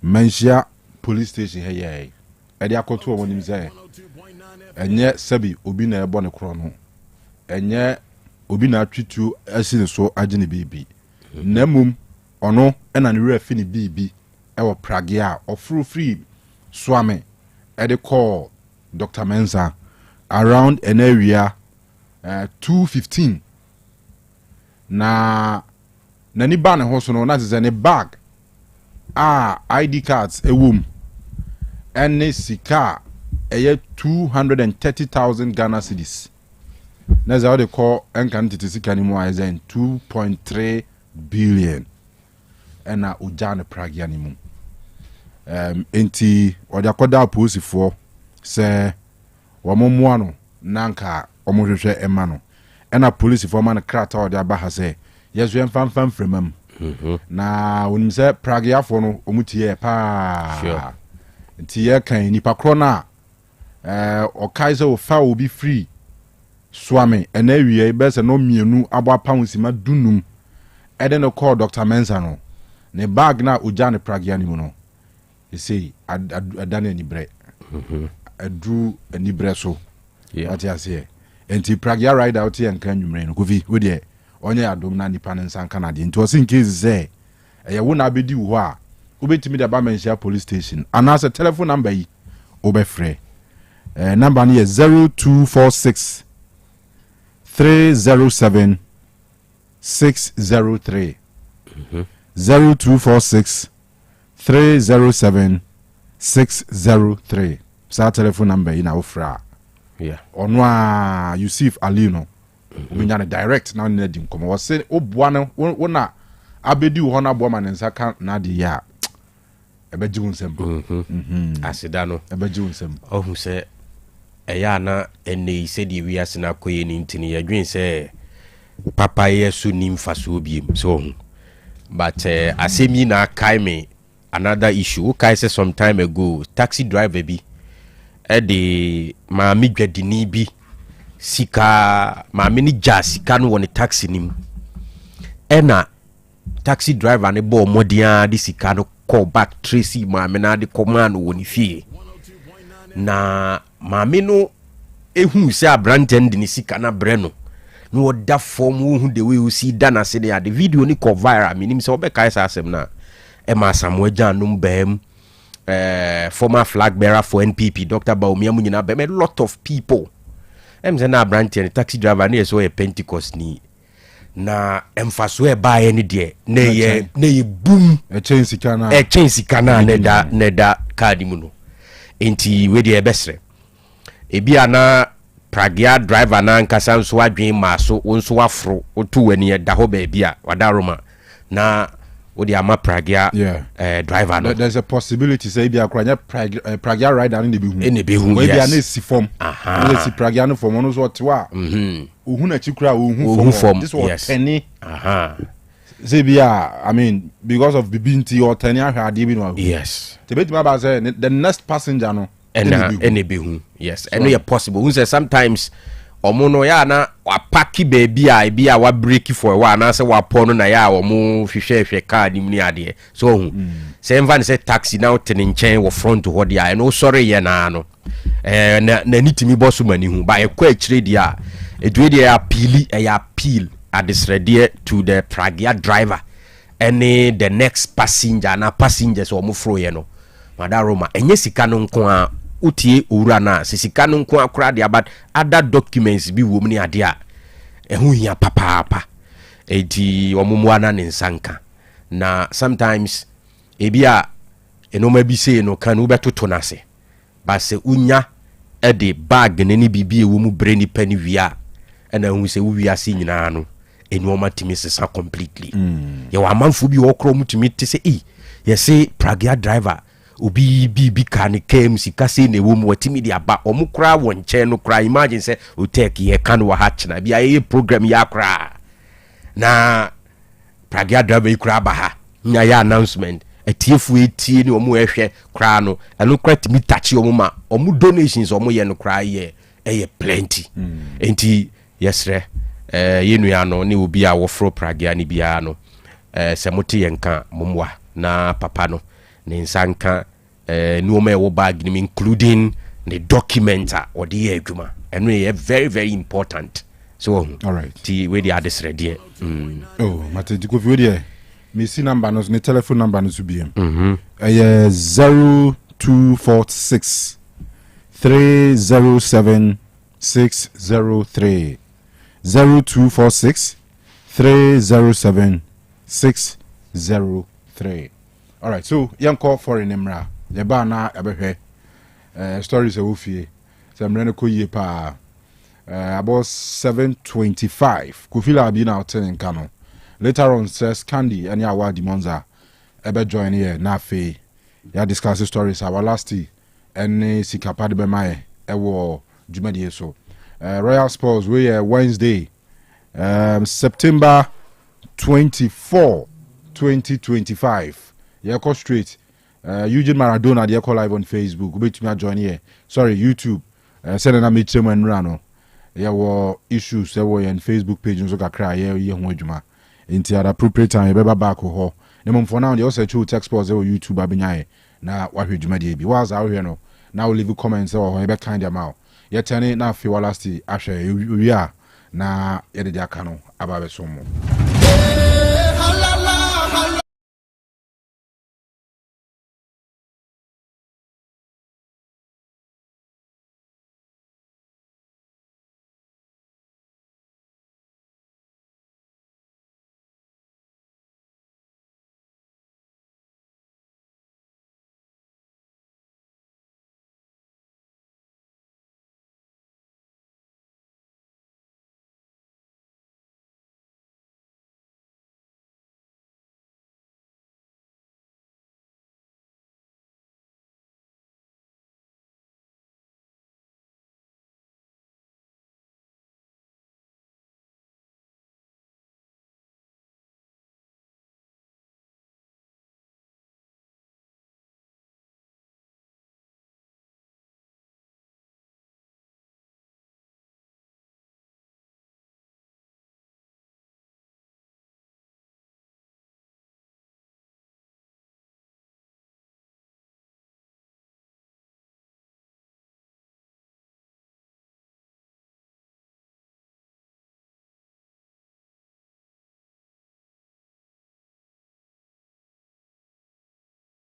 Menshia police station here. Edi Akoto won him say. Enye sebi obi na ebo ne kro no. Enye obi na atwitu asine so agene bibi. Namum ono ena ne refi ne bibi e wo Prague a ofru free swame edi call Dr. Mensa around an area 2:15 na ni ba ne ho so no na ze ne bag ID cards ewum ene sika eye 230,000 Ghana cedis na za they call enkan titi sika ni mo aizen 2.3 billion ena ujane Prague ni mu enti odakoda aposifo se wamomwa no nanka omohwehwe ema no ena police for man krata ode aba ha se yesu emfamfam fremam na wonim se Prague afo no omutie pa nti ye kan nipa kro na okaize o fa obi free swame ena wie be se no mienu abo apawnsima dunum ede no call Dr. Mensa no ne bag na ujane Prague ani mu no say adane ni bre adu ani bre so what you say enti Prague ride out here and kan nwumre no kofi we de onye adom na nipa ne nsanka na de nti osin case say eye wo na abedi wo a obetimi de ba menshia police station anasa telephone number yi obefre number ni 0246 307 603 0246 307 603 sa telephone number ina ofra onwa Yusuf Alino we nyane direct na na dim komo wose obua no wona abedi wo na bo ma ne nsaka na de ya ebeji wunsem asida no ebeji wunsem ohun se eya na ene ise di wi asena koye ni ntini ya dwen se papa yesu ni mfaso biem so ohun but asemi na kai me another issue kai say some time ago taxi driver bi de maami dwadini bi sika maami ni ja sika no woni taxi nim ena taxi driver ne bo modia di sika no call back tracy maami na de command woni fie na maami no ehu se abrante de ni sika na bre no no oda form hu de we see dana se de the video ni ko viral minim se obeka isa asem na Emma Samuel Janum Bem, former flag bearer for NPP, Dr. Baumia Munina Bem, a lot of people. Emzena Branty and taxi driver near so a Pentecost ni. Na emphaswe buy any day. Nay boom. A chain sikana neda cardimuno. Inti wedi ebesre. Ebiana Prague driver na nkasa so adwen maso onso afro otu weni da ho ba bia wadaroma na odi ama Prague driver no. There's a possibility say bia kwanya Prague rider in the behu we bia na si form na si Prague no form no so tewa ohun na chikura ohun form this was penny say bia I mean because of bibinti or tenny ahade bi no yes tebeti ma ba say the next passenger no ene behu yes and no possible who say sometimes omono ya na wapaki baby a bia wa break for wa na say wa pono na ya omo hwehwehwe car ni mni ade so say mvan say taxi now ten nchen wo front ho dia no sorry ye na no na nitimi boss mani hu ba ekwa akire dia edwe dia appeal adisrede to the Prague driver and the next passenger na passengers omo fro ye no madaroma enye sika no nko a utie owura na sisika no nko akura de about other documents bi wo mni ade a ehu hia papa enti omumwa na nsanka na sometimes ebia enoma bi say no Kanu betoto na se ba se unya e de bag ne ni bibie wo mu breni pani wia e na hu se wo wia se nyina no enoma timi sesa completely ye wa manfo bi wo kro mutimi te se ye se Prague driver obi bi kan kem sika se ne wo mu watimi dia ba omukra won che no kra imagine say Otec ye kan wa hachna bia ye program ya kra na Prague driver kra ba ha nya ya announcement etiefu etie ni omu ehwe kra no eno kra timi tachi omu ma omu donations omu ye no kra ye plenty enti yesre yenu ya no ni obi a wo fro Prague ani bia no se mote ye nka momwa na papa no ne nsanka nuoma ɛwɔ bag nim including the document or the adwuma and we very very important so all right ti we the address ready oh mate diko fi we me see number no ne telephone number no so bi 0246 307 603 0246 307 603. All right, so young call for an emra the bar na ebehwe stories e wo fie so mrene ko yie pa about 7:25 kufila bi na hotel Kanu. Later on says Candy and ya wa Monza ebe join here na fe ya discuss stories our last and sikapade be mai ewo dwumadi so Royal Sports we Wednesday September 24 2025 yeah call straight Eugene Maradona they call live on Facebook ubetumi join here sorry YouTube send na meet and rano yeah wo issues there were on Facebook page nso kakra yeah ye ho adwuma into at appropriate time be back ho na for now they also chew text sports on YouTube abenyae na wahwe dwuma de bi was out here no now leave comments or be kind am out ye tane na fe walasti ahwe wi a na ye de aka no aba be so mo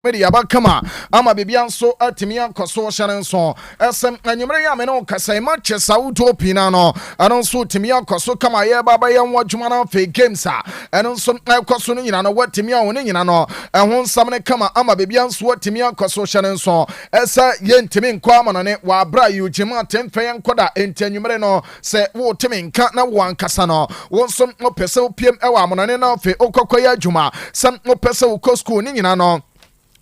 media bakama ama bibia nso atimi akoso hyane nso esem anyimre ya me no kasa Manchester utopia no ano nso timi akoso kama ye baba ye nwadwuma na fe games a eno nso akoso no nyina no watimi a woni nyina no ehon nsam ne kama ama bibia nso atimi akoso hyane nso esa ye ntimi nkwa ama ne wa bra yujima temfe ye nkoda entanyumre no se wo timi nka na wo ankasa no wo nso opese opiem ewa amonane na fe okokoya adwuma sam opese ukosko ni nyina no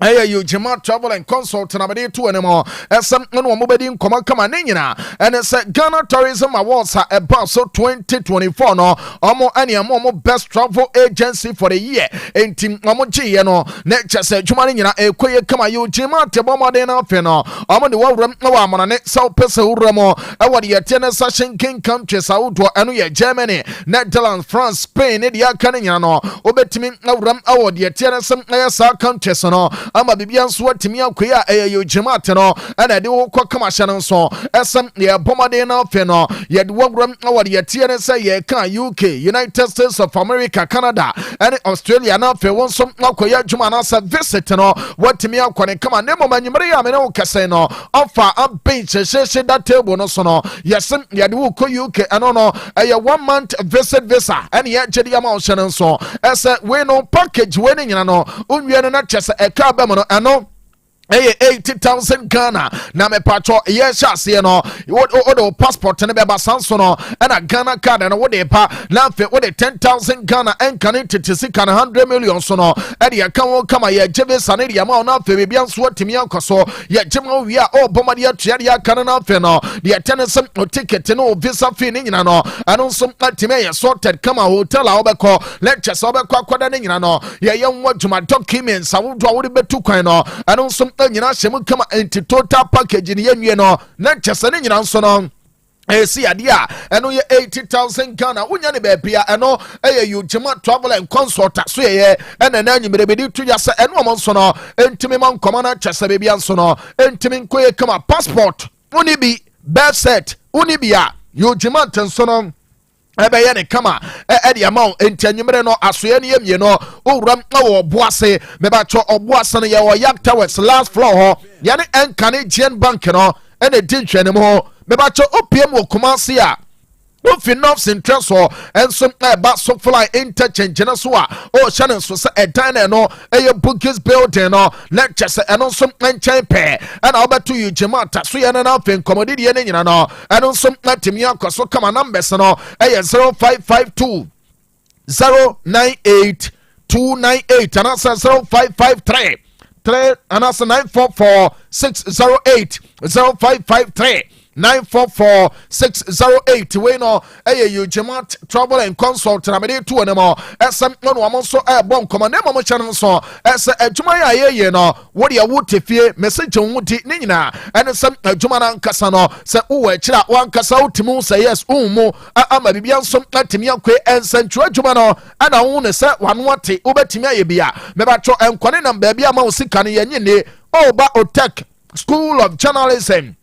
you Jama travel and consult na bade to anymore esem no mo bedi nkoma kama ne nyina and say Ghana Tourism Awards about so 2024 no omo ane mo best travel agency for the year entim omo giye no na chese dwuma ne nyina ekoye kama you Jama tebomade na afe no omo de wawram na wa amana ne South Pesa uramo e wode yete ne session king countries awdo eno ye Germany, Netherlands, France, Spain ne dia kan nyina no obetimi awram awode yete ne sem na sa countries no ama bibia nso watimi akoya eyo jemate no ana de wo kama hye nso esem ye bomade na fe no ye de wogram awade ye tie ne say ye kan UK, United States of America, Canada and Australia na fe won so akoya dwuma na sa visit no watimi akone kama ne momanyimre ya me no kase no ofa bench sheshe that table no so no yesem ye de wo ko UK ano no eye 1 month visit visa and ye jedi ama hye nso ese we no package we ne nyina no onwie no na chese eka ano 80,000 Ghana na me pacho yes ase no what passport ne be basanso no na Ghana card na what dey pa na fe what 10,000 Ghana and can it sika na 100 million so no e dey kan won kama ye jebe saneri ya ma na fe be bia nso atimi ankoso ye jema wi a bomade atuade ya kan na fe no dey tenesen ticket no visa fee ni nyina no ano nso atimi ye sorted kama hotel a obekọ lectures obekọ akwada ni nyina no ye nwa dwuma documents a wodo a wo betu kwan no ano nso nyina hyem kama anti total package ni yenwie no na chese ne nyina nso no see adia eno ye 80,000 Ghana unya ne bebia eno you jema travel and consult so ye ena na nyimere bedi tu ya se eno mo so no entimi man komana chese bebia so no entimi nkoye kama passport uni bi birth set uni bia you jema tenso no ebe ne kama de amount entanyimere no asoye ne yemie no owuram na wo boase meba cho oboase no ye wo yak towers last floor ho ye ne enkane gien bank no ene dinhwe ne mo meba cho opiem wo Kumasi a Ofi North Central so enso ba so fly interchange na so a o channel so se edan no Bugis building no lecture se eno so enchen pe and obeto you jemata so ye na afen commodity ye nyina no eno so natimi akoso kama numbers no 0552 098 298 and answer 0553 3 and answer 944 608 0553 944-608 we no you Jemat travel and consult na me to anemo esem no no so bon command mo channel so ese adwuma ya no wo de wo tefie message wo di ni nyina ene sem adwuma na nkasa no se wo akira wan kasa utimu say yes ummu ama bibia nso atimi akwe ensentro adwuma no ana wo ne se wano ate wo betimi aye bia me ba tro enkwane na ba bia ma wo sika ne yanyine oba Otec School of Journalism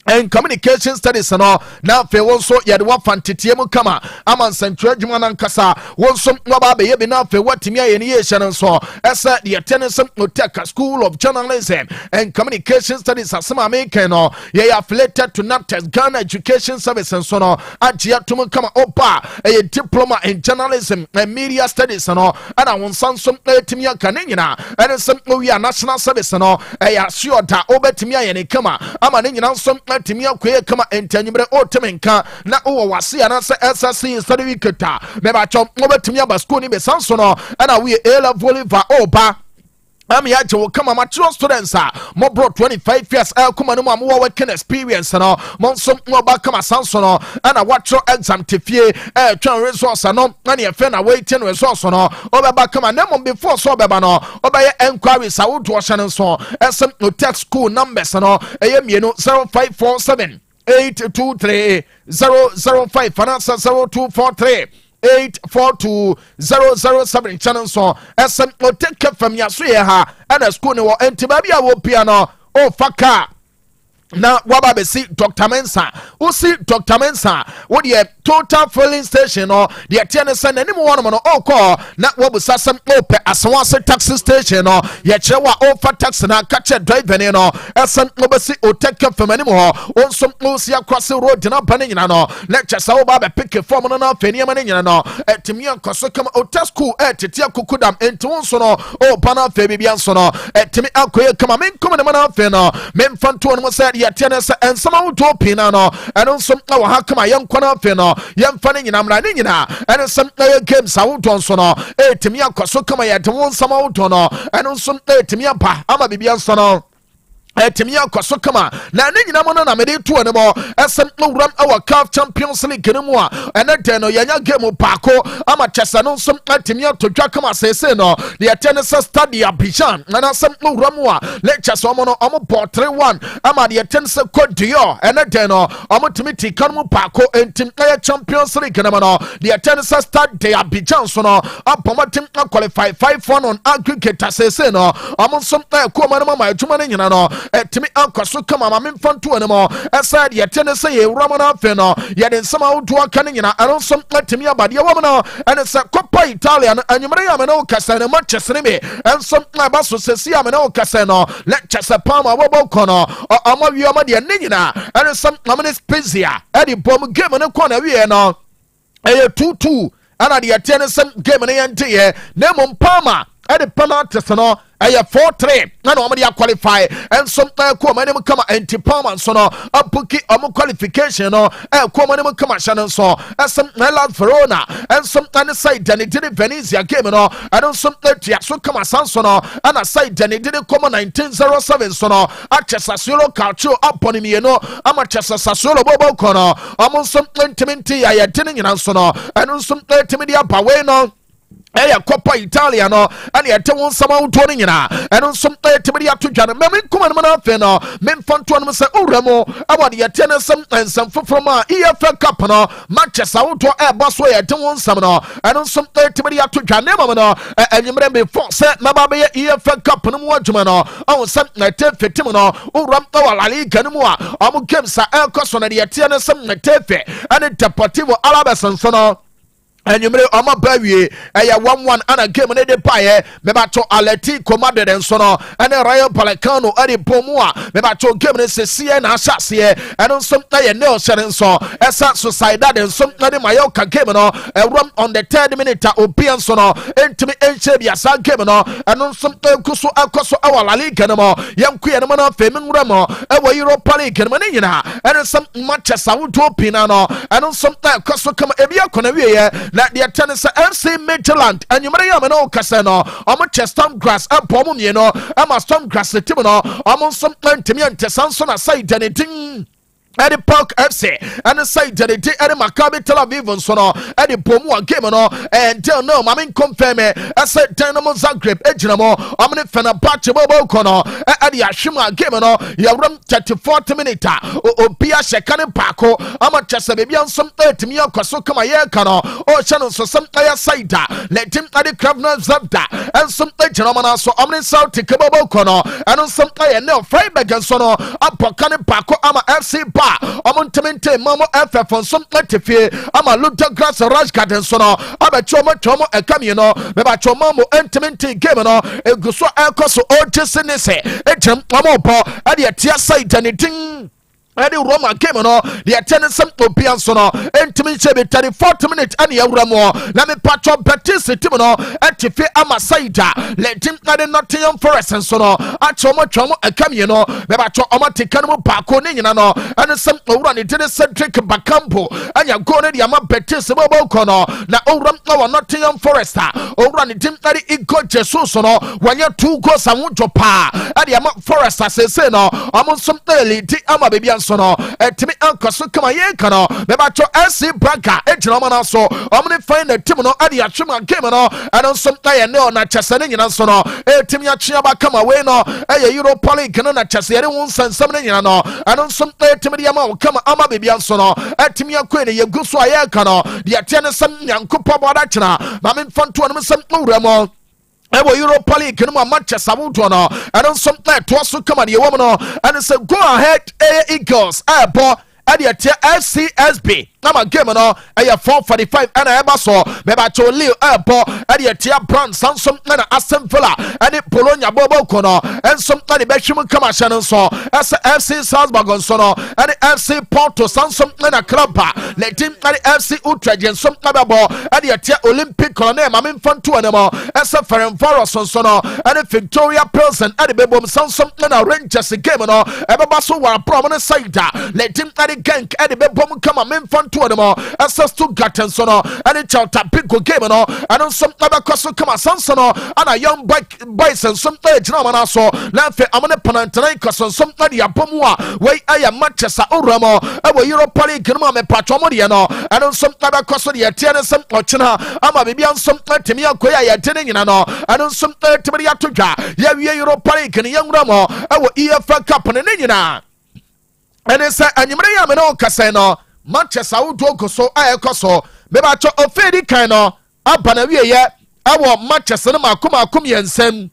and Communication Studies and all now fe wonso yede wa fantetiemu kama ama central adwuma na nkasa wonso waba be ye na fe watimi aye ne ye hye so esa de attention Otec School of Journalism and Communication Studies asema make no ye affiliated to NAPTES Ghana Education Service and so no agia tum kama opa a diploma in journalism and media studies and all ana wonsan so etimi aka ne nyina and some we are national service and all sure da obetimi aye ne kama ama ne nyina so atimi akwe kama entanyimre otemenka na wo wase anase SSC certificate meba chom obetimi abasko ni be sanso no ana we A level va oba I'm here to come on my students more brought 25 years come on more working experience and some more back come sansono and I watch your exam tifie try resource no and your friend waiting resource no over back come on before so beba no over enquiries I would wash and so some Otec school numbers no 0547 823 005 finance 0243 842-007 channel so SM Otec from Yasuye ha and a school no entibabia wo piano o faka na waba be see Dr. Mensa who see Dr. Mensa what the total filling station or the TNSN anymore one no call na wabu sasam ope asawase taxi station or ye chewa offer tax na catch driver no SM obesi Otec from anymore on some close across the road na panin no lecture sa oba be pick form no na fani man no etimi ankoso kam Otec school tetia kukudam ento so no o pana fe bibia so no etimi akoye kama men come na man fe no men fanto no say yatene and some to pina no and some na ha kama yankwana fe no yamfa nyina mra ne nyina and some games awuton so no etimi akoso kama yatewon some awuton no and some etimi apa ama bibia so no etimi akoso kama na ne nyina mo na mede to ne mo esem wuram our CAF Champions League ne mo a ene den no yanya game paako ama chesa no som etimi atodwa kama sese no the tennis stadium Abidjan na esem wuram a lecture so mo no omo ball 3-1 ama the tennis Côte d'Ivoire ene den no omo timiti kan mo paako entim na Champions League ne mo no the tennis stadium Abidjan so no abomatim qualify 5-1 on aggregate sese no omo som ko ma no ma adwuma ne nyina no etimi ankoso kama ma memfanto anemo aside ye tene say ye ramana fe no ye den sama wodo aka ne nyina aronsom etimi abade wo no ene se Coppa Italia anyumre ya me no kasa ne Manchester me ensom na ba so sesi ya me no kasa no lecture se pama wo boko no amawi ama de ne nyina ene sam amene Spezia edi bom game ne kona wie no 2-2 ana de tene sam game ne yente ye ne mom pama edi penalty no 4-3 na no amadi qualify and some ko mani kama anti-palm so no apuki amu qualification no ko mani kama shannon so some Milan Verona and some and side then did Venezia game no and some so kama sanso no and side then did come 1907 so no Achesa Sassuolo Calcio upon me no Amachesa Sassuolo bobo kono amu some 20 ya tin nyina so no and some 30 media bawe no eya Coppa Italia no and yete won sama woto no nyina eno nsom tibedi ato dwane meme kuma no na afi no memfanto no se uramo awade yete ne nsam foforo ma EFL Cup no Manchester woto e boso yete won sam no eno nsom tibedi ato dwane mama no enyimre be force maba be EFL Cup no mu adwuma no awon sam na te fetim no uram wala liga no mu a amu games a ekoso na yete ne sam na tefe ane Deportivo Alaves nso no enyimre ama bawie eya 1-1 ana game ne de paye me ba to Atletico Madrid nso no ene Rayo Vallecano ade pomua me ba to game ne sesie na asase eno nso ye ne osere nso esa Sociedad nso na de Mallorca game no run on the 3rd minute obi nso no entimi enche bia sa game no eno nso kuso akoso awala liga no mo yenkuye no na femi nwura mo ewo Europa League no ne nyina eno nso Manchester wodo pina no eno nso akoso kama ebi akona wie na the tennis FC Midtjylland and you may have no casino I'm Storm Grass and Pomum you know I'm a Storm Grass the team no I'm on some to me and Tessanson aside anything Eddie Park FC and the side that it Eddie Maccabi Tel Aviv and so no Eddie Pomua game no and tell no mamin confirm I said Dynamo Zagreb Ejinamo I'm in Fenerbahce Bobo Kono Eddie Ashima game no you run 34 minutes Obia Shekane Pako I'm a chess baby and some 30 me so come a year kano oh channel so some side let him Eddie Kravna Zabda and some Ejinamo so I'm in South Bobo Kono and on some no Freiburg and so no I'm Pokane Pako I'm a FC Omontemente mamo FF on some latifie ama Luther Grass Rush Garden sono aba chomo ekami no me ba chomo mo entemente game no eguso ekoso otese ne se echem mamo bo ade atia side anything Eddie Roma game no the attendance some opian no entimi chebe 34 minutes ani awramo na me patcho Betis team no etife ama side let him na Nottingham Forest so no achomo ekami no me ba cho omatika no baako ne nyina no and some owura ne did Cedric Bakampo anya go ne the ama Betis bobo kono na owura no Nottingham Forest owura ne dim na Igor Jesus no wanya 2 goals amujo pa ade ama Forest asese no amon some elite ama baby so no etimi ankoso kama ye kano me ba cho SC Braga ejina mana so omni find the team no ade atwema game no and some tie ne na chese ne nyina so no etimi atwea ba kama we no eye Europa League no na chese yere won sansam ne nyina no and some etimi de ama kama ama baby so no etimi akwe ne yegu so aye kano de atene sam nyankopo boda chena ma me mfanto no sam nwuramo Ewo Europa League no Manchester woto no and some to so come the woman no and say go ahead Eagles bo ade FCSB Nama game no 4:45 and eba so me ba cho Leo bo ade Brand Samson na Aston Villa and Bologna bobo kono and some na be hwim kama hye so as FC Salzburg so no and FC Porto Samson na club let him and FC Utrecht some na bo ade Olympic Colonel Mamin Fanto anemo as Ferencvaros so no and Victoria Pilsen ade be bom Samson na Rangers game no eba so wa prominent side let him and Genk ade be bom kama Memphis to them as Stuttgart and so no and it Chelta big game no and some other cost come sanso no and a young boys and some age no man so na fe amane panantana cost some na dia pomua we aya Manchester Uramo e Europa League no me patromo dia no and some other cost dia tiene some ochina ama bibia some temi akoya ya tene nyina no and some temi atodwa ya wie Europa League ni yanguramo e EFL Cup ne nyina and it's anyimre ya me no kasa no Manchester wodo so ayekoso me ba cho ofedi kan no abana wieye awo Manchester makoma yensem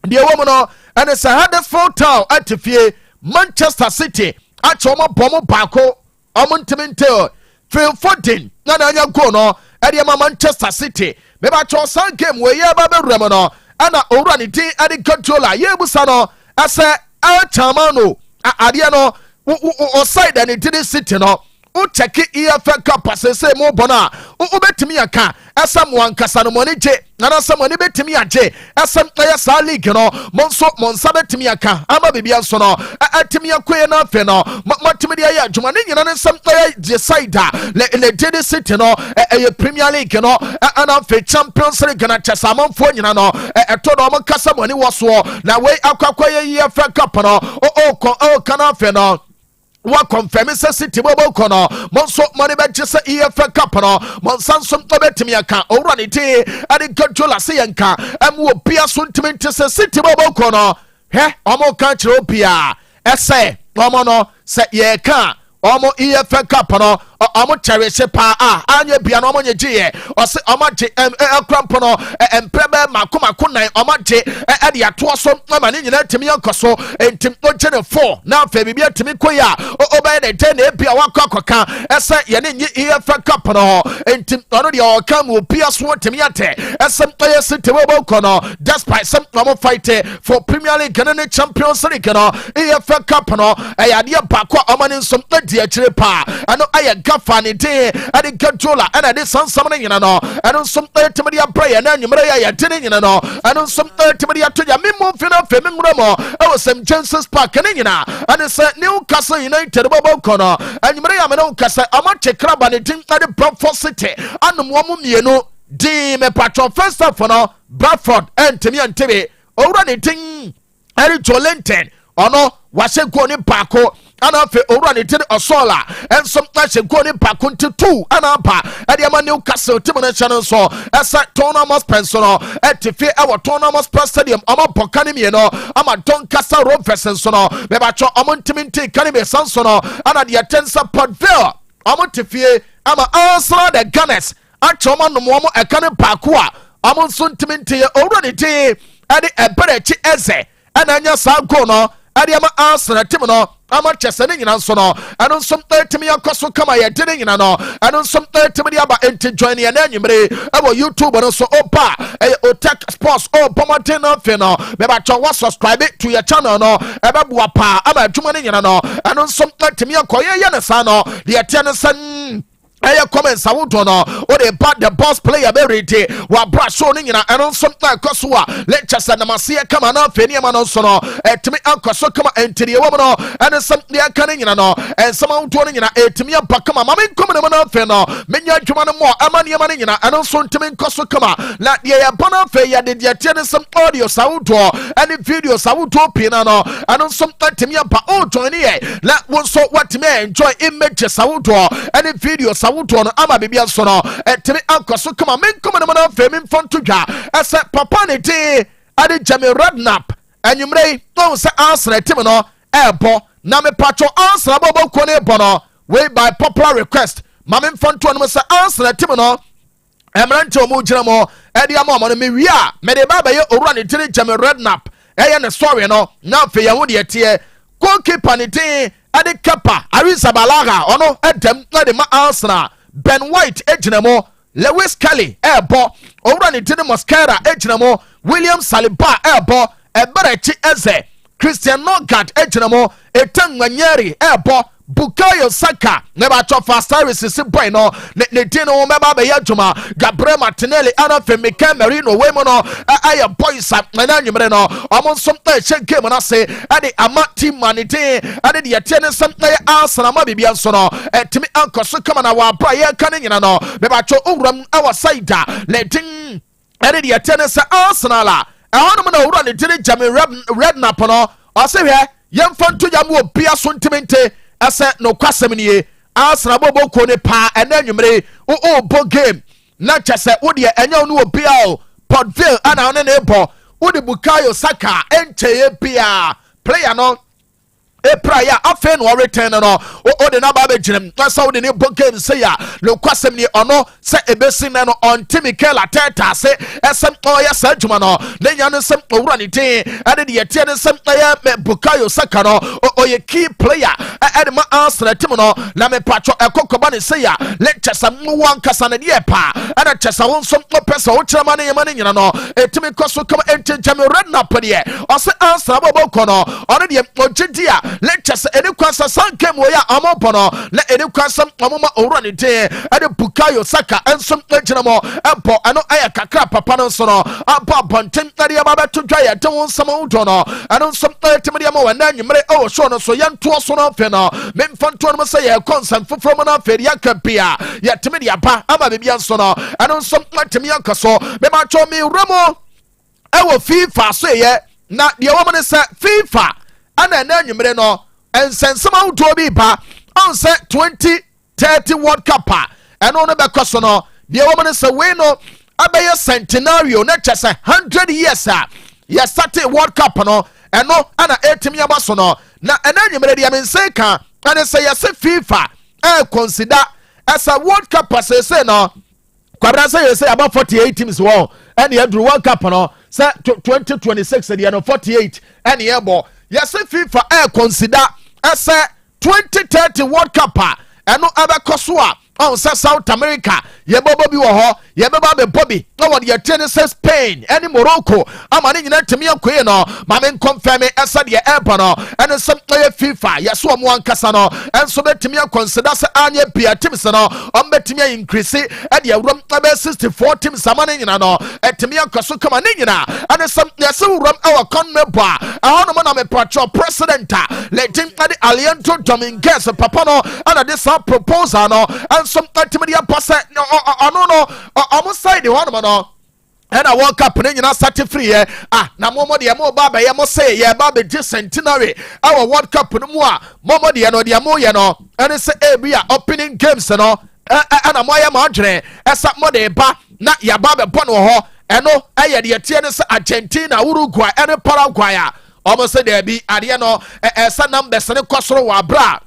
de wo no and it's Huddersfield Town atifie Manchester City acho mo bom baako omuntimintel Phil Foden na anya go no e de Manchester City me ba cho san game we ye ba bewrem no ana owura ne din ade controller ye busa no ase chamano ade no Osei and it didn't sit no check EFL Cup say mo bona betimi aka asam wan kasa no money je na asam ni betimi aje asam ya sa league no monsa betimi aka ama bibia so no atimi akoye na afe no matimi de ya adwuma ne nyina ne sam ya decide le did sit no Premier League no ana fe Champions League na chesa manfo nyina no eto no mo kasa money wo so na we akwakoye EFL Cup no kana afe no wa confirm say City bobo kono monso money be gese EFL Cup no monsanso betimi aka owura ne te ade gajola se yanka wo bia so ntimi nte say City bobo kono he omo kan kire opia ese omo no se ye ka omo EFL Cup no omo cherish pa anya bia no omo nyeje o se omo je akrampo no emprebe makoma nan omo je e de ato so ma ne nyina timi yankoso entim oje ne 4 na fa bibia timi koya obey the ten e bia wakwakoka ese ye ne EFL Cup no entim ono de o kam opia so timi ate ese toye City bobo kono despite some omo fight for Premier League and Champions League no EFL Cup no e ya de bakwa omo ne nsom di akire pa ano aye gafa ne de ade gajola ana de sansam ne nyina no ano nsom timi dia prayer na nyumre ya de ne nyina no ano nsom timi dia to ya memo fina fe memro mo e was St James's Park ne nyina and say Newcastle United bobo kono anyumre ya me no kasa amache kraba ne tin ade Bradford City anu mo mienu di me patron first half no Bradford entimi antebe owura ne tin ade Jolinton ono wase go ne baako ana fe owura ne tiri osola ensom na she go ne baako nti 2 ana ba ade ama Newcastle tim na channel so esa Tournament Spencer no etife e wo Tournament Stadium ama bokane me no ama Doncaster Rovers so no be ba cho omo ntiminti kane be sanso no ana de Tensa Portville omo tifie ama Arsenal the Gunners acho ma no mo ekane baako a omo nso ntiminti owura ne ti ade eberechi eze ana anya sa go no ade ama Arsenal tim no ama chese ne nyina nso no anu nsom timi yakoso kama ye de ne nyina no anu nsom timi dia ba enti join ye na nyimre abo YouTube no so opa Otec Sports Pomoten no fe no me ba cho wa subscribe to your channel no e ba bua pa ama adwuma ne nyina no anu nsom timi yakoye ye ne sa no de tie ne san aya comments awuto no o de bad the boss player be ready wa bra show ni nyina eno something koso a lectures na masie kama na feni ma no so no etimi ankoso kama entiri wo no ene some de aka ni nyina no ensama awuto ni nyina etimi ampa kama mama nkom ne na fe no menya adwuma no mo amane ma ni nyina eno so ntimi nkoso kama na de ya bana fe ya de tie ne some audio awuto ene video awuto pina no eno something timi ampa o join ye la won so what me enjoy images awuto ene video awuto no ama bibia so no etimi ankoso kama menkom ne na fe mi mfonto dwa ese papa ne ti ade Jamie Redknapp anwumrei no se Arsenal tim no ebo na me patcho Arsenal bobo ko ne bo no we by popular request ma me mfonto no se Arsenal tim no emrancho mu gira mo ede ama mo no me wi a me de baba ye owura ne ti Jamie Redknapp eye ne story no na fe ye wo de tie goalkeeper ne ti ade Kepa Arrizabalaga ono edem na de ma Arsenal Ben White ejinamo Lewis Kelly ebo owura ne tini Mosquera ejinamo William Saliba ebo eberechi eze Christian Nogard ejinamo Etang Wanyeri ebo Bukayo Saka never cho fast services boy no ne dino meba be yadwuma Gabriel Martinelli ana fe Mikel Merino we mo no aya boys na nyumre no omo somta che game na se ade ama team manite ade de yete ne somta ya Arsenal ma bibia so no etimi ankoso kama na wa bra ye ka ne nyina no meba cho owuram awa side le tin ade de yete ne se Arsenal a ehonu na owura ne dire Jamie Redknapp no o se hwe yemfanto jam wo bia so ntimente ase no kwasem nie Arsenal bobo ko ne pa enanwumre o bo game na chese wo de enya no obia o Portville ana one ne bo wo de Bukayo Saka encheye bia player no prayer afen no return no o de na ba be ginem na so de ne bo game say ya no kwasem nie ono se ebesi na no onti Mikel Arteta se esem o ya sa djuma no le nya no sem owura ne tin ade de yetie ne sem ya Bukayo Saka no o ye key player ade ma Arsenal tim no na me patcho ekokoba ne say ya lectures am wan kasa na de pa ana chesa won som no pesa o chira mane yema ne nyina no etimi koso kama ente Jamie Redknapp de o se Arsenal bobo kono ono de ogidi a lectures ene kwasa sankem wo ya amopono na ene kwasa amoma owura ne tin ade Bukayo Saka ensom ejina mo empo ano aya kakra papa no so no apa bonten na de baba to dwa ya de won sama udo no ano som etimi de mo wana nwumre o so no so yanto so no fe no memfanto no say ya concern foforo mo na fe ya kapia ya timi de apa ama bibia so no ano som matimi akaso me ma cho mi remo e wo FIFA so ye na de wo mo ne say FIFA ana na nwumre no ensensem ahodoɔ bi ba on sɛ 2030 World Cup ɛno no bɛkɔ so no deɛ wɔm no sɛ wei no abɛyɛ centenario na kyɛ sɛ 100 years yɛstate World Cup no ɛno ana ɛtumi aba so no na ɛna nwumere deɛ mense ka ɛne sɛ yɛsɛ FIFA consider as a World Cup sɛ no kwabra sɛ yɛsɛ about 48 teams wɔ ɛne yɛduru World Cup no sɛ 2026 deɛ no 48 ɛne yɛbɔ yɛsɛ FIFA consider as a 2030 World Cup ɛno ɛbɛkɔ so a on sɛ South America yɛbɛbɔ bi wɔ hɔ yɛbɛba bɛbɔ bi na wɔde yɛtɛ ne sɛ Spain ɛne Morocco ama ne nyinaa tumi akɔe no ma me nkɔmfɛme ɛsɛ deɛ ɛba no ɛne sɛ ɛyɛ FIFA yɛso ɔmo ankasa no ɛnso bɛtumi akɔnsida sɛ anyɛ bia teams no ɔmbɛtumi ayinkirisi ɛde awuram ɛbɛyɛ 64 teams ama ne nyina no ɛtumi akɔ so kama ne nyina ɛne sɛ yɛsɛ wuram ɛwɔ CONMEBOL ɛhɔ nom na mepatwɔ president Legend ɛde Aliento Dominguez papa no ɛna de saa proposal no some ultimately a pass no almost side the one no and I woke up and you sat free na momo de mo baba ya mo say ya baba centenary our World Cup no momo de no de mo ye no and say be opening games no and amoya ma dwene esa mo de ba na ya baba bɔ no ho eno aye de tie ne say Argentina Uruguay and Paraguay almost say there be ade no esa numbers ne kosoro wa bra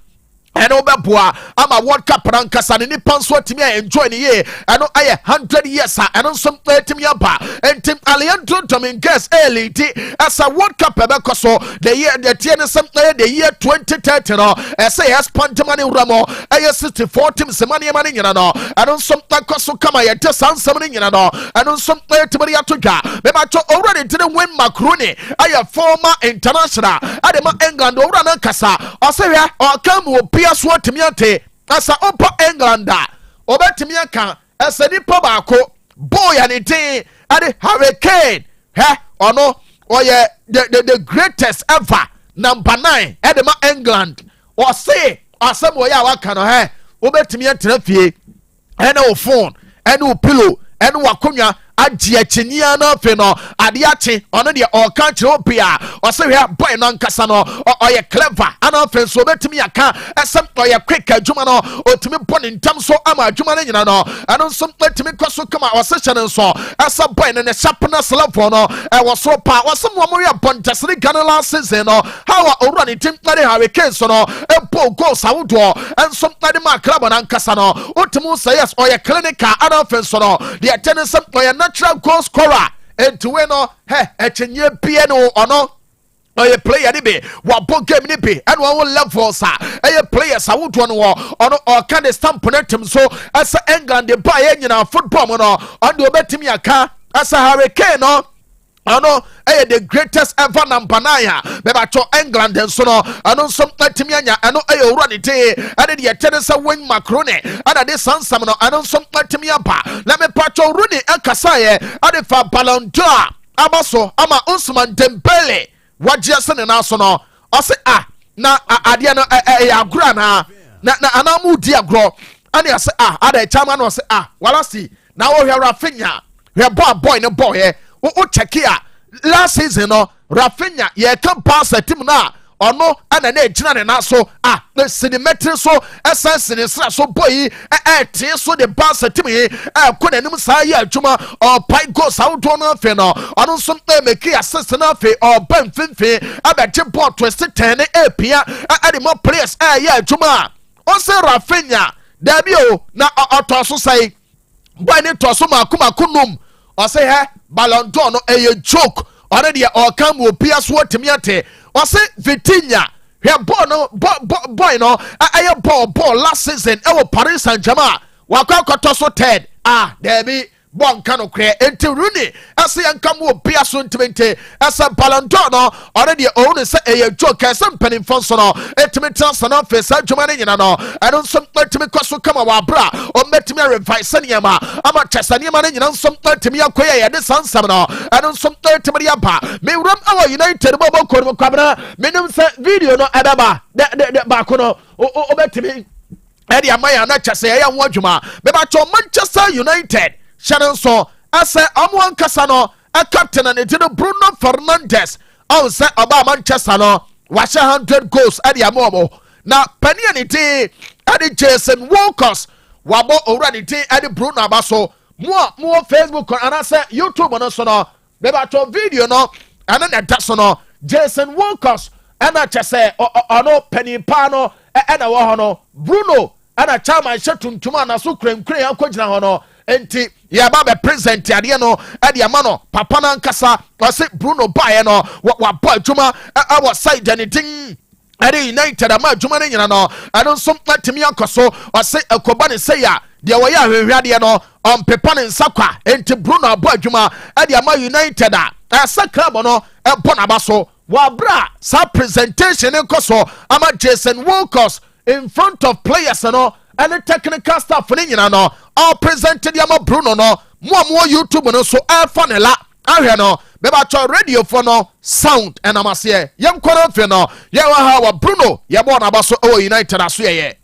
ɛno bɛboa ama World Cup rankasa ne nipa nso atumi a enjoy ne ye ɛno ayɛ 100 years ɛno nso atumi aba enti Aliento Dominguez elite as a World Cup ɛbɛkɔ so the year the tie ne sɛ the year 2030 no ɛsɛ yɛ spantama ne wura mo ɛyɛ 64 teams ma nneɛma ne nyina no ɛno nso akɔ so kama yɛte saa nsɛm ne nyina no ɛno nso atumi de ato dwa bɛmatɔ already did win macaroni ayɛ former international ade ma England owura no kasa ɔsɛ hwɛ ɔka mu so timiate asa opa England obetimi aka asa nipa baako boy and it ade Hurricane ono oye the greatest ever number 9 edema England or say asem oya waka no obetimi atena fie ene o phone ene o pillow ene wakonwa agye akyenia na fe no ade ache ono de o ka kire opia o se hwe boy no nkasa no oye clever ana fe so betimi aka esem oye quick adwuma no otimi bɔ ne ntam so ama adwuma no nyina no ano nso betimi kwaso kama o se hyɛ ne nso esa boy ne sharpness level no wo so pa wo se mo mo yɛ bɔntesere gana last season no how owura ne team na de Hurricane so no empo goals awodo enso na de ma club na nkasa no otimi say yes oye clinical ana fe so no de atene sem oye natural goal scorer and to win echenye pie no ono oye player ni be wabo game ni be and one level sa players awodo no ono o kan the stamp na tem so as England the buy nyina football no on the obetimi aka as Hurricane no ano the greatest ever number 9 beba to England and so no ano some timi anya ano owura ne te ade de yete se win macaroni ada de sansam no ano some timi aba na me pacho Rooney akasa ye ade fa Ballon d'Or abaso ama Ousmane Dembele wagye se ne na so no o se na ade no agura na anamu di agro ani ase ada chama no se wala si na wo hwe Rafinha hwe boy no boy o check here last season no Rafinha ye can pass a team na ono ana na ejina ne na so na sinimetri so essence ne sra so boy te so the pass a team ko nanim sa ya adwuma o pai go sound no fe no ono so make assist na fe o ban finfe abaje ball twist 10 apia ade mo players ya adwuma o se Rafinha da bi o na oto so sai boy ne to so makomakonum o se Ballon d'Or no joke already or come will be as what timiate or say Vitinha here boy no ball last season Paris Saint-Germain wakwa so Ted there be bon Kanu create enti Rooney as yan come will be as 20 as a Ballon d'Or no already own say joke as some penny fons no etimi sana face Germany nyina no I don't some etimi kwaso kama wa bra o metimi revise niama ama chesa niama nyina some etimi akoya ya de sansam no I don't some etimi aba me ram our United bobo ko mo kwabra menim say video no adaba de ba ko no o betimi e dia maya na chesa ya ho adwuma be ba cho Manchester United Shannon so I say Amuan Casano, a captain and it Bruno Fernandes. I say about Manchester no wahyɛ 100 goals ade amomo na pania ne te ade Jason Walkers wabɔ owura ne te ade Bruno abaso mo Facebook anase YouTube no so no beba to video no ana na da so no Jason Walkers ana kyese ono panipa no ana wo ho no Bruno ana chama hyɛ tuntum ana so krenkren akɔgyina ho no enti yaba be present ade no ade ama no papa na nkasa ɔse Bruno bae no wa bɔ adwuma awɔ side ne din ade United ama adwuma ne nyina no ɛno nso atimi akɔso ɔse akoba ne sɛ ya deɛ wɔyɛ ahwehwɛdeɛ no ɔmpepa ne nsa kwa enti Bruno abɔ adwuma ade ama United a ɛsɛ club no ɛbɔ n'aba so wabra sa presentation nkɔso ama Jason Walkers in front of players no and the technical staff ne nyina no all presented ama Bruno no mo YouTube no so fanela ahwɛ no beba cho radio for no sound and amasie yem kwara fe no ye wa ha wa Bruno ye bɔ n'aba so United aso ye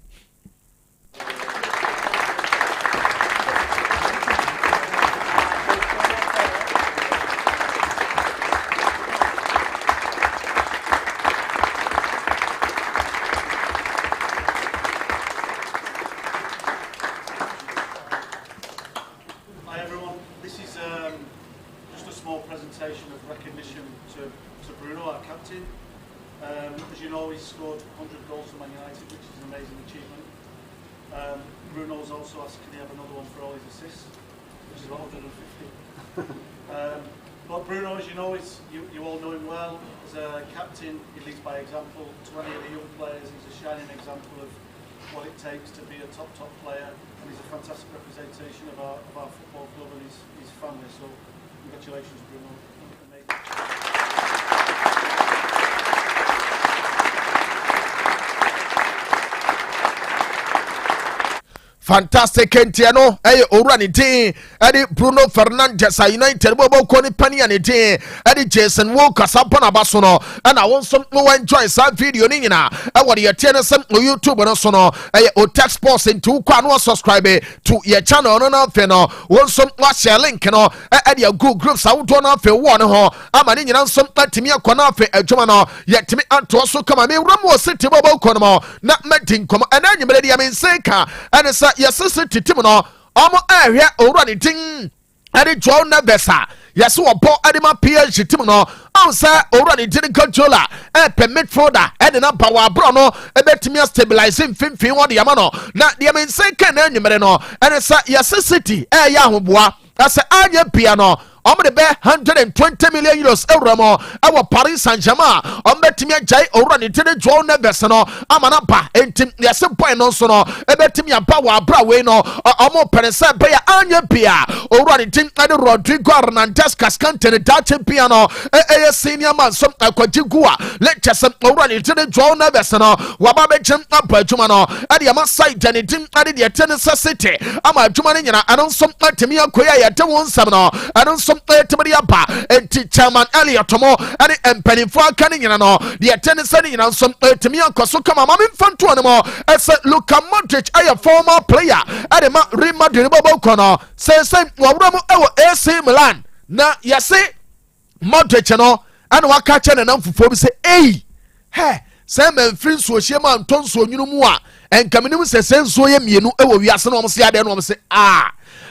presentation of recognition to Bruno, our captain. As you know, he's scored 100 goals for Man United, which is an amazing achievement. Bruno's also asked, can he have another one for all his assists, which is 150. But Bruno, as you know, you all know him well. As a captain, he leads by example to any of the young players. He's a shining example of what it takes to be a top player, and he's a fantastic representation of our football club and his family. So congratulations, Bruno. Amazing. Fantastic Entiano, Orani Day, Eddie Bruno Fernandes, United, Bobo Koni Paniani Day, Eddie Jason Walker, Sampana Basono, and I want some no enjoy some video Nina. I want your channel some YouTube and also Otec Sports in 2 Kanu subscribe to your channel on Feno, want some share link, and your good groups out on for one ho. I'm an Indian some Timia Konafe, a Jomano, yet to me and to also come. I mean, Ramo City Bobo Konomo, not meeting come and anybody I mean, Seka, and it's yes, sister Timono, almost area already ting. And it drawn the vessa. Yes, what bought Adima PH Timono, answer already didn't controller, and permit for that, and an up our Bruno, a better me stabilizing Finfin or the Amano, not the Amin second anymore, and it's a yes, city, a Yahoo, that's a Anya piano. On the bear 120 million euros Euramo, our Paris Saint-Germain, on the Timia Jay already did it draw never sono, Amanapa, and Tim, yes, a point on sono, a betimia power, Braweno, or more Penesa, Bay Anya Pia, already Tim Rodrigo Hernandez Cascante, Dutch piano, a senior man, some Aquatigua, lectures already did it draw never sono, Wababe Jim up by Jumano, at the Amasai, and it didn't add the Tennessee City, Ama Jumanina, and on some Timia Koya, at 1 7, and on some and Chairman Elliot Tomo and Penny for Canning and all the attendance and some Timia Kosuka Mamin Fantuanamo as Luka Modric, a former player at the Real Madrid Bocono says Waramo AC Milan. Na yase Modric and Wakacha and Amphobia say, hey, Sam and Prince so Shema and Tonso Numua and Camino says, so you know, we are some say,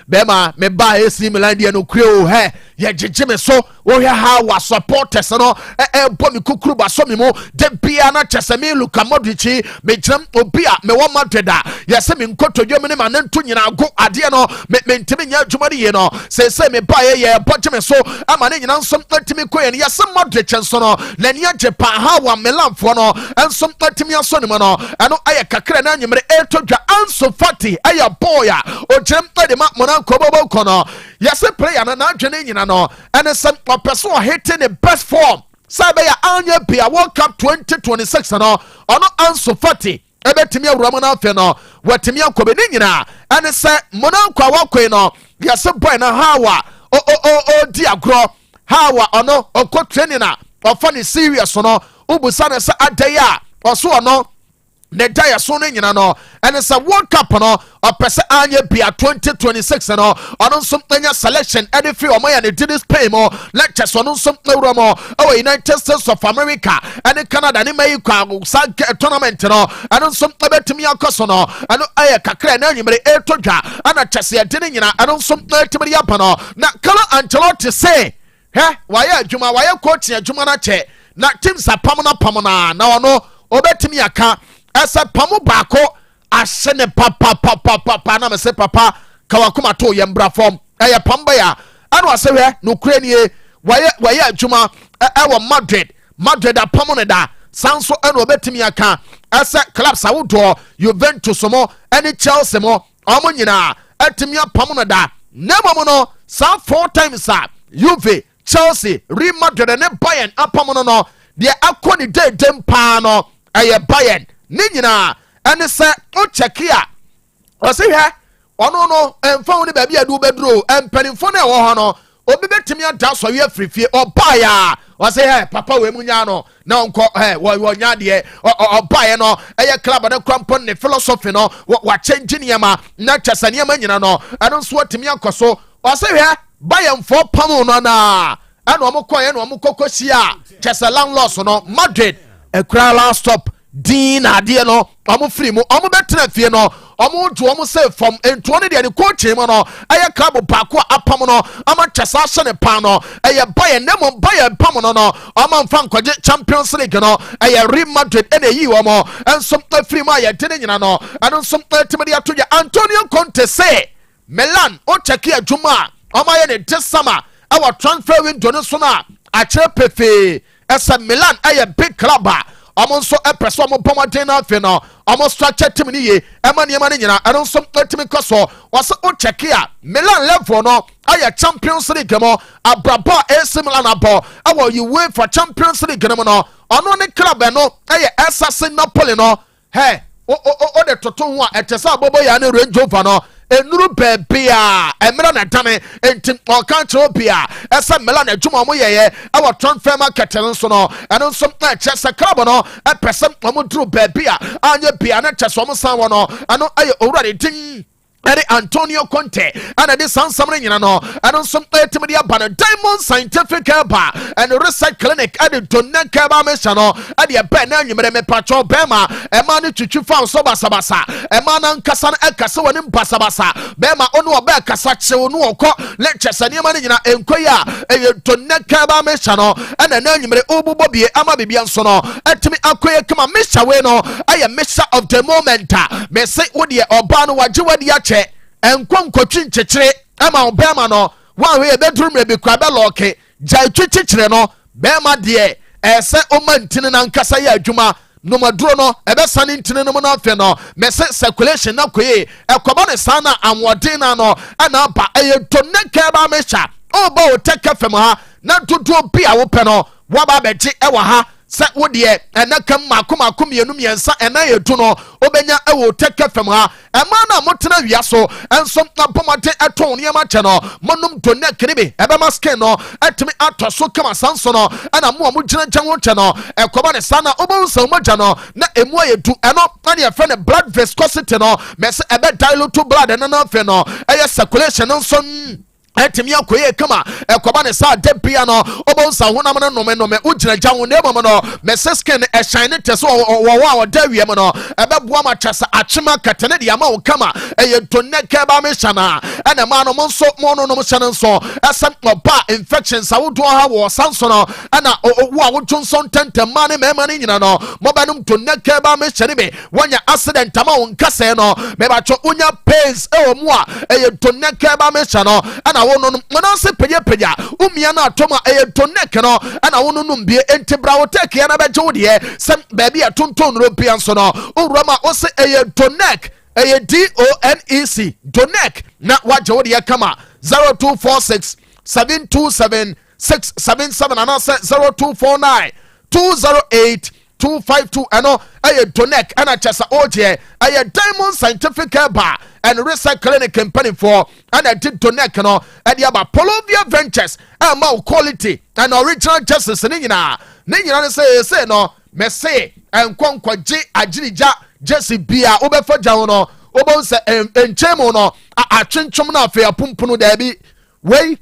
Bema me buy AC Milan no creo he ye jejeme so wo hwe ha wa supporters no bo mi kukuru ba so mi mo de bia na cheseme Luka Modric me jam obi a me wo Madrid a ye se me nkoto dwom ne ma na nto nyina go ade no me ntimi nya adwuma de ye no se me buy ye bo jeme so ama ne nyina nsom ntimi koye ne ye se Modric nso no na ne agye pa ha wa Milanfo no nsom ntimi aso ne mo no eno aye kakra na nyimre etodwa Ansu Fati aye boy a o jem de ma Kobobo Kono, yes, a player and an Argentinian, and some person hitting the best form. Sabaya Anya Pia World Cup 2026 and all, or not Ansu Fati, Ebetimia Ramana Feno, what Timia Kobenina, and it's a Monanqua Wakweno, yes, a Brana Hawa, Diagro, Hawa, or no, or Kotrenina, or funny serious or no, Ubusana Adaya, or so or no. ne daya so no nyina no ɛne sɛ World Cup no ɔpɛ sɛ anya bia 2026 no ɔno nso anya selection ɛde fi ɔmo yɛ ne didi Spain mo lectures ɔno nso wura mo ɛwɔ United States of America ɛne Canada ne Mexico sa tournament no ɛno nso ɛbɛtumi akɔ so no ɛno ɛyɛ kakra na anyimere ɛtɔ dwa ana kyɛse ɛde ne nyina ɛno nso ɛtumi yɛ no na Carlo Ancelotti say wayɛ adwuma wayɛ coach adwuma na kyɛ na team sa pam na ɔno obetumi aka ɛsɛ pamu baako ahyɛ ne papa na mɛsɛ papa kawakoma to yɛ mbra fam ɛyɛ pamba ya ɛna ɔsɛ hwɛ no kura nie wayɛ adwuma ɛwɔ Madrid apam ne da sanso ɛna obetumi aka ɛsɛ clubs awodoɔ Juventus mo ɛne Chelsea mo ɔmo nyinaa ɛtumi apam ne da na mmom no saa 4 times a Juve Chelsea Real Madrid ne Bayern apam no deɛ akɔ ne dedem paa no ɛyɛ Bayern ne nyinaa ɛne sɛ ɔkyɛke a ɔsɛ hwɛ ɔno no ɛmfa wo ne baabi adu bɛduro mpanimfo no ɛwɔ hɔ no obi bɛtumi ada sɔre afirifie ɔbaeɛ a ɔsɛ hɛ papa wɔ mu nya no na ɔnkɔ wɔnya deɛ ɔbaeɛ no ɛyɛ club no krampo ne philosophy no wakyɛngye nneɛma na kyɛ sɛ nneɛma nyina no ɛno nso atumi akɔ so ɔsɛ hwɛ Bayernfoɔ pam no na ɛna ɔmo kɔɛ na ɔmo kɔkɔ hyia kyɛ sɛ landlords no Madrid ɛkura last stop din adeɛ no ɔmo firi mu ɔmo bɛtena fie no ɔmo do ɔmo sɛ fam ntoɔ ne deɛ ne coach mu no ɛyɛ club baako a apam no ama kyɛ sɛ ahyɛ ne pan no ɛyɛ Bayern ne mo Bayern pam no ɔmo mfa nkɔgye Champions League no ɛyɛ Real Madrid ɛna eyi wɔn ɛnso afiri mu a yɛde ne nyina no ɛno nso ɛtumi de ato yɛ Antonio Conte sɛ Milan ɔkyɛke adwuma a ɔmo ayɛ ne this summer ɛwɔ transfer window no so na akyerɛ pefee ɛsɛ Milan ɛyɛ big club a ɔmo nso ɛpɛ so ɔmo bɔmɔden na afei no ɔmo structure team ne ye ɛma nneɛma ne nyina ɛno nso ɛtumi kɔ so wɔsɛ ɔkyɛke a Milan level no ayɛ Champions League mo abrabɔ a AC Milan abɔ ɛwɔ UEFA Champions League no mu no ɔno ne club no ɛyɛ ɛsase Napoli no o de toto ho a ɛkyɛ sɛ abɔbɔ yɛ ne Range Rover no enuru baabi a ɛmira na dame enti ɔka kyerɛ obi a ɛsɛ Milan adwuma ɔmo yɛyɛ ɛwɔ transfer market no nso no ɛno nso ɛkyɛ sɛ club no ɛpɛ sɛ ɔmo duru baabi a anya bia na kyɛ sɛ ɔmo san wɔ no ɛno ɛyɛ owurade din ɛde Antonio Conte ɛna de sansam no nyina no ɛno nso ɛtumi de aba no Diamond Scientific Herbal and Research Clinic ɛde donne kɛba mehyɛ no ɛde ɛbɛn na anwummerɛ mepatwɔ bɛrima ɛma no twitwi fa so basabasa ɛma no nkasa no ɛkasa wɔ ne basabasa bɛrima ɔno ɔbɛ kasa kyew no ɔkɔ lecture sɛ nneɛma no nyina ɛnkɔ yi a ɛyɛ donne kɛba mehyɛ no ɛna na anwummerɛ ɔbobɔ bie ama bibia nso no ɛtumi akɔyɛ kama mehyɛ wei no ɛyɛ mehyɛ of the moment a mese wodeɛ ɔbaa no wagye wadi akyɛ nkɔnkɔtwi nkyekyere ɛma ɔbɛrima no wɔn a yɛbɛduru mmerɛ bi kura bɛlɔɔke gya etwi kyekyere no bɛrima deɛ ɛsɛ ɔma ntini na nkasa yɛ adwuma nomaduro no ɛbɛsa ne ntini no mu na afɛ no mɛsɛ circulation na koye ɛkɔba ne saa na ahoɔden na no ɛna aba ɛyɛ tonne kɛɛba mehyɛ ɔba Otec FM ha na dodoɔ bi a wopɛ no wɔaba abɛgye ɛwɔ ha sɛ wodeɛ ɛna kam mako mmienu mmiɛnsa ɛna yɛdu no wobɛnya ɛwɔ Otec FM ha ɛma na motena wia so ɛnso napɔmɔden ɛtɔn nneɛma kyɛ no monom donne kene bi ɛbɛma skin no ɛtumi atɔ so kama sanso no ɛna mo a mogyina nkyɛn ho kyɛ no ɛkɔba ne saa na wobɛhu sɛ womagya no na ɛmu ayɛ du ɛno na ne yɛfrɛ no blood viscosity no mɛsɛ ɛbɛ dilute blood ɛno no afei no ɛyɛ circulation no nso ɛtumi akɔyɛ kama ɛkɔba ne saa da bia no ɔbɛhu sa honam no nnome wogyina gya ho na mmom no mɛsɛ skin ɛhyɛn ne te sɛ wɔwɔ a wɔda awie mu no ɛbɛboa ma kyɛ sɛ akyema kɛtene de ama wo kama ɛyɛ donne kɛba mehyɛ no a ɛna ma no mo nso mo no nom hyɛ no nso ɛsɛ ɔba infections awodoɔ ha wɔ sa nso no ɛna wo a wodwo nso ntɛntɛm ma ne mɛma no nyina no mobɛnom donne kɛba mehyɛ no bi woanya accident ama wo nkasɛɛ no mɛbatwɛ wonya pains ɛwɔ mu a ɛyɛ donne kɛba mehyɛ no ɛna wono no monase pagya umia na atoma donne no ana wono no mbie entibra Otec ya na beje wo de sem baabi ya tonton ro bia nso no owurama wo se donne DONEC donne na waje wo de kama 0246 727 677 and 0249 208 252 ɛno ɛyɛ donne ɛna kyɛsa oje ɛyɛ Diamond Scientific Herbal and Research Clinic mpanimfoɔ ɛna di donne no ɛde aba Polovia Ventures ɛma quality and original justice ne nyinaa ne sɛ no mɛsɛ nkɔnkɔgye agyirigya Jesse bia obefa gya no obon se enchemu no atwentwom na afa apumpunu da bi wei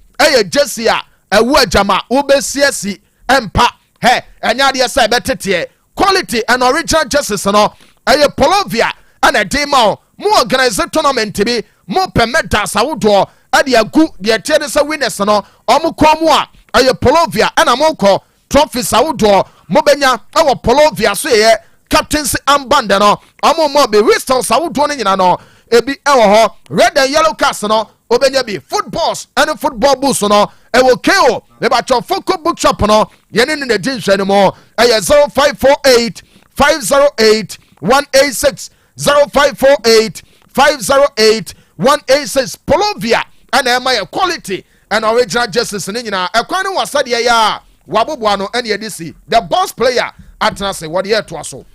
Jesse a ewu ajama obesiasi empa he enya de say betete quality and original Jesse no Polovia and a demo more organized tournament bi mo permeta sawodo ade agu de tiede se winners no omukomu a Polovia and amoko trophy sawodo mo benya ewo Polovia so ye captaincy amband no mo be whistle sawodo no nyina no ebi ewo ho red and yellow cast no obenya bi footballs and football boots no ewo KO le ba cho foco bookshop no yene ne din hwe no mo 0548 508 186 0548 508 186 Polovia and my quality and original justice in nyina ekwanu wasade ya waboboa no ene edisi the boss player atnase what year to aso.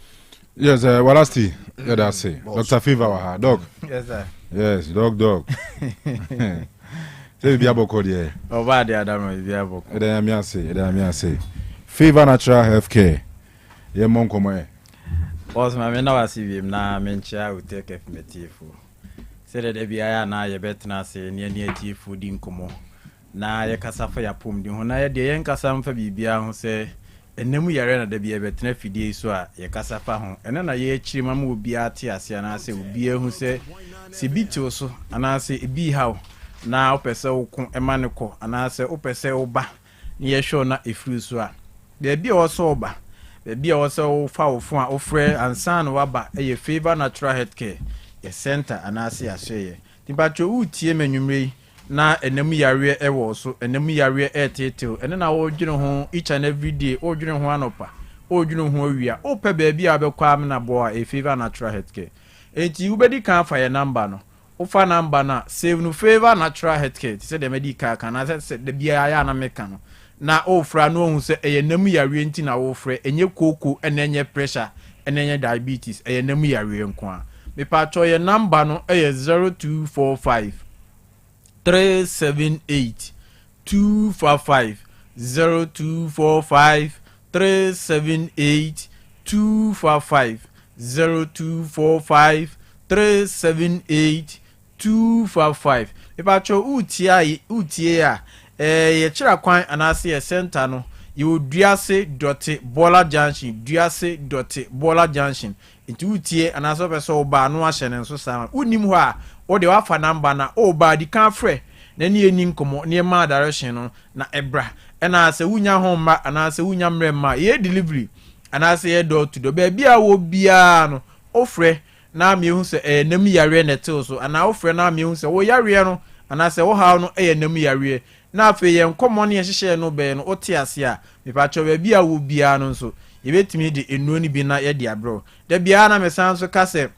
Yes, Walasti, that's say. Dr. Fever wa dog. Yes, sir. Yes, dog. Say biaboko there. Over the other biaboko. Edamian say. Fever Natural Health Care. Ye mon komo. Was my men na see na mencha we take FMTF. Say that bia na ye betna say ne TF din komo. Na ye kasa fa ya pom din ho na ye de ye nkasa mfa bibia ho say enemu yare na da bia betna fidie so a ye kasa fa ho ene na ye chiri ma mo bia te ase na say obi ehu say sibito so ana say ebi haw na opese woko emane ko ana say opese oba ne ye show na efru so a de bia wo so oba de bia wo so fa wo fo a ofre ansan waba eye Favor Natural Health Care ye center ana say ahye tibatwo utie manwumre na enemu yare ewo so enemu yare etetel ene na wo dwene ho each and every day wo dwene ho anopa wo dwene ho awia wo pe ba bia abekwa am na bo a Favor Natural Health Care enti ubedi kan fa ye number no wo fa number na save no Favor Natural Health Care say the medical kan na say the bia ya na meka no na o fra no hu say enemu yare enti na wo frɛ enye koko ene enye pressure ene enye diabetes enemu yare nko a me pa cho ye number no 0245 378 245 0245 378 245 0245 378 255 epacho utie a ye kira kwan anase ye center no you duase.bola junction into utie anase opeso oba no ahye ne nso sama unim ho a wo de wafa number na oba di kan frɛ na ne eni nkomo ne ma direction no na ebra ɛna se wunya homma anase wunya mremma ye delivery anase ye door to door ba bia wo bia no ofrɛ na mehu se nam yare na tew so ana ofrɛ na mehu se wo yare no anase wo haw no nam yare na afi ye nkomo ne hyehyɛ no be no ote ase a mepacho ba bia wo bia no so ye betimi de enuo ni bi na ye de abro da bia na mesan so ka se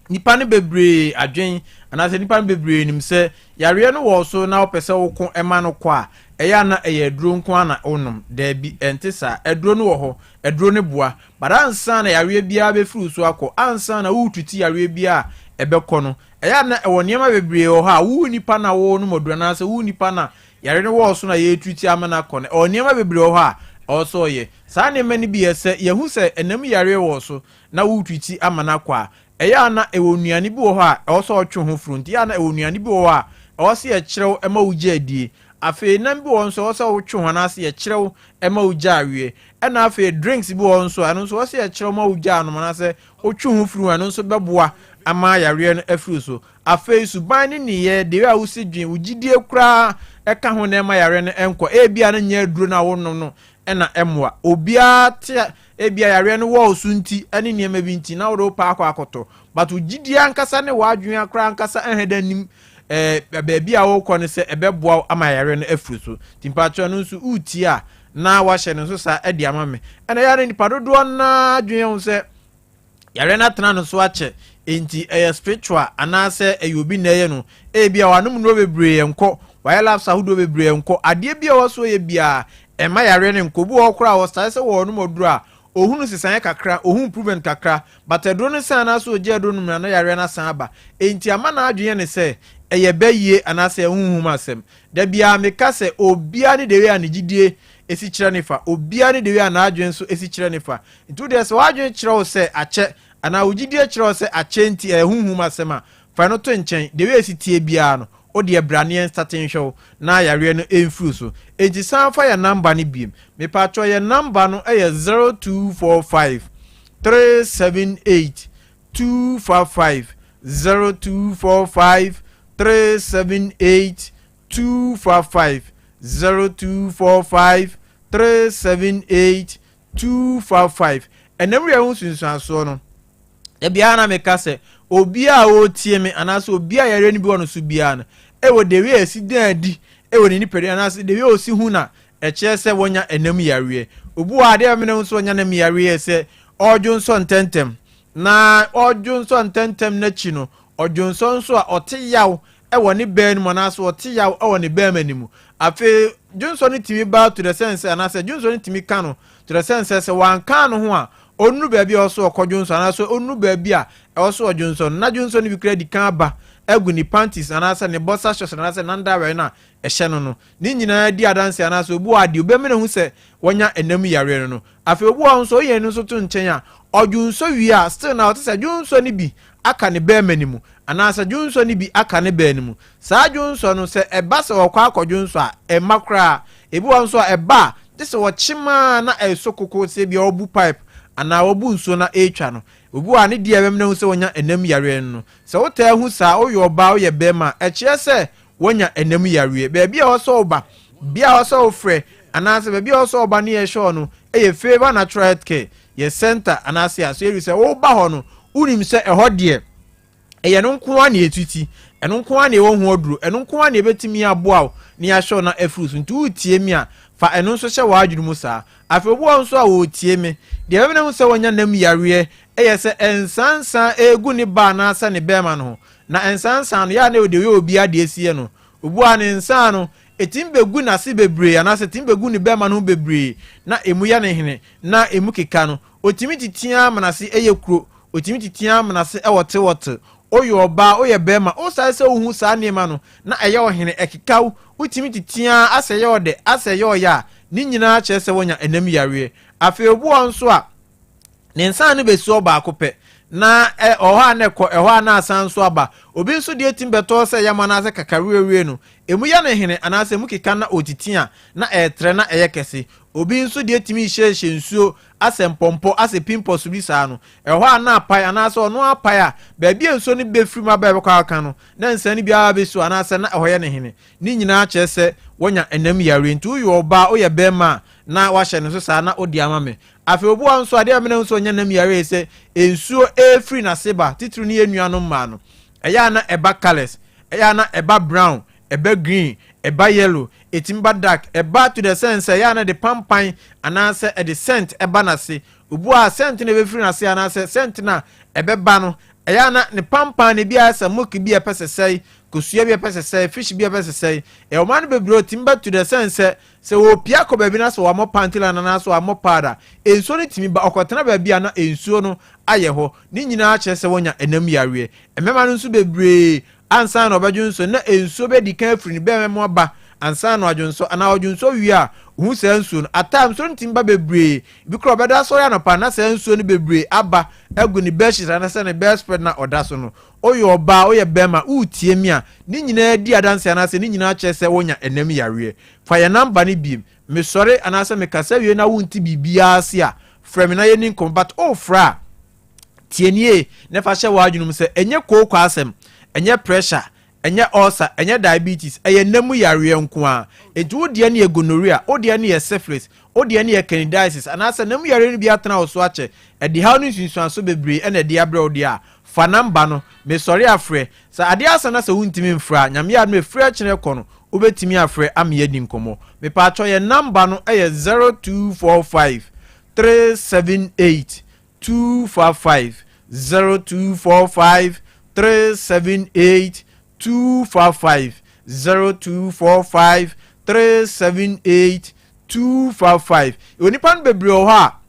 nipa ne bebre adwen anase nipa ne bebre nim se yare no wo so na opese wo ko ema no kwa eya na eduro nko ana onom da bi entisa eduro no wo ho eduro ne boa baransa na yare bia be furu so akọ ansa na wututi yare bia ebekọ no eya na ewo niema bebre ho ha wu nipa na wo no modura na se wu nipa na yare no wo so na ye tuti amana kọ na o niema bebre ho ha also ye sa ne mani bi ese yehu se enam yare wo so na wututi amana kwa eya na ewo nuane bi wo ho a also otwe ho front ya na ewo nuane bi wo ho a also ye kyerɛw ema wugye adie afi nam bi won so also wotwe ho na ase ye kyerɛw ema wugye awie ɛna afi drinks bi won so ano so also ye kyerɛw ma wugye anom na se otwe ho furu ano so beboa ama yare no afuru so afi suban ni ye de wa wusi dwen wugidie kura ɛka ho na ema yare no enko ebia na nya aduro na wonom no ɛna emwa obia te ebia yare no wo sunti ane niema bi nti na wo pa akoto but wugidie ankasa ne wadwen akra ankasa ehdanim baby a wo kɔ ne se ebeboa ama yare no afuru so timpatro no nso uti a na wa hye no so sa edi ama me ena yare ni padodo na adwen ho se yare na tena no so ache enti spiritual anase eyobi na ye no ebia wanom no bebre enko wa life sahudo bebre enko ade bia wo so ye bia ema yare ne nko bu okra wo style se wo no moduro a ohunu sisan kakra ohun improvement kakra but edro no san na so je edro no na yare na san aba enti ama na adwen ne se eye beye anase hunhum asem da bia meka se obia ne dewe anigidie esi kire nefa obia ne dewe anadwen so esi kire nefa ntu de se wadwen kire wo se ache ana ugidi akiro se achenti ehunhum asema fa no to nchen de we sitie bia no o de brane starting show na yare no emfru so enti san fa ya number ni biem me pa cho ya number no 0245 378 255 0245 378 255 0245 378 255 enamri ehun sunsuaso no e bia na me ka se obi a o tie me anaso obi a yare ni bi wono so bia na e wo de we esi dan di e wo ni pere anaso de we osi hu na e che se wonya enam yare obu a de me no so wonya enam yare se odwonso ntentem na odwonso ntentem na chi no odwonso nso a ote yaw e wo ni ben mo na so ote yaw e wo ni ben manimu afi dwonso ni timi ba to the sense anaso dwonso ni timi ka no to the sense se wan ka no ho a onu baabi oso okodwonso anaso onu baabi a oso odwonso na dwonso ni bi kra di kan ba egu ni panties anaso ne bossa shorts anaso nanda we na ehye no ni nyina di adanse anaso obu ade obemene hu se wonya enam yare no afi obu onso ye no so to nchen a odwonso wi a still na ote se dwonso ni bi aka ne be manimu anaso dwonso ni bi aka ne be animu saa dwonso no se eba se wokwa akodwonso a emakra ebu onso a eba dise wo chima na esokoko se bia obu pipe ana obu nso na etwa no obu ani di ebem na hu se wonya enam yare no se wota hu sa oyo oba oye bema eche se wonya enam yare be bia oso oba bia oso ofre ana se be bia oso oba na ye show no eye favor natural health care ye center ana se aso eri se wo ba ho no unim se eho de eye no nko ani etuti eno nko ani wo hu oduru eno nko ani ebetimi aboa ni ya show na efruits ntu utie mi a fa eno nso hye waadwuru mu saa afi obo nso a wo tie me de ebene hu se wonya nam yare eye se ensansa egu ni ba na asa ne bema no na ensansa no ya na de we obi ade esie no obu an ensan no etimbegu na se bebre ana se timbegu ni bema no bebre na emu ya ne hene na emu keka no otimi titia manase eye kuro otimi titia manase ewote oyo oba oye bema o sa se ohu sa nema no na eye ohene ekekaw otimi titia ase ye ode ase ye oya ni nyina che se wonya enam yare afi obu onso a ne nsan no besu oba akopɛ na oha na ekɔ eho na asan so aba obi nso de timbeto se yama na ase kakarewe no emu ya na hene anase mu keka na otitia na etre na eye kese obi nso de timi hyehye nsuo ase mpompo ase pimpos bi saa no eho na apai anase ono apai a baabi nsuo ne befiri ma ba bekwa aka no na nsan ne bia besu anase na eho ye ne hene ni nyina ache se wonya enam yare ntu yo oba oye bema na wahye ne so saa na odi amame afi obu anso ade amene nso onya nam yare se ensuo efri na seba titru ne enuanom ma no eya na eba colors eya na eba brown eba green eba yellow etimba dark eba to the sense eya na the pampan anase e the scent eba na se obu a scent na befri na se anase scent na ebeba no eya na ne pampan ne bia se moki bia pesesei kosua bia pesesei fish bia pesesei e o man bebro timba to the sense se wo pia ko baabi na so wa mo pantila na so wa mo pada ensuo ne timi ba okotena baabi na ensuo no aye ho ni nyina ache se wonya enam yare emema no nso bebre ansa na obadwunso na ensuo be di kan afiri ni be memo ba ansa na odwunso ana odwunso wi a hu se ensuo no atam so ntimba bebre bi kro beda so ya no pa na se ensuo no bebre aba egu ni beshi na se ne best spread na odaso no oyo oba oye bema utie mi a ni nyina di adanse anase ni nyina ache se wonya enam yare fa ya namba ni biem me sore anase me kasa wie na wunti bibia ase a frame na ye ni combat o fra tienie ne fa hye wadwunum se enye kokko asem enye pressure enye ulcer enye diabetes eye namu yare nko a etu odi ne gonorrhea odi ne syphilis odi ne candidiasis anase namu yare ni bi atena oso ache edi ha no sunsuan so bebre ene di abre odi a fa namba no me sori afre sa ade asana sa wuntimi mfra nyame ya me frɛ kyerɛ kono obetimi afre am ye di nkomo me pa atwo ye namba no eye 0245 378 255 0245 378 255 0245 378 255 onipan bebre o ha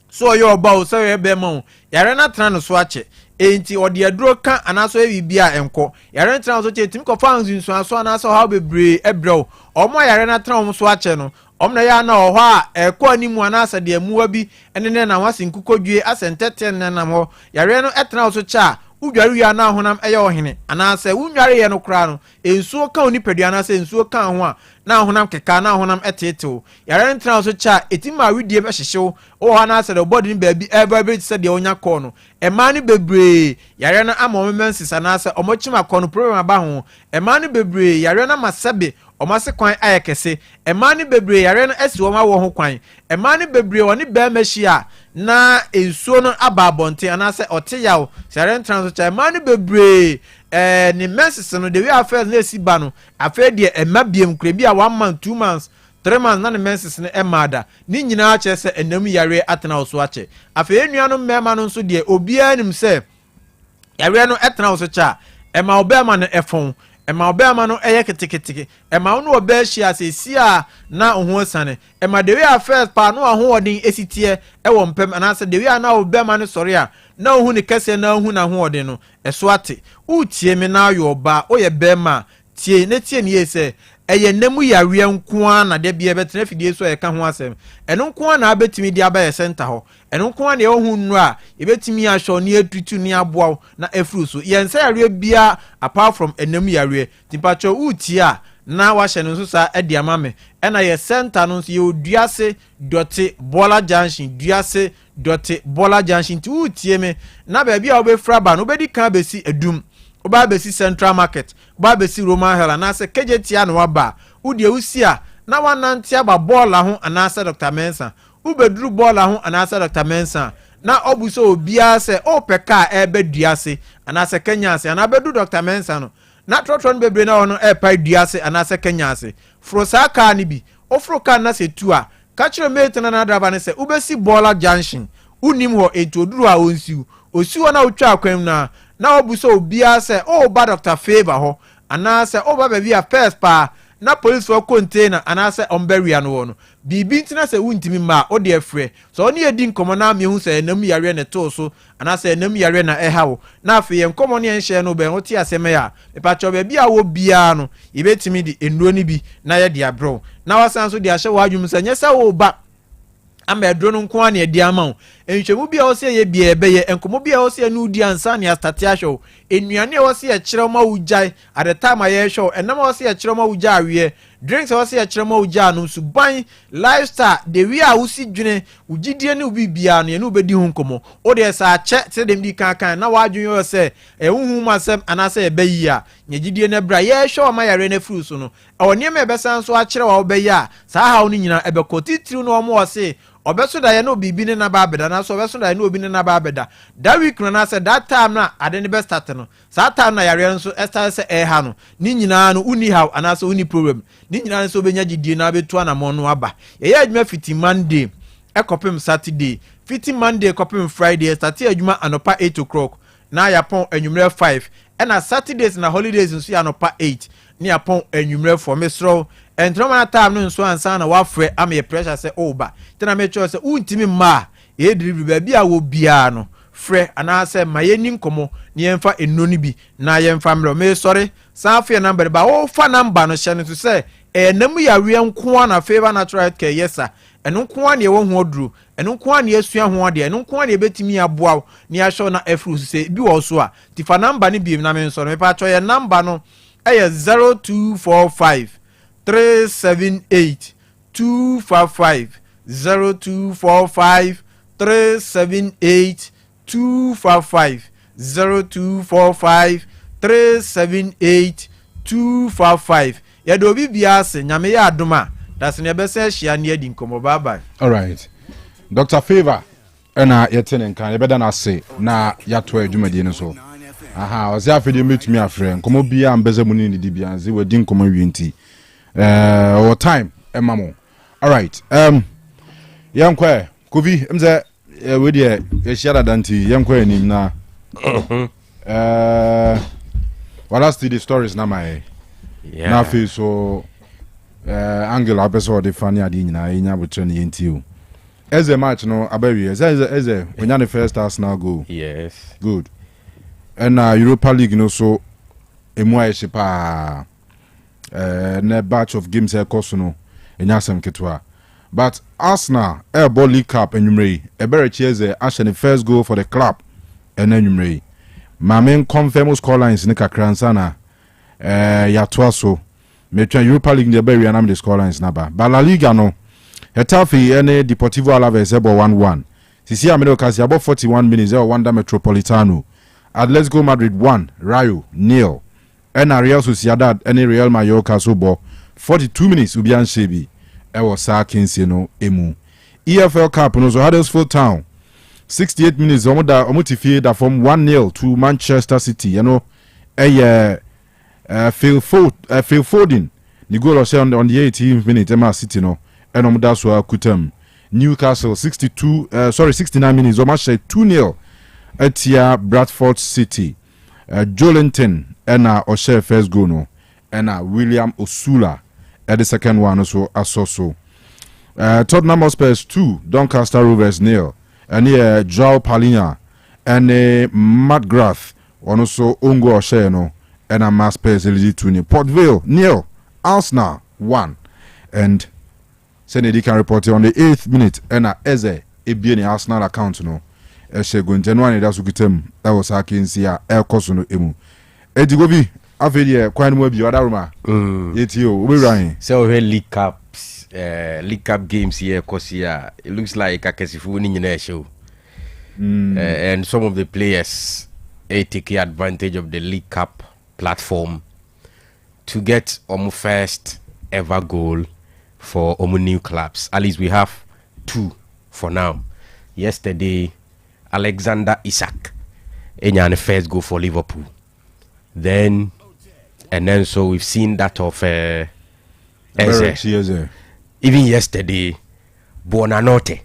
so yo ba o so ye be ma yare na tran so ache enti odi aduro ka anaso e bibia enko yare tran so che tim ko fans nso aso anaso ha bebre ebreo omo yare na tran so ache no omna ya na ho a ekọ animu anasa de amuwa bi ene na wase nkukodwie asentete na ho yare no etena so cha udware ya na honam eye ohene anasa unware ye no kra no ensuo ka oni pedua anasa ensuo ka ho a na honam keka na honam etetew yare ntena so cha etima wedie be hyehyew o anasa de body ni baabi eba be se de onya kọ no ema ni bebre yare na amomensis anasa omochima kọ no problem aba ho ema ni bebre yare na masebe omase kwan ayekese ema ni bebre yare no esi oma wo ho kwan ema ni bebre oni be machia na ensuo no aba bonte anase ote yawo yare ntena so cha ema ni bebre ni menses no de we affairs na esi ba no afa de ema biem kura bi a 1 month 2 months 3 months na ne menses ne emada ni nyina a che se enam yare atena oso ache afa enuanu mmema no nso de obia nim se yare no etena oso cha ema obema no efon ema obema no eye keteketeke ema no obehia asesi a na oho sane ema de we affairs pa no aho odin esitie ewo mpem anase de we na obema no sori a na ohu ne kese na ohu na ho odin no eso ate utie me na ayo ba oye bema tie ne tie ne yese eye nemu yare nko na de bia betena fidie so eka ho asem eno nko na abetimi di aba ye center ho eno nko na ohun nu a ebetimi ahwo ne atutu ne aboa na afuru so yense yare bia apart from enemu yare timpacho utie a na wa hye no so sa edi amame ena ye center no so ye oduase dote bola junction duase dote bola junction ti utie me na ba bia obefra ba no obedi kan besi edum oba besi Central Market oba besi Roman Hell na se kejetia no waba udie usia na wanantia ba bola ho anasa Dr. Mensa ubeduru bola ho anasa Dr. Mensa na obuso obia se opeka ebeduase anasa kenyase anabedu Dr. Mensa no na trotron bebre na ono epa duase anasa kenyase frosa ka ni bi ofro ka na se tua ka kire mate na driver ne se ubesi bola junction unim ho etoduru a onsiu osiwo na otwa akwam na obuso obia se o ba Dr. Favor ho anase o ba bia first pa na police for container anase omberia no wono bibi ntina se wuntimi ma o de afre so oni edi nkomo na me hu se enam yare ne to so anase enam yare na ehawo na afi ye nkomo ne enhye no be hoti aseme ya epa cho be bia wo bia no ibetimi di enuro ni bi na ye de abro na wasan so de ahye wadwum se nyesa wo ba ama edro no nko ana edi ama wo enhwemu bia wo se ye bia ebeye enkomo bia wo se nu di ansa ne astati ahwo enuane wo se ye kire ma wujai at the time aye show enam wo se ye kire ma wujai awie drinks wo se ye kire ma wujai no suban lifestyle de wi a wo si dwene ugidie ne ubi bia no ye no bedi hu nkomo o de sa che se dem di kan na wadwun yo se ehunhu masem anase ebeyi a nyegidie ne bra ye show ma yare na furu so no oni me besan so a kire wa obeyi a sa ha wo ni nyina ebekotitiri no omo wo se obeso da ye no bibi ne na ba beda na so obeso da ye no obi ne na ba beda that week na say that time na ade ne be start no sa time na yare nso start say ha no ni nyina no uni how ana so uni problem ni nyina nso obenya gidie na betu na mo no aba ye ya adwuma fiti Monday ekopem Saturday fiti Monday ekopem Friday start adwuma anopa 8 o'clock na ya pon anwumre 5 na Saturdays na holidays nso ya anopa 8 ni ya pon anwumre 4 mesro entroma time no nso ansa na wafre am ye pressure say oba tena me cho say untimi ma e delivery ba bia wo bia no frɛ anase mayeni nkomo ni yemfa enoni bi na yemfa mro me sorry sanfie number ba wo fa number no hye no to say enam ya wie nko na Favor Natural Care yesa eno nko na ye wo ho oduru eno nko na yesua ho ade eno nko na ebetimi aboa ni ya show na afru say bi wo so a tifa number ni bi na me sorry me pa cho ye number no eye 0245 378 255 0245 378 255 0245 378 255 ya do bibia se nyame ya adoma das ne be se hia ne adi nkomo bye bye. All right, Dr. Favor ena yetene nkan ye beda na se na yato adwumadi ne so aha o se afede metumi afre nkomo bia ambeze mu ni di bia ze wadi nkomo wienti or time emamo. All right, yankwe kovi mze we dey e share danti yankwe ni na what else the stories na my na fe so angle abeso de fani adi nyina enya botre ne yenti o eze match no abawi eze onya the first Arsenal goal. Yes, good. And Europa League no so emu ayepa na batch of games e koso no enya sem ketwa But Arsenal Airball League Cup enyumre ebere chieze ashe first goal for the club enyumre. My main confirm score lines ni kakra nsana yatoa so metwa Europa League the berry anam the score lines naba. But La Liga no Hetafe ene Deportivo Alaves ebo 1-1. Sisi Amado kasi about 41 minutes or Wanda Metropolitano. Atletico Madrid 1, Rayo 0. And Real Sociedad and Real Mallorca so bo 42 minutes Ubian Shebi. Ewo Sarkins no emu. EFL Cup no so Huddersfield Town 68 minutes omutifie da from 1-0 to Manchester City. You know Phil Foden the goal was on the 18th minute Emma City no and omuda so akutem. Newcastle 69 minutes omashe 2-0 etia Bradford City. Jolinton ena Osei first goal no ena William Osula at the second one also asoso. Tottenham Hotspur 2 Doncaster Rovers 0 and here Joao Palhinha and McGrath also Ongo Osei no ena Maspers eliji 2 Port Vale 0 Arsenal 1 and Senedi can report on the 8th minute ena Eze ebieni Arsenal account no Eshegun January da sukitem that was akinsia elkoso no emu Edigobi afedi kwan mu abi wadaruma yetio oberan so we League Cup games here kosia it looks like akesifu ni nyina show and some of the players take advantage of the League Cup platform to get first ever goal for new clubs. At least we have 2 for now. Yesterday Alexander Isak the first goal for Liverpool. Then so we've seen that of Eze. Even yesterday Buonanotte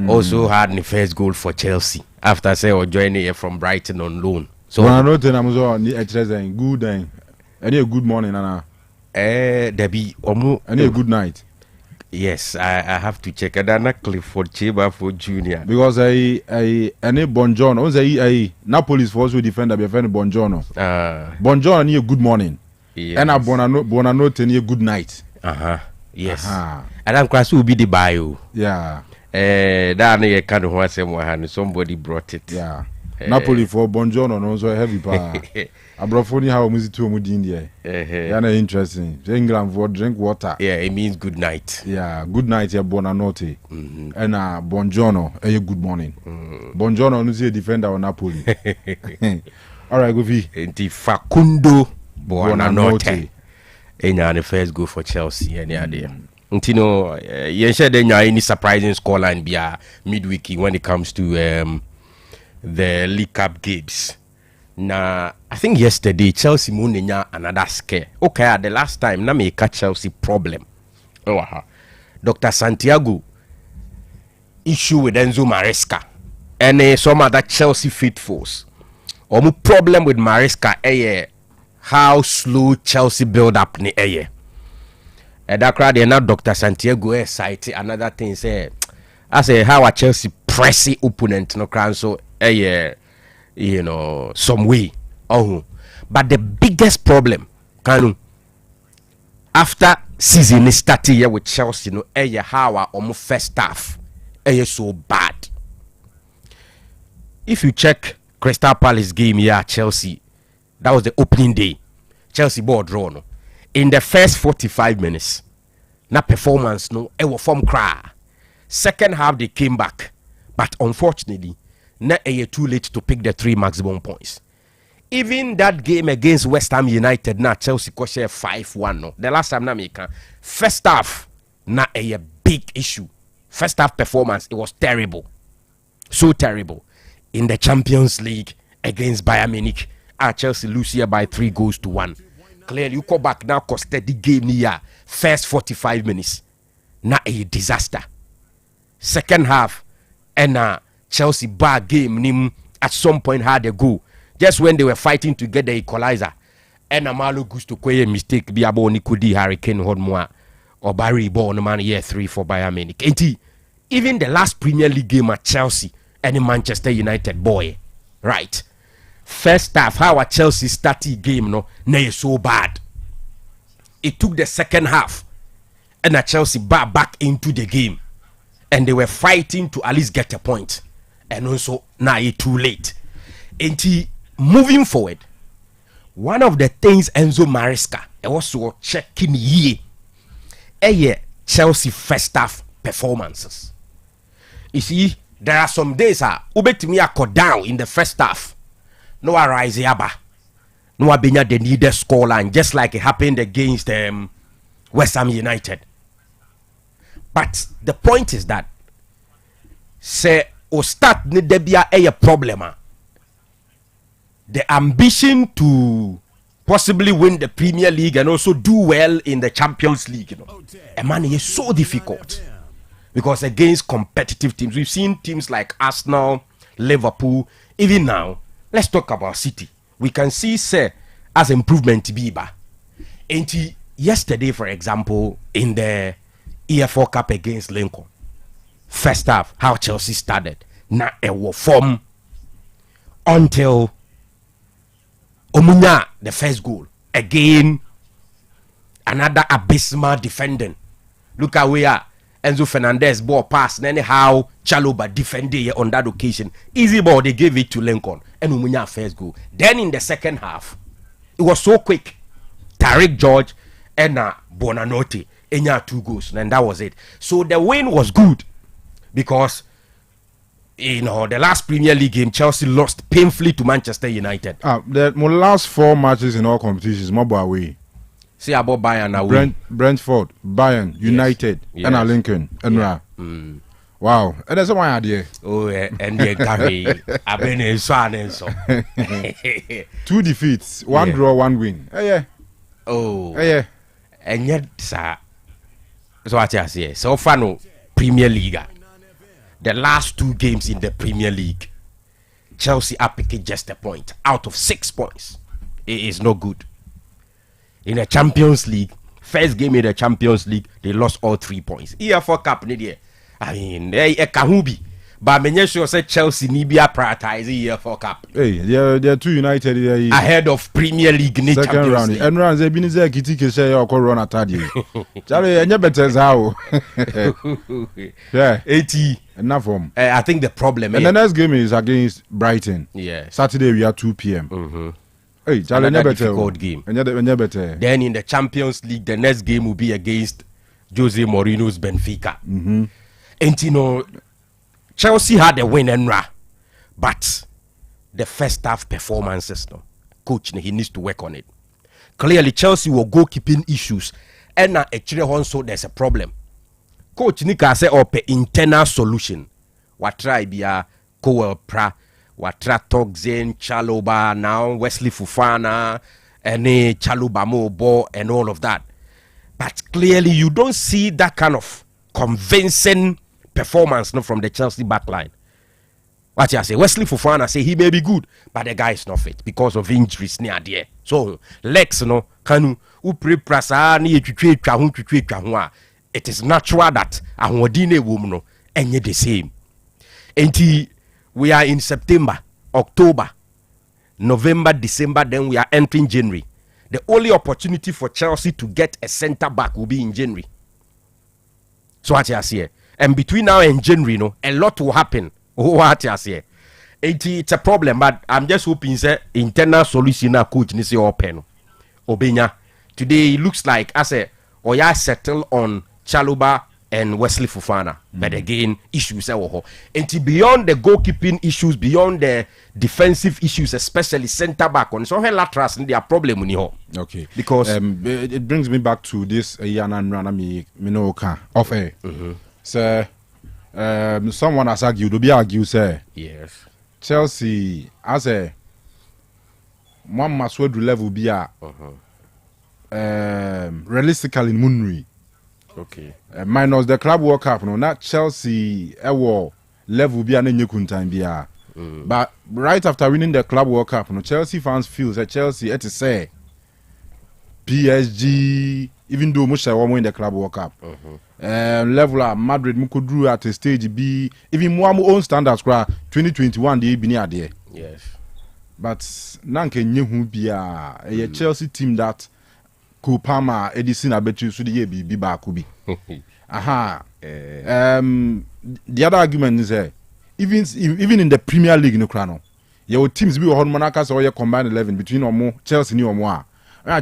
also had the first goal for Chelsea after joining from Brighton on loan. So Buonanotte namuzo ni good any a good morning nana there be any a good night. Yes, I have to check. Adana Clifford Cheba for Junior. Because any Bonjourno, Napoli's force will defend a Bonjourno. Bonjourno need a good morning. Yes. And a Buonanotte need a good night. Yes. And I'm class will be the bio. Yeah. That kind of somebody brought it. Yeah. Napoli for Bonjourno no so heavy power. Abrofoni how music to India. Yeah, interesting. England for drink water. Yeah, it means good night. Yeah, good night, yeah, Buonanotte. And Buongiorno, good morning. Buongiorno, no see a defender on Napoli. All right, go V. Enti Facundo Buonanotte. Enya the first goal for Chelsea any idea. Ntino yense de nya any surprising scoreline bia midweek when it comes to the League Cup games. Now, I think yesterday Chelsea munenya another scare. Okay, the last time na make Chelsea problem. Dr. Santiago issue with Enzo Maresca and some other Chelsea faithfuls. Problem with Maresca how slow Chelsea build up ni and that crowd now Dr. Santiago cite another thing say I say how a Chelsea pressing opponent no crown so some way. But the biggest problem, Kanu, after season is starting here with Chelsea, how our first half so bad. If you check Crystal Palace game here at Chelsea, that was the opening day. Chelsea ball draw no. In the first 45 minutes, na performance no, was from cry. Second half they came back, but unfortunately, na too late to pick the 3 maximum points. Even that game against West Ham United, na Chelsea ko share 5-1 no. The last time na make first half na a big issue. First half performance it was terrible, so terrible. In the Champions League against Bayern Munich, Chelsea lose here by 3-1. Clearly, you go back now, costed the game near first 45 minutes. Na a disaster. Second half, and Chelsea bar game nim at some point had a go. Just when they were fighting to get the equalizer, and Amalo Gusto Koye mistake be about Nikudi Hurricane Hodmoa or Barry Ball man year 3 for Bayern Munich. Even the last Premier League game at Chelsea and Manchester United boy, right? First half, how a Chelsea started game no so bad. It took the second half and a Chelsea back into the game. and they were fighting to at least get a point, and also now it's too late. And moving forward, one of the things Enzo Maresca also checking here, Chelsea first half performances. You see, there are some days ubetimi akọ down in the first half, no arise yaba, no abenya the needed scoreline, just like it happened against West Ham United. But the point is that say o start ne debia a problem. The ambition to possibly win the Premier League and also do well in the Champions League, you know, man, is so difficult because against competitive teams, we've seen teams like Arsenal, Liverpool, even now. Let's talk about City. We can see, say, as improvement to be. And yesterday, for example, in the EFL Cup against Lincoln, first half, how Chelsea started, now it was form until Omunya, the first goal. Again, another abysmal defending. Look at where Enzo Fernandez ball pass. And anyhow, Chaloba defended on that occasion. Easy ball, they gave it to Lincoln. And Omunya first goal. Then in the second half, it was so quick. Tariq George and Bonanote. And 2 goals. And that was it. So the win was good. Because you know, the last Premier League game, Chelsea lost painfully to Manchester United. The last 4 matches in all competitions, more away. See about Bayern away. Brentford, Bayern, United, yes. and Lincoln, and Wow, and that's one idea. Oh, and the Gary, I've been in Swan and so. 2 defeats, 1 draw, 1 win. Yeah. Oh, yeah. And yet, sir. So what I say? So far, no Premier League. The last 2 games in the Premier League, Chelsea are picking just a point out of 6 points. It is no good. In the Champions League, first game in the Champions League, they lost all 3 points. EFL Cup, I mean, Kahubi. But I'm sure say Chelsea need to prioritize EFL Cup. Hey, they're 2 United ahead of Premier League in second Champions round. League. And round they been there kitty say or run atadi. Charlie, and you better how. Yeah, 80. Enough from. I think the problem. And the next game is against Brighton. Yes. Saturday we are 2 p.m. Hey, Charlie, another difficult game. And better. Then in the Champions League, the next game will be against Jose Mourinho's Benfica. And you know, Chelsea had a win and but the first half performances, no, coach, he needs to work on it. Clearly, Chelsea will goalkeeping issues, and actually also there's a problem. Coach Nika say up internal solution. What try be a Cowell Pra, what try Toxin, Chaloba now, Wesley Fofana, and Chaloba Mobo and all of that. But clearly, you don't see that kind of convincing performance from the Chelsea backline. What you say? Wesley Fofana say he may be good, but the guy is not fit because of injuries near there. So Lex no Kanu upre prasa ni etwetwe twa ho. It is natural that ahodine wom no enye the same. Enti we are in September, October, November, December, then we are entering January. The only opportunity for Chelsea to get a centre back will be in January. So what you say? And between now and January, a lot will happen. What you say? It's a problem, but I'm just hoping that internal solution coach ni say open. Obenya. Today it looks like I say Oya settle on Chaloba and Wesley Fofana. But again, issues are and beyond the goalkeeping issues, beyond the defensive issues, especially centre back on so laterals and their problem okay. Because it brings me back to this Yana Ranami Minoka of air. So someone has argued, say yes. Chelsea as a one must level be a realistically in Munri. Okay. Minus the Club World Cup, no, not Chelsea level be an new time be a. But right after winning the Club World Cup, no, Chelsea fans feel that Chelsea had to say PSG, even though much won in the Club World Cup. Level at Madrid Mukudru at a stage B, even more own standards 2021 they be near there. Yes. But Nanke knew who be a Chelsea team that Kupama Edison Abetu Sudi be back. The other argument is even in the Premier League no crano. Your teams be on Monaco or your combined 11 between Omo, Chelsea ni Omo.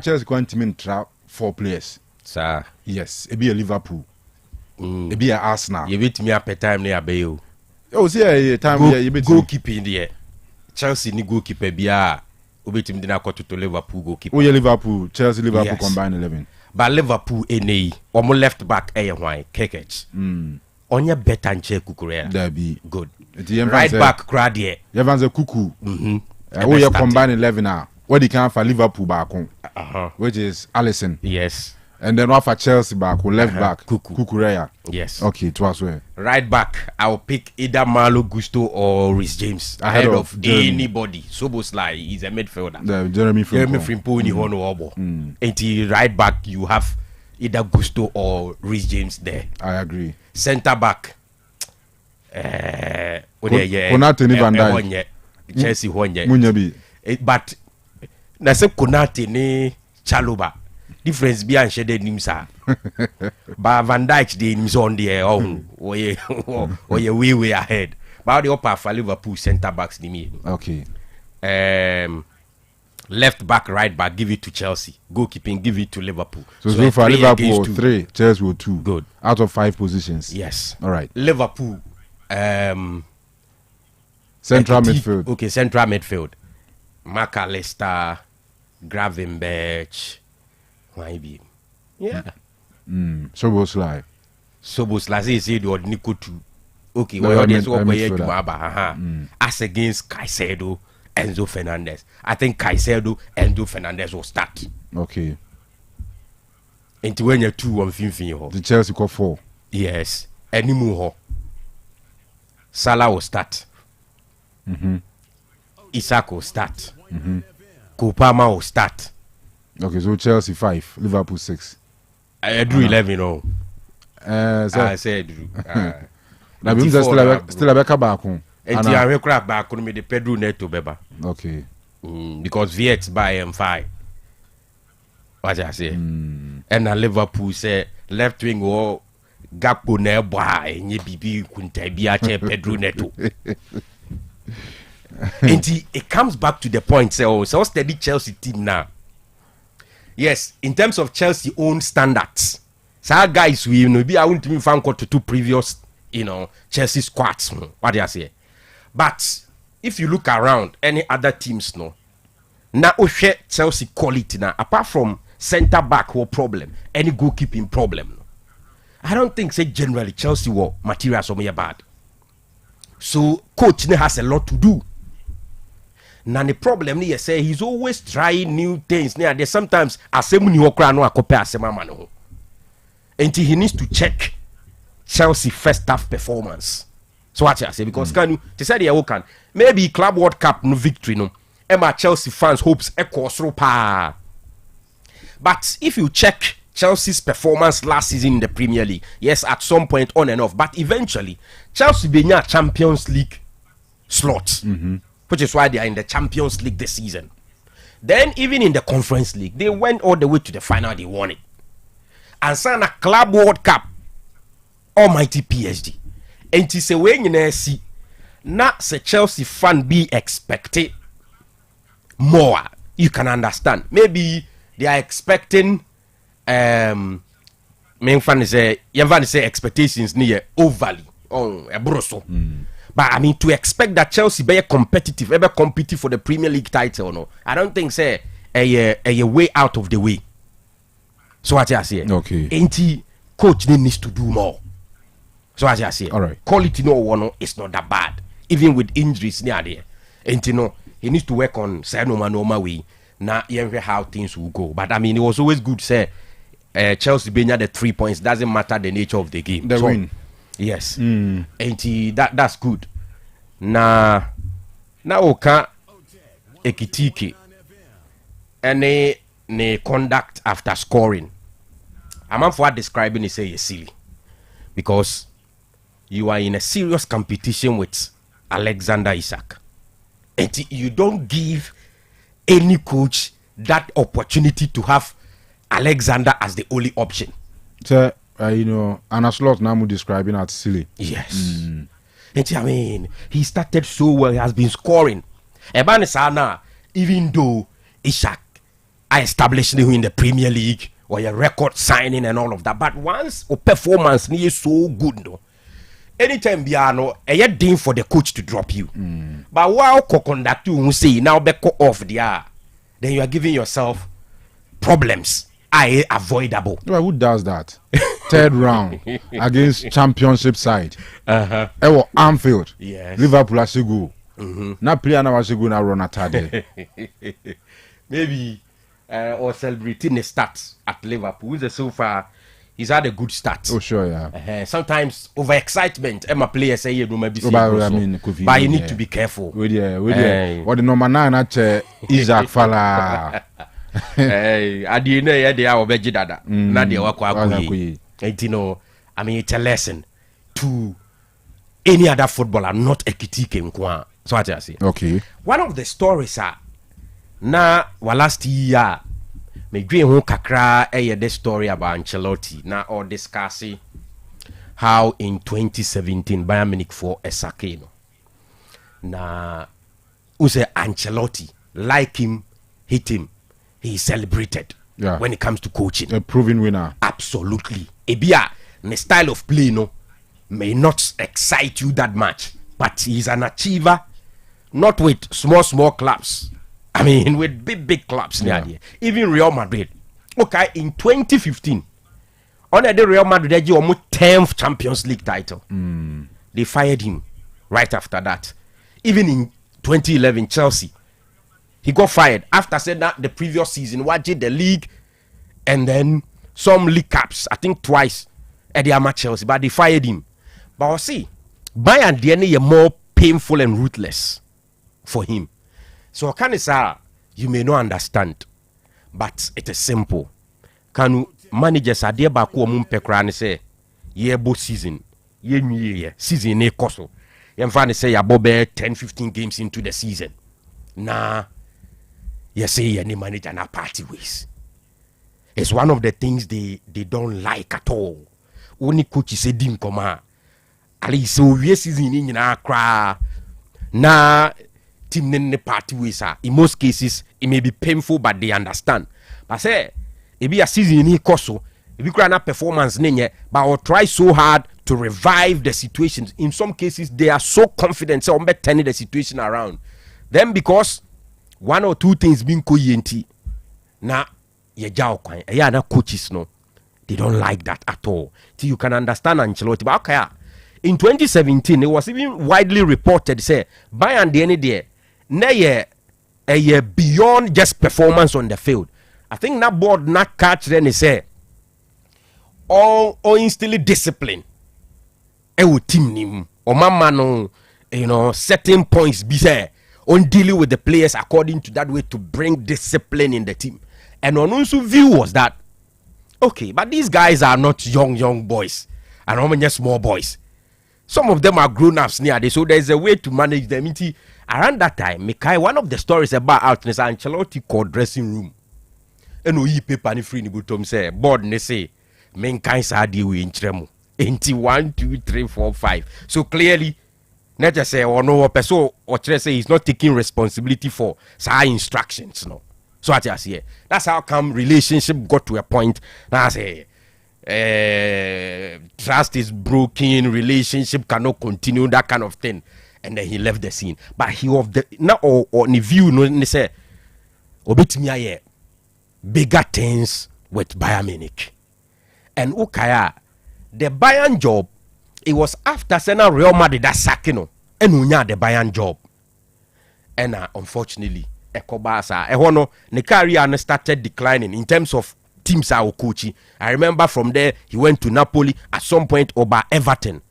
Chelsea can team trap 4 players. Sir. Yes, it be a Liverpool. It be a Arsenal. You beat me up a time near Bayo. Oh, see a time you beat goalkeeper in there. Chelsea ni goalkeeper biya. Ubetim dina koto to Liverpool goalkeeper. Oh yeah, Liverpool, Chelsea, Liverpool combined 11. But Liverpool NA omo left back why Kekech. Onye better nche Kukurea. That be good. Right back crowd here. Evans a Kuku. Oh yeah, combined 11 now. What he can for Liverpool back on, which is Alisson. Yes. And then one for Chelsea back, left back Kukurea. Yes. Okay, it was where. Right back, I'll pick either Malo Gusto or Rhys James ahead of anybody. Soboslai is a midfielder. Jeremy Frimpong in Hono Obo. And the right back, you have either Gusto or Rhys James there. I agree. Centre back. Konate ni Van Dijk. Chelsea Honye. Munyabi. But na se Konate ni Chaluba. Difference be and shade him sir. But Van Dijk the him on the or you way ahead. But the upper for Liverpool centre backs ni me. Okay. Left back, right back, give it to Chelsea. Goalkeeping, give it to Liverpool. So for Liverpool 3, Chelsea will 2. Good. Out of 5 positions. Yes. All right. Liverpool. Central midfield. Okay, central midfield. McAllister, Gravenberch. Maybe. Yeah. Soboslai. Soboslai say the Nico 2. Okay, well, there's what we to Maba. As against Caicedo, Enzo Fernandez. I think Caicedo, Enzo Fernandez will start. Okay. Into when you're 2 on Finfin. The Chelsea got 4. Yes. Any more. Salah will start. Isak will start. Kopama will start. Okay, so Chelsea 5, Liverpool 6. I drew 11. Oh. I said Drew. Now we still a back back home. And I will crap back on me the Pedro Neto Beba. Okay. Because VX by M5. What I say? And Liverpool say left wing or Gakpo nearby and ye BB Kuntabia Pedro Neto. And it comes back to the point, so steady Chelsea team now. Yes, in terms of Chelsea own standards, so guys we be I won't even find to 2 previous Chelsea squads. What do I say? But if you look around any other teams, now share Chelsea quality now apart from centre back or problem, any goalkeeping problem. I don't think say generally Chelsea were materials or more bad. So coach has a lot to do. Now the problem is say he's always trying new things. Now there's sometimes asemu ni okra no akope asema mano. Until he needs to check Chelsea first half performance. So what I say because Kanu they said they can maybe Club World Cup no victory no. Emma Chelsea fans hopes echo through pa. But if you check Chelsea's performance last season in the Premier League, yes, at some point on and off, but eventually Chelsea be near Champions League slot. Which is why they are in the Champions League this season. Then even in the Conference League, they went all the way to the final, they won it. And signed a Club World Cup, almighty PSG. And to say when you see, not say Chelsea fan be expected more. You can understand. Maybe they are expecting main fan say expectations near overly a broso. But I mean, to expect that Chelsea be competitive, ever compete for the Premier League title, no, I don't think say a way out of the way. So what I say, okay, ain't coach needs to do more. So what I say, all right, quality no one is not that bad, even with injuries near there. Ain't he needs to work on say no way. Now how things will go. But I mean, it was always good say Chelsea being the 3 points doesn't matter the nature of the game. The win. Yes. And that's good. Na oka ekitiki any ne conduct after scoring. I'm for describing it say silly. Because you are in a serious competition with Alexander Isak. And you don't give any coach that opportunity to have Alexander as the only option. So Anna Slot now describing at silly. Yes. And I mean, he started so well. He has been scoring. Ebane Sana, even though Ishak, I established him in the Premier League or a record signing and all of that. But once a performance is so good, no. Anytime Biano, a deem for the coach to drop you. But while conduct you say now be off the air, then you are giving yourself problems. Avoidable. Well, who does that? Third round against championship side. Ewo Anfield. Yes. Liverpool asigu. Na player na wasigu na run atade. Maybe or celebrating the stats at Liverpool. So far, he's had a good start. Oh sure, yeah. Sometimes overexcitement. Emma players say you maybe say but you need to be careful. With what the number 9 at Isaac Fala. Adi na ye dia obeji dada na dia wakwa akuyi. I mean it's a lesson to any other footballer, not a critique nkwa. So what I say. Okay. One of the stories na last year me dwe ho kakra the story about Ancelotti na or discussing how in 2017 Bayern Munich for Esake no. Na use Ancelotti like him, hate him. He is celebrated when it comes to coaching. A proven winner. Absolutely. Ebia, the style of play may not excite you that much, but he's an achiever, not with small clubs. I mean, with big clubs. Even Real Madrid. Okay, in 2015, on the Real Madrid, they almost 10th Champions League title. They fired him right after that. Even in 2011, Chelsea. He got fired after saying that the previous season watched the league and then some league caps, I think twice at the amateur Chelsea, but they fired him. But I see, Bayern DNA more painful and ruthless for him. So can say you may not understand, but it is simple. Kanu managers are there back home pekran say year both season, year season a coso. You say about 10-15 games into the season. Nah. You say any manager na party ways. It's one of the things they don't like at all. Only coach say dim koma. Ali so we season in na cry. Na team ne party ways are. In most cases it may be painful but they understand. But say it be a season in koso. If you na performance nenye but will try so hard to revive the situations. In some cases they are so confident so turning the situation around. Then because one or two things being koyenti na ye jaw kwan na coaches no they don't like that at all till you can understand Ancelotti but okay in 2017 it was even widely reported say Bayern the any there na ye beyond just performance on the field. I think that board not catch then they say all instill discipline team nim or mama no certain points be there on dealing with the players according to that way to bring discipline in the team. And Onunsu's view was that, okay, but these guys are not young boys and how many small boys. Some of them are grown-ups near so there's a way to manage them. Around that time, Mikai, one of the stories about outness Ancelotti called dressing room. And we paper ni free ni butom say board ne say men kind sa di we in tremo. 1, 2, 3, 4, 5. So clearly not just say or no person or say he's not taking responsibility for sa instructions no. So I just say that's how come relationship got to a point now say trust is broken, relationship cannot continue, that kind of thing, and then he left the scene. But he of the now or the view no say obetimi aye bigger things with Bayern Munich and Ukaya the Bayern job. It was after Sena Real Madrid that Sakino and unya the Bayern job. And unfortunately, Ekobasa, Ehono, the career started declining in terms of teams are coaching. I remember from there he went to Napoli at some point or by Everton.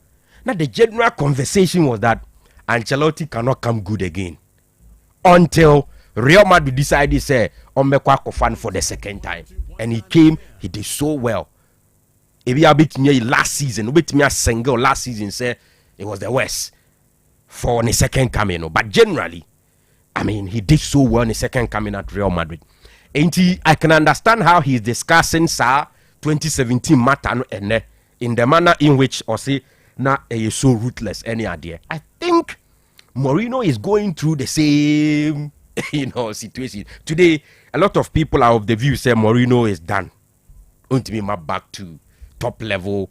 Now the general conversation was that Ancelotti cannot come good again until Real Madrid decided say Omekwa fan for the second time, and he came. He did so well. If you bit me last season, bit me a single last season, say it was the worst for the second coming. But generally, I mean, he did so well in the second coming at Real Madrid. And I can understand how he's discussing 2017 matter and in the manner in which Osei na is so ruthless any idea. I think Mourinho is going through the same situation. Today, a lot of people are of the view say Mourinho is done. Going to be back to top level,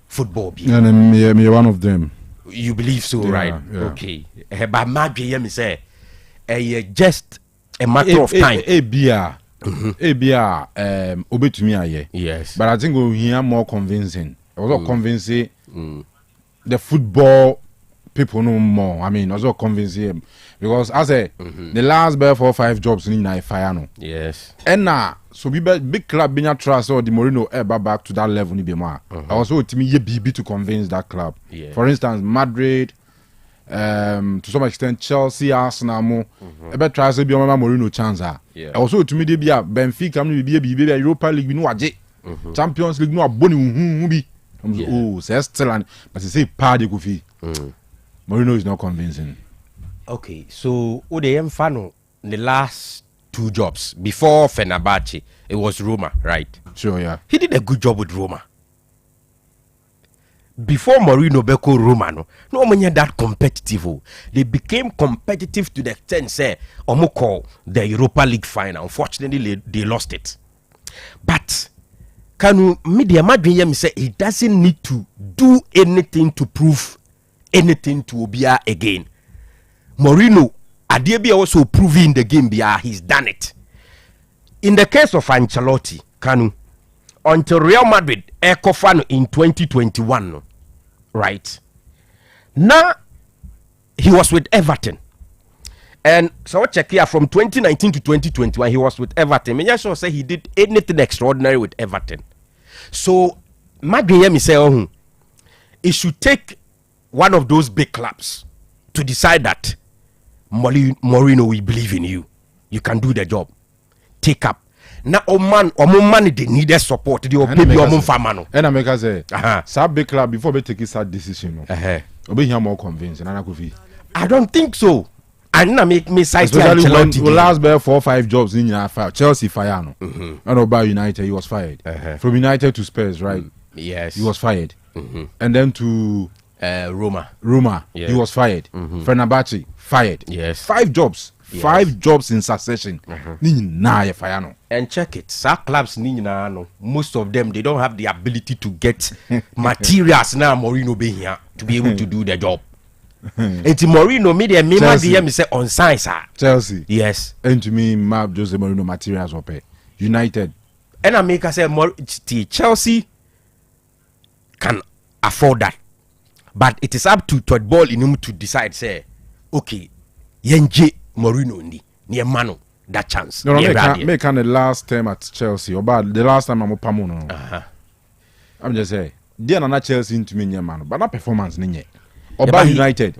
football. And me one of them. You believe so, Yeah, right? yeah. Okay. But my me say, just a matter of time. Obetumi aye. Yes. But I think we hear more convincing. Also convincing the football people no more. I mean, also convincing him. Because as the last 4 or 5 jobs in fire no. Yes. And now, so big club being trust or the Mourinho ever back to that level ni be more. Also to me ye BB to convince that club. Yeah. For instance, Madrid, to some extent Chelsea, Arsenal mo. Ebe try say be on Mourinho chance. Yeah. Also to me they be Benfica no be Europa League no aje. Champions League no aboni bi. Oh, say still and but say party go fi. Mourinho is not convincing. Okay, so Udayem Fano, the last 2 jobs before Fenerbahce, it was Roma, right? Sure, yeah. He did a good job with Roma. Before Mourinho beko Roma, no one that competitive. They became competitive to the extent say Omoko the Europa League final. Unfortunately, they lost it. But Kanu media madriye say he doesn't need to do anything to prove anything to Obia again. Mourinho, Adebia also proving the game, he's done it. In the case of Ancelotti, Kanu, until Real Madrid, Ecofano in 2021, right? Now, he was with Everton. And so check here, from 2019 to 2021, he was with Everton. I just say he did anything extraordinary with Everton. So, Madrid say, it should take one of those big clubs to decide that Mourinho, we believe in you. You can do the job. Take up. Now, man, they need their support. They will pay you famano. And I make us say, some big club before they take a decision. Obe here more convincing. I don't think so. And I make me cite especially when the last 4 or 5 jobs in Chelsea fire no. And about United, he was fired. From United to Spurs, right? Yes. He was fired. And then to Roma, he was fired. Fenerbahce, fired. Yes. 5 jobs. 5 jobs in succession. Nah, fire no. And check it. Some clubs, most of them, they don't have the ability to get materials now. Mourinho be here to be able to do the job. And Mourinho made a me say on science. Chelsea. Yes. And to me, map Jose Mourinho materials up. United. And I make us say Chelsea can afford that. But it is up to Todd Ball in him to decide, say, okay, Yenje Mourinho ni mano that chance. No, make the last term at Chelsea. Or bad the last time I'm up Pamuno. I'm just saying, they are not Chelsea into me, man, but not performance. Or by United.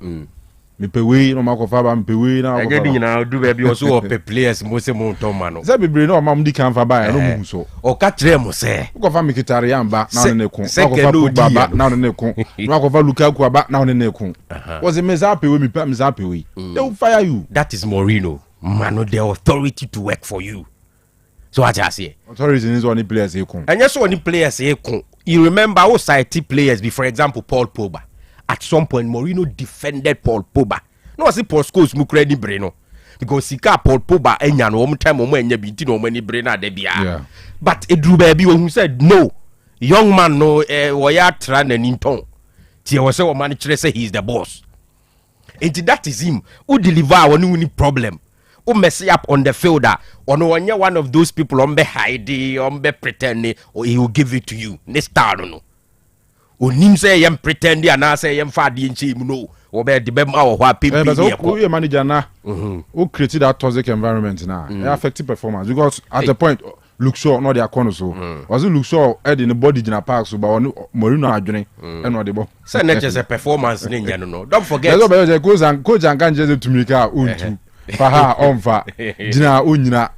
Me pay way no mako fa ba me pay way na ko fa na do baby also o pay players mo se mo ton ma no say be no ma mdi kan fa ba no mu so o ka kire mo se ko fa Mkhitaryan ba na ne ko ko fa Pogba ba na ne ko no ko fa Lukaku ba na ne ko was a meza pay we me pa meza pay we they will fire you. That is Mourinho, man, the authority to work for you. So what I say authority is only players e kon and yes only players e kon. You remember how society players be, for example Paul Pogba. At some point, Mourinho defended Paul Pogba. No, I see Paul Scholes mukredi breno because sika Paul Pogba enya no time enye binti no many brena de bia. But Edru baby who said no, young man no waya tran and inton. Ti was say man say he's the boss. And that is him who deliver when any problem. Who mess up on the field or no one of those people on be hide on be pretending or he will give it to you. Next time no. Onim say yam pretend and I say yam fa di nchi no or be the bema or what people be manager na who created that toxic environment now it affected performance because at the point look sure not their corner so was it look sure head in the body in a park so but Mourinho adwene and no the ball say not just a performance no don't forget coach and can just to make untu fa ha on fa jina onyina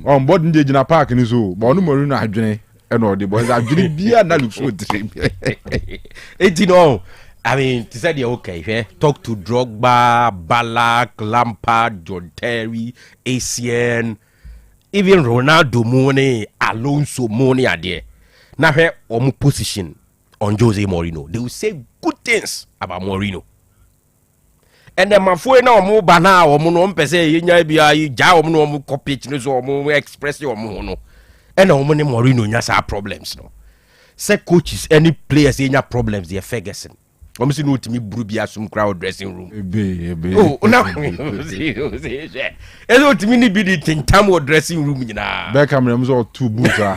on board in the park ni so but no Mourinho adwene. No, the boys are really beer that looks so dream. I mean, to say okay, talk to Drogba, Ballack, Lampard, John Terry, ACN, even Ronaldo Money, Alonso Money are there. Now here omu position on Jose Mourinho, they will say good things about Mourinho. And then my phone now omu bana omu no mpese yenya bia ja omu no omu copy no omu express omu no. And omu ne Mourinho nya sa problems no. Say coaches any players yenya problems they Ferguson. Omu si no timi buru bia some crowd dressing room. Oh now ezo timi ni bi di tintamo dressing room nyina. Beckham them all two boots or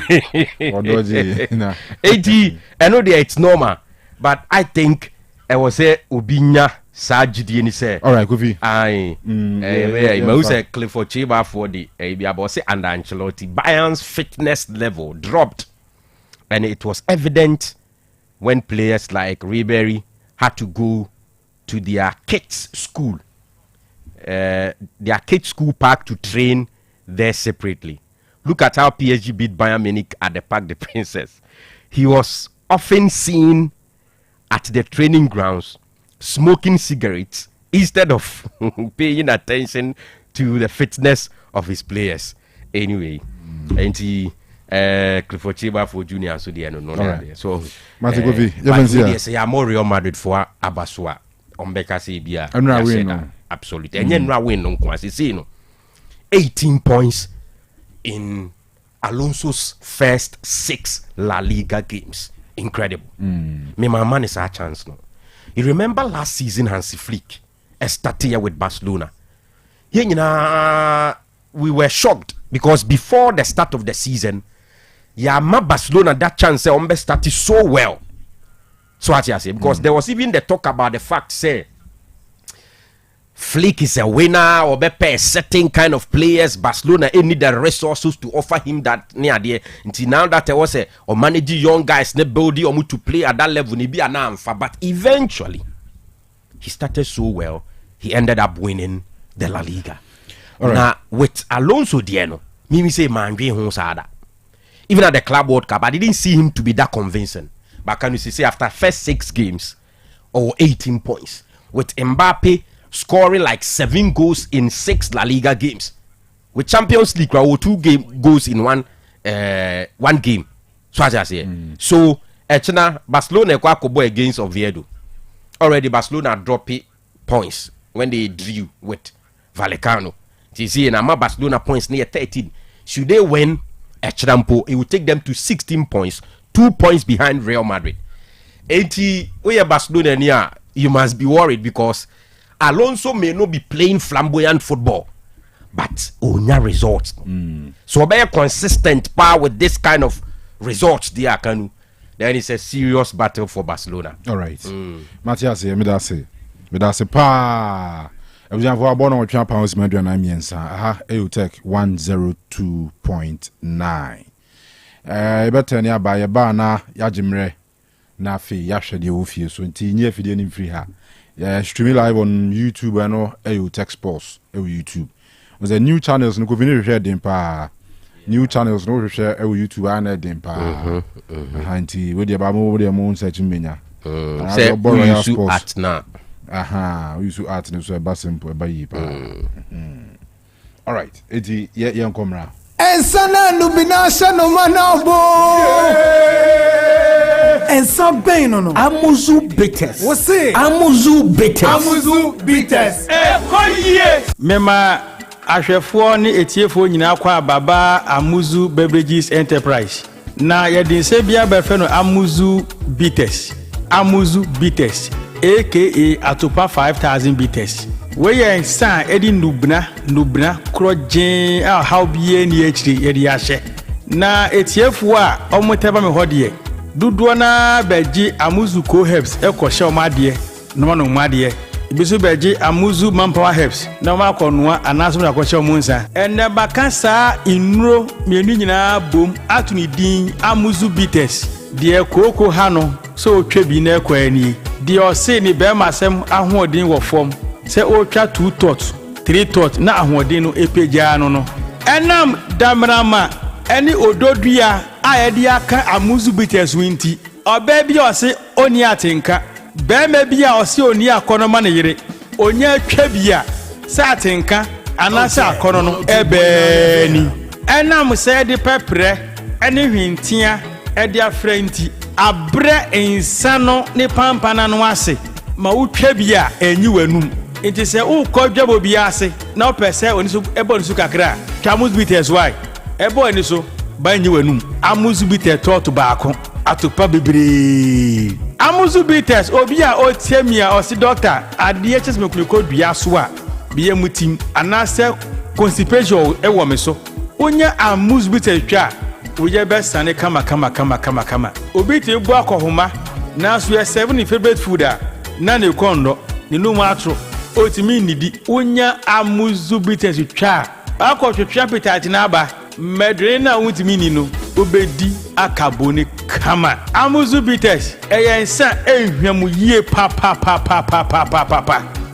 dodgy na. 80 I know that it's normal, but I think I was say Obinya Sajidi ni say. All right, Kofi. I may say Clifford Chiba for the about say under Ancelotti Bayern's fitness level dropped, and it was evident when players like Ribery had to go to their kids' school, their kids' school park to train there separately. Look at how PSG beat Bayern Munich at the Parc des Princes. He was often seen at the training grounds smoking cigarettes instead of paying attention to the fitness of his players. Anyway, and he Clifford Chiba for junior so the no right. So Matikovi say more Real Madrid for Abasua Ombeka say bia absolutely and yen win no kwase say no 18 points in Alonso's first 6 La Liga games. Incredible. Me my man is a chance no. You remember last season Hansi Flick started here with Barcelona. Here we were shocked because before the start of the season, Barcelona that chance started so well. So what I say because there was even the talk about the fact say Flick is a winner or be a certain kind of players. Barcelona need the resources to offer him that near there. Until now that there was a or manage young guys ne build or to play at that level be an amfa. But eventually he started so well, he ended up winning the La Liga. Right. Now with Alonso Dieno, me say man even at the Club World Cup, I didn't see him to be that convincing. But can you say after first 6 games or 18 points with Mbappe scoring like 7 goals in 6 La Liga games with Champions League or 2 goals in one game. So as I say, so Barcelona kwako against Oviedo. Already Barcelona dropped points when they drew with Vallecano. You see, now Barcelona points near 13. Should they win Echampo, it will take them to 16 points, 2 points behind Real Madrid. 80 where Barcelona near, you must be worried because Alonso may not be playing flamboyant football, but onya results. So be consistent power with this kind of results there, Kanu. Then it's a serious battle for Barcelona. All right. Matthias, me da say pa. Ebujan for abon on champ pounds medra na miensa. Aha, Otec 102.9. Better near by a bar na yajimre na fi yahwe de ofie so nti nye fide ni free ha. Streaming live on YouTube and Otec Sports YouTube. Was a new channels no go vini share dem pa. New channels no share YouTube and dem pa. Nti we dey ba mo dey mo search menya. Say you at na. We use art and so a simple by all right, Eddie, yeah, come round. And sana nubinasha no manabo. And some pain no. Amuzu bitters. What's it? Amuzu bitters. Amuzu bitters. Mema ahwefo ni etiefo nyina kwa baba Amuzu Beverages Enterprise. Na yedin se bia be fe no Amuzu bitters. Amuzu bitters. AKA Atopa 5000 bitters. Where san edi nubna krojen how bie ni echiri yedi ahye. Na etiefu a omoteba me hodie. Dudu na beji Amuzu Co Herbs ekoshe omade no no omade. Ibisu beji Amuzu Manpower Herbs na ma konoa anaso na akoshe omunsa. Ene bakasa inro mienu nyina bom atuni din Amuzu bitters. Die koko hano so twebi na ekwani. Die ose ni be masem ahoodin wo fom. Se o twa 2 tot 3 tot na ahoodin no epeja no no. Enam damrama eni ododua ayedi aka Amuzu bitters winti. Oba bi ose oni atenka. Be me bi a ose oni akonoma ne yire. Onya twa bia se atenka anasa akono no ebeni. Enam se de pepre eni hwintia ɛde afrɛ nti abrɛ insano ne pampana no ase ma wotwa bi a enyi wanum nti sɛ wokɔ dwabo bi ase na wopɛ sɛ oni so ɛbɔ niso kakra Amus bitters why ɛbɔ ni so ba enyi wanum Amus bitters tɔɔto baako atopa bebree Amus bitters obi a otiemia osi doctor adeɛ kyes me kuniko dua so a biye mutim anase constipation ɛwɔ me so onya Amus bitters twa oye be sane kama obi te bu akohoma na so 7 favorite food a na ne kondo ne no matro otimi nidi onya Amus bitters twa akotwetwa appetite na aba medre na wutimi ni no obedi akaboni kama Amus bitters eyensa ehwam yie pa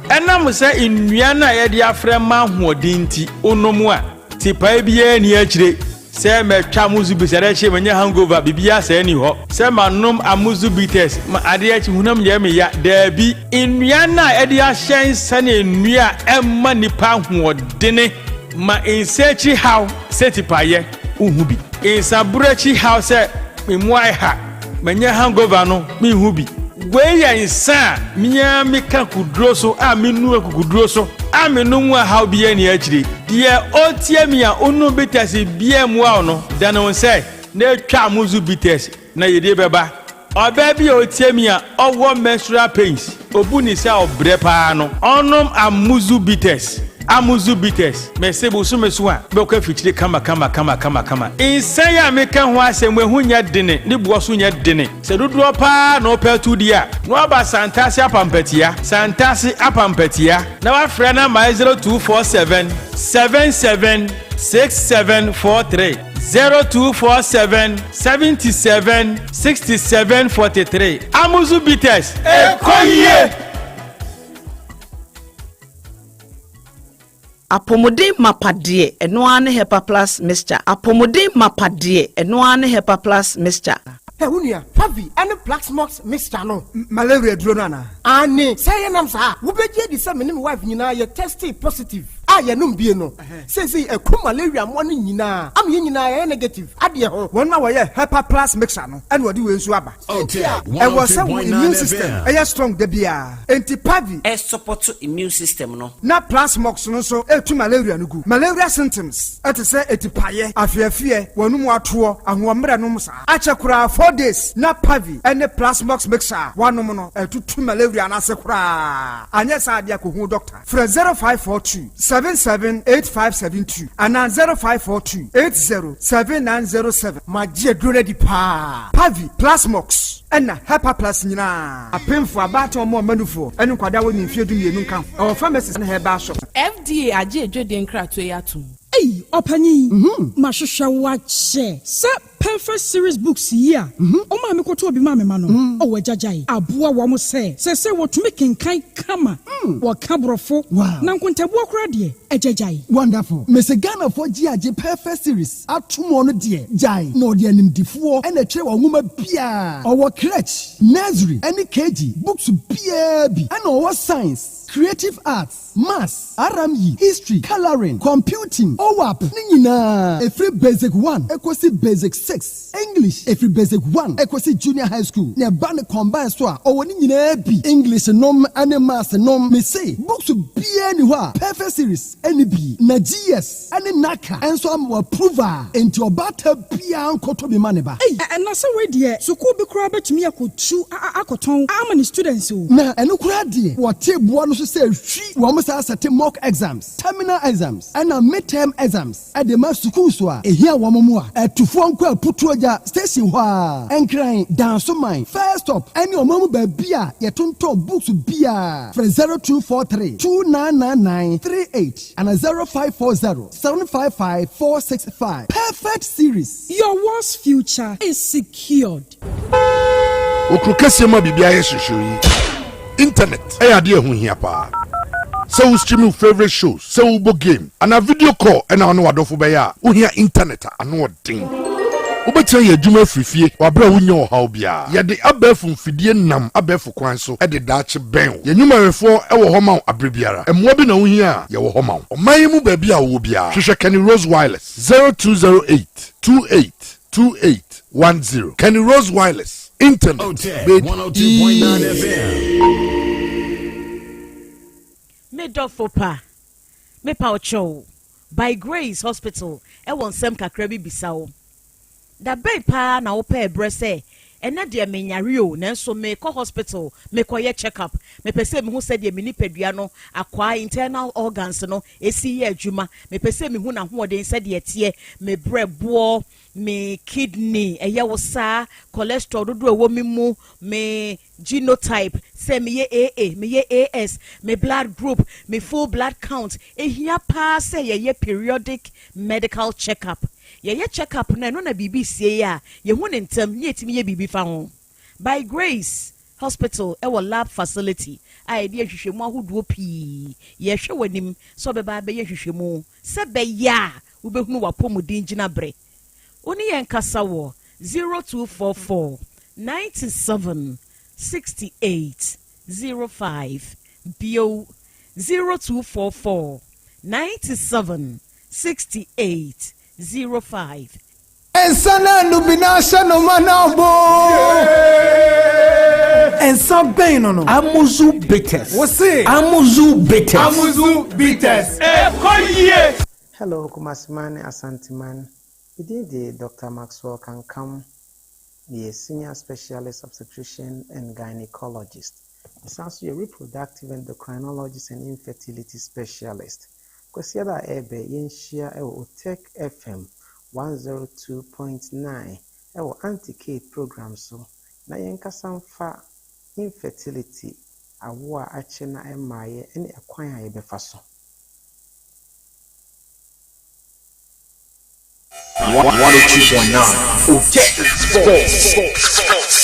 enam se nnua na ye de afre ma hoodinti onomu a tipa bia ni akire se metwa Amus bitters eche manya hangover bibia se ni ho se manom Amus bitters ma ade achi hunam ye me ya dabi nnua na ye de ahyen sane nnua emma nipa hoodene ma insechi how setipaye uhubi insabrechi how se memuai ha manya hangover no me hubi gweya insa miya meka kudro so a menu akudro so a menu mu how biye ni akire de otie mi a onu bitters biye mu a no dan won say na twa Amus bitters na yede beba oba bi otie mi a owo menstrual pains obuni se obre pa no onom Amus bitters mesebo so meso a be ko afichire kama insan ya meka ho asem ehunya dene ne bo so nya dene se dodo pa na opetu dia no aba santase apampatia na wa frɛ na my 0247 776743 0247 77 6743 Amus bitters ekoye Apomode mapade eno ane Hepa Plus mixture. Apomode mapade eno ane Hepa Plus mixture. Hey, unia, Pavi, ane Plaxmox mixture no. Malaria dronana. Ane, say nam sa. Ubeje di sa menim wife nyina ye tested positive. Ya num bie no. Say e ku malaria mo no nyina. Am ye nyina ye negative. Ade ho. Won na wo ye Hepa Plus mixture no. Ene wodi we nsu aba. Okay. E was say immune system. E strong de bia. Enti Pavi e support immune system no. Na Plaxmox no so e tu malaria no gu. Malaria symptoms. Ete say etipaye, afiafie, wonum ato, ahomre no msa. Achakura 4 days na Pavi ene Plaxmox mixture. Wanom no e tu malaria na se kura. Anya sa dia ko hu doctor. Fra 0542 778572 and 0542 807907. Magie drone di pa. Pavi Plaxmox ena Hepa Plus nyina. Apemfo abato mo manufo. Enu kwada woni mfiedu mienu nkan. Our pharmacies na Herbal shop. FDA aje edwede nkrato yatum. Ei, opanyi. Mahwehwe wache. Se perfect series books here. O ma me koto obi ma me ma no. O wajajai. Aboa wo mo se wo tumi kenkan kama. Wo kabrofo. Na nkontabu akora de ejajai. Wonderful. Mese Ghana for GAJ perfect series. Atumo no de jai. No de animdifo ena kire wo nwoma bia. Owo crèche, nursery, any KG, books bia bi. Ena owo science, creative arts, maths, RME, history, coloring, computing, OWAP, nina. Every basic 1, equals basic 6. English, every basic 1, equals junior high school. Ne band combine so, or nina bi. English nom, and maths nom. Me say, books be anywhere. Perfect series, any B, na GS, any NACA, and so I'm approver. Into your battle bia koto bi maneba. Hey, and na so we there. So ko be kura betumi akotu akoton. How many students o? Na enu kura die. What table no so say we set mock exams, terminal exams, and midterm exams. At the mass school so here one more. To phone call putuaja station wa and crying down so mine. First up, any omomu bebia yetunto books bia from 0243 299938 and 0540 755 465. Perfect series. Your worst future is secured. Okrukasema bibia yeshushuri. Internet. Ade hu hia pa. So we stream your favorite shows. So we book game. And a video call. And I know what do be ya. We hear internet. I know what thing. Ubetya ye dwuma frifie wabra wunyo ha obia ye de abafu mfidie nam abafu kwan so e de daache ben ye nwumarefo e wo homa abrebiara emmo bi na wuhia ye wo homa oman mu ba bia wo bia hwehwe Kanu Rose Wireless 0208 2828 10. Kenny Rose Wireless. Internet. Otec made 102.9 FM. Me dofo pa. Me pa ocho. By Grace Hospital. E won sem kakra bi bisa wo. Da bay pa na wo pa ebre se. Ena de me nyare o nanso me kɔ hospital me kɔ ye check up me pese me hu se de me nipadua no akwa internal organs no esi ye adwuma me pese me hu na ho de se de tie me brɛboɔ me kidney eye wo sa cholesterol dodo ewo mi mu me genotype se me ye AA me ye AS me blood group me full blood count ehia pa se ye periodic medical check up ye check up na no na bibi sie ya ye hu ne ntam ye timi ye bibi fa ho by Grace Hospital e lab facility a de ahwehwemu ahodo pii ye hwe wanim so be ba be ye hwehwemu se be ya wo be hunu wapomudin gina bre oni yen kasa wo 0244 97 68 05 bio 0244 97 68 05 Ensana nubinasha no manabo. Ensa bem no. Amuzu bitters. Você? Amuzu bitters. Amuzu bitters. Koye. Hello, Kumasimane Asantiman. Indeed, Dr. Maxwell can come. He is senior specialist obstetrician and gynecologist. He's also a reproductive endocrinologist and infertility specialist. Kwesiada ebe yenshia ewo Otec FM 102.9 ewo anti-Kate program so na yenkasa mfa infertility awo a ache na emaye ene akwan a yebefa so 102.9 Otec Sports.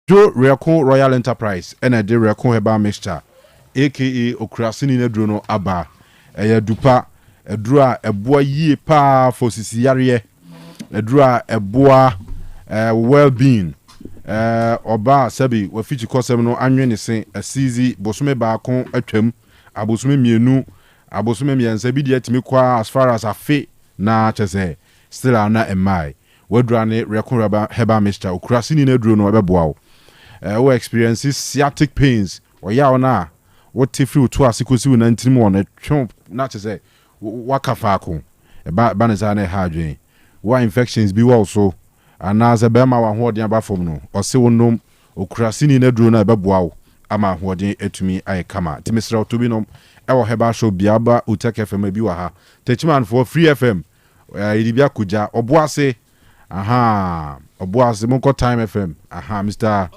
Joe Reako Royal Enterprise ena de Reako Herbal Mixture aka Okrasini ne duro no aba eya dupa eduro a eboa yie pa for sisiyare eduro a eboa well-being oba sabi wa fichi kosem no anwe ne sen asizi bosome baako atwam abosome mienu abosome miensa bi de atimi kwa as far as afe na chese still ana emai wadura ne Reako Herbal Mixture Okrasini ne duro no ebeboa wo we experiences sciatic pains or ya ona what free to asikosi we 19 mo na twon na chese waka faako ba na za na ha adwen wa infections bi wo so anaza be ma wa hoden aba fom no o se wonom Okrasini na duro na ebeboa wo ama hoden etumi ay kama timisra otobi no e wo heba show biaba Otec FM bi wa ha techiman for free FM idibia kuja oboase aha oboase monko time FM aha Mr.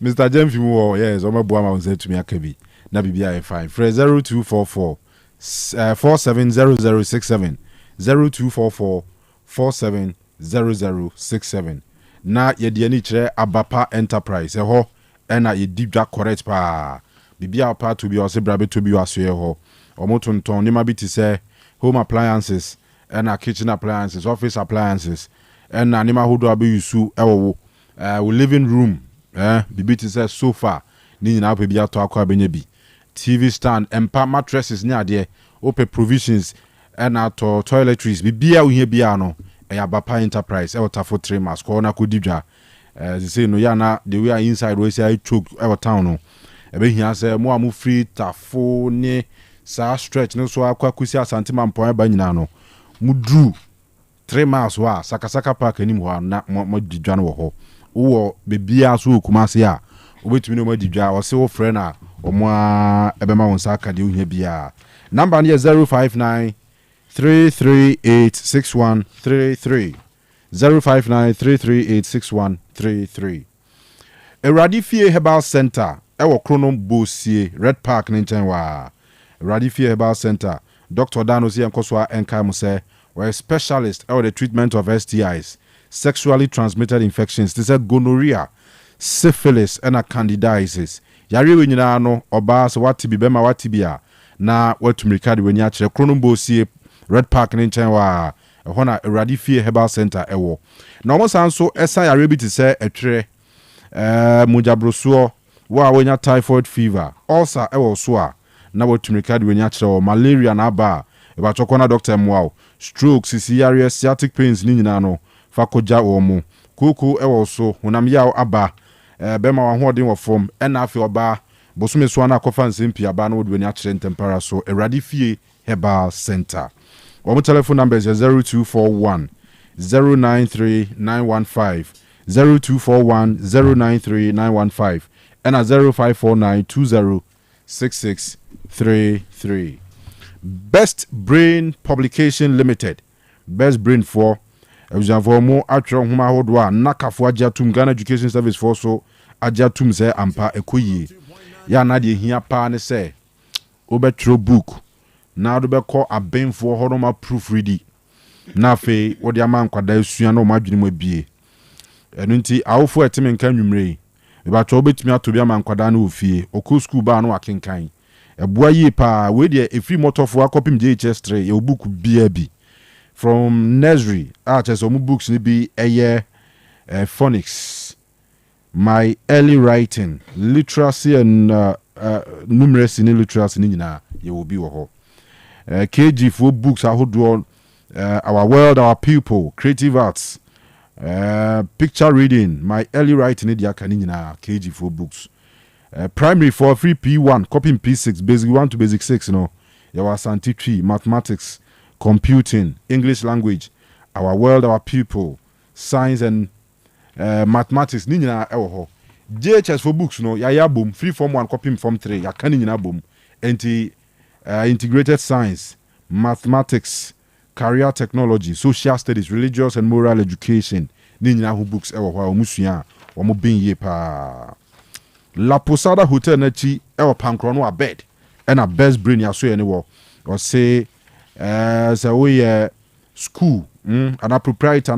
Mr. James Fimu, yes, I'm a boy. I said to me, Akabi. Na BBI fine. Fresh 0244 470067 0244 470067. Na ye di ani chere Abapa Enterprise. Ho ena ye deep jack correct pa. BBI pa to be ose brabe to be aso ho. Omotonton ni ma bi ti say home appliances. And our kitchen appliances, office appliances, and anima hodo abe yusu ewo living room, bibiti says sofa, ni na pe bia to akwa benye bi. TV stand, empa mattresses ni ade, ope provisions, and ato toiletries, bibia uhe bia no, Abapa Enterprise, tafo 3 mas, ko na kudibja. They say no yana, the way inside we say I choke town no. Ebe hia say mo amu free tafo ne sa stretch no so akwa kusi asante mampo ba nyina no. Mudru 3 miles wa sakasaka park anim ho na mo didwa no ho wo bebia so Kumase a obetumi no mo didwa o se wo frɛ na o mo ebema won saka de ohia bia number ne 059 3386133 059 3386133 Eradifie Herbal Center ewo Kronom Bosie Red Park Ninten wa Eradifie Herbal Center Dr. Danosi Nkoswa Enkamu say we're a specialist in the treatment of STIs, sexually transmitted infections. This is gonorrhea, syphilis, and candidiasis. Yari we nyina no oba so wati bi bema wati bia na watu mirikadi we nya kire Kronom Bosie Red Park ne nchen wa hona Eradifie Herbal Center ewo. Na omo san so esa yari bi ti say etwere mujabrosuo wa wenya typhoid fever, ulcer ewo so a na watumikadi we nya kire malaria na aba eba chokona Dr. Mwao stroke sisiaria sciatic pains ni nyina no fakoja omo kuku ewo so honam yaw aba bema wa hoden wo from ena afi oba bosume so na akofa nsempi aba na wode weni akire ntempara so Eradifie Herbal Center. Our telephone number is 0241 093915 0241 093915 and 0549 206633. Best Brain Publication Limited. Best Brain for Example atro huma hodwa nakafo ajatum Ghana Education Service for so ajatum se ampa ekoyi. Ya na de hia pa ne se obetro book na do be call abenfo horoma proofreading. Na fe wo de ama nkwada asua na o madwene mu abie. Enu nti awofo etime nkan nwumre. E ba to obetumi atobi ama nkwada na ofie. Oku school ba no akenkan. Ebua yi pa we de e free motofo akopim JHS3 ye book bia bi from nursery some books ni bi eye phonics, my early writing, literacy and numeracy ni literacy ni nyina ye will be wo ho KG for books ahodo our world, our people, creative arts, picture reading, my early writing ni dia kan nyina KG for books. Primary for free P1, copying P6, basic 1 to basic 6, you know. Your Santi tree, mathematics, computing, English language, our world, our people, science and mathematics. Nina ewo. JHS for books, you know. Ya boom, free form 1, copying form 3. Ya kani nina boom. Integrated science, mathematics, career technology, social studies, religious and moral education. Nina who books ewo. Omusuya, omo bin ye pa. La Posada Hotel Nachi ewa pankrono a bed and a best brain ya so anywhere or say as a way school ana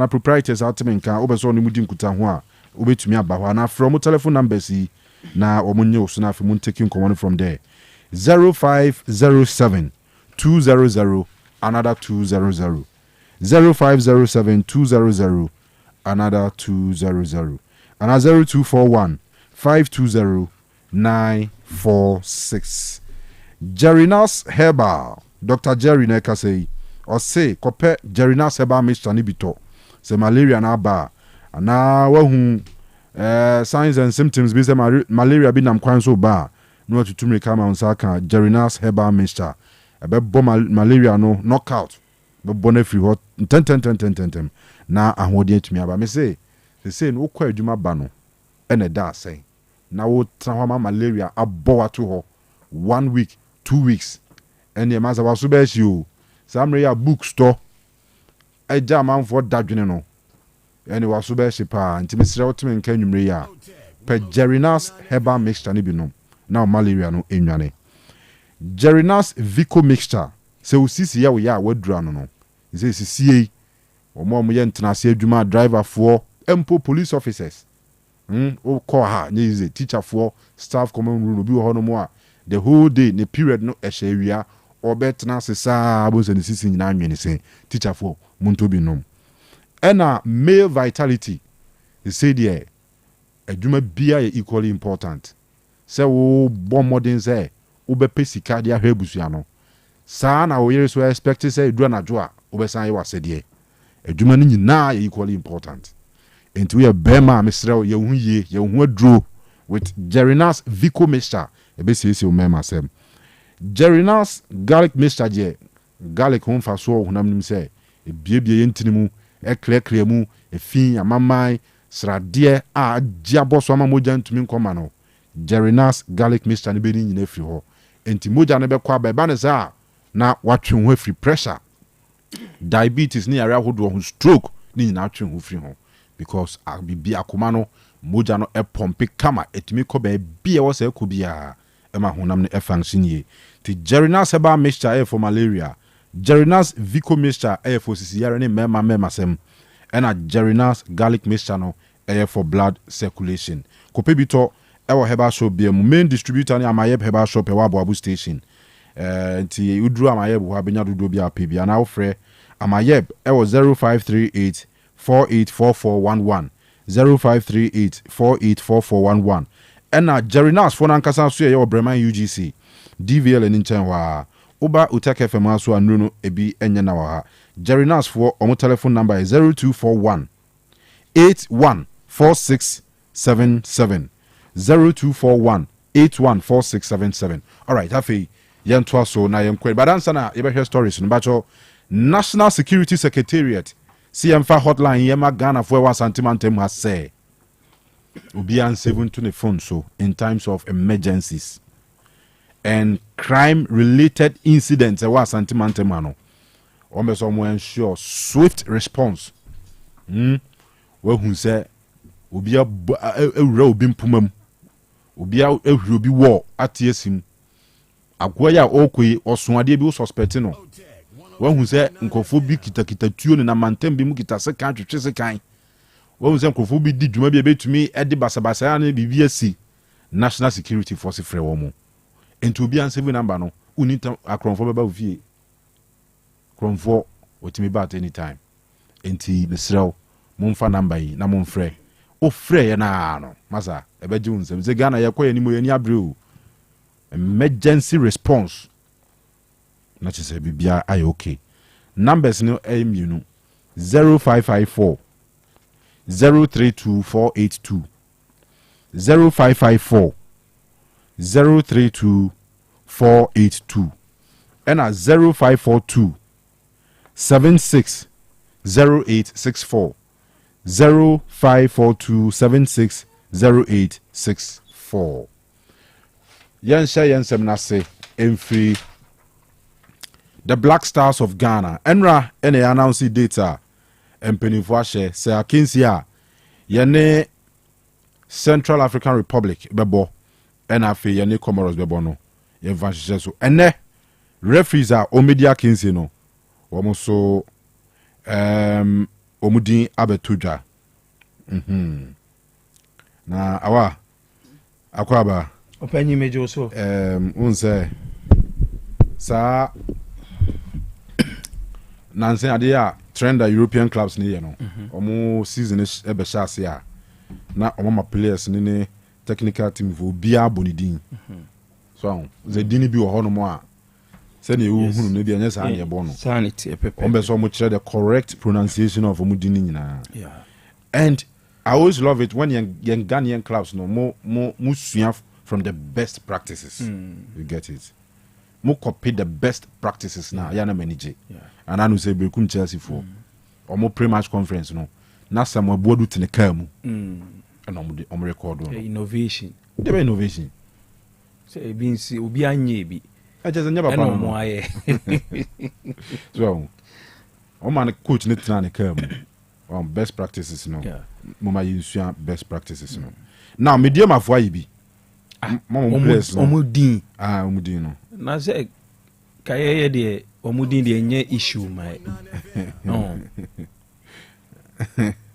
proprietors atime nka obeso no mudi nkuta ho a obetumi aba ho ana from telephone numbers yi na omunye oso na afi mun taking command from there 0507 200 another 200 0507 200 another 200 and 0241 520 946 Jerinas Herbal Dr. Jerry Neka say or say kope Jerinas Herbal mixture ni bito say malaria na ba ana wahu signs and symptoms be say malaria bi nam kwan so ba no tutumi kama unsaka Jerinas Herbal mixture ebe bo malaria no knockout be bona free hot ten na ahode atumi aba me say no kwa adwuma ba no ene da say na wo tra malaria abo ato ho 1 week 2 weeks ene ma za waso be shi o samre ya bookstore eja man for dadwene no ene waso be shi pa ntimi sire otime nka nwumre ya pe Jerinas Herbal mixture ni bi no na malaria no enwane Jerinas Vico mixture se usisi ya wo ya wadura no se sisie omo ye ntenase adwuma driver for empo police officers o call ha nyize teacher for staff common room obi ho no mo a the whole day the period no ehwia obetena sesa abose ne sisi nyina anwene se teacher for muntobi nom ena male vitality he said here adwuma bia is equally important se wo bo modern say wo be pesika dia hwebusu ano saa na wo yere so expect say edu anajo a wo be san ye wasede adwuma ni nyina is equally important enti we bema mesrew ye hu ye hu aduro with Jerinas Vico mixture ebesiesi o mema sem Jerinas garlic mixture je garlic hon fa so honam nim se ebiebie ye ntinimu eklekle mu efin amamai srade a giabo so amamoja ntumi nkoma no Jerinas garlic mixture ne be ni nyina firi ho enti moja ne be kwa ba ne za na watwe ho free pressure diabetes ni area hodo ho stroke ni nyina atwe ho firi ho because bibi akoma no moja no e pompe kama etimi ko ba bia wo se ko bia e ma honam ne e function ye ti Jerinas Herbal mixture for malaria Jerinas Vico mixture for sisiyare ne mema sem ena Jerinas garlic mixture no for blood circulation kope bito e wo herbal shop bia mu main distributor ne Amayeb herbal shop e wa Abu station nti udru Amayeb ho abenya dodo bia pe bia na wo frɛ Amayeb e wo 0538 484411 0538 484411 ena Jerinas for nankasa so ye Breman UGC DVL ni nchen wa Uba Otec FM aso anuru ebi enye na wa Jerinas for omo telephone number is 0241 814677 0241 814677. All right, happy yentwa so na yemkwe badansa na yebehwe stories no bacho National Security Secretariat CMFA hotline yema Ghana for one santimantem has say Ubian 7 to the phone so in times of emergencies and crime related incidents wa santimantem ano ombe so mo ensure swift response we hu say obia ewura obi mpumam obia ehuru obi wo atiesim agwa ya okoi osuade bi suspect no we hu say nkofo bi kitakita tuo ne na mantem bi mu kita se kan twetwe se kan we hu say nkofo bi di dwuma bi ebetumi edi basabasa ya na bibi asi National Security Force frɛ wo mo enti obi an 7 number no unita akronfo beba ofie kronfo otimi ba at any time enti mesrew momfa number yi na momfrɛ o frɛ ye na no masa ebeji unsem ze Ghana ye koye ni mo ye ni abreu emergency response na chese bibia ay okay numbers no emu 0554 032482 0554 032482 and 0542 760864 0542 760864 Yansha Yansem Nase Emfree the Black Stars of Ghana Enra ene announce data empenifo ahye se akinsia yene Central African Republic bebo enafe yene Comoros bebo no ye vanhye so ene referees a omedia kinsi no womo so omudin abetudwa na awa akwaba opanyi mejo so unse sa nanse ade a trend European clubs ni ye no omo season e be shase a na omo ma players ni technical team vo bia bonidin so ze dini bi wo ho no mo a se na ewu hunu no bi anya sa na ye bo no sanity pepe ombe so mo kire the correct pronunciation of omo dini nyina and I always love it when young Ghanaian clubs no mo sua from the best practices you get it mo copy the best practices na ya na manage and I know say Bekum Chelsea for omo pre-match conference no na some abuadu teneka mu and omo record no innovation there be innovation say bi nsi obi anye bi I just never no mo aye so o man coach ne tena ne ka mu best practices no mama yusua best practices no now medium afo ayi bi omudin omudin no na say kayeye de omudin de enye issue mai no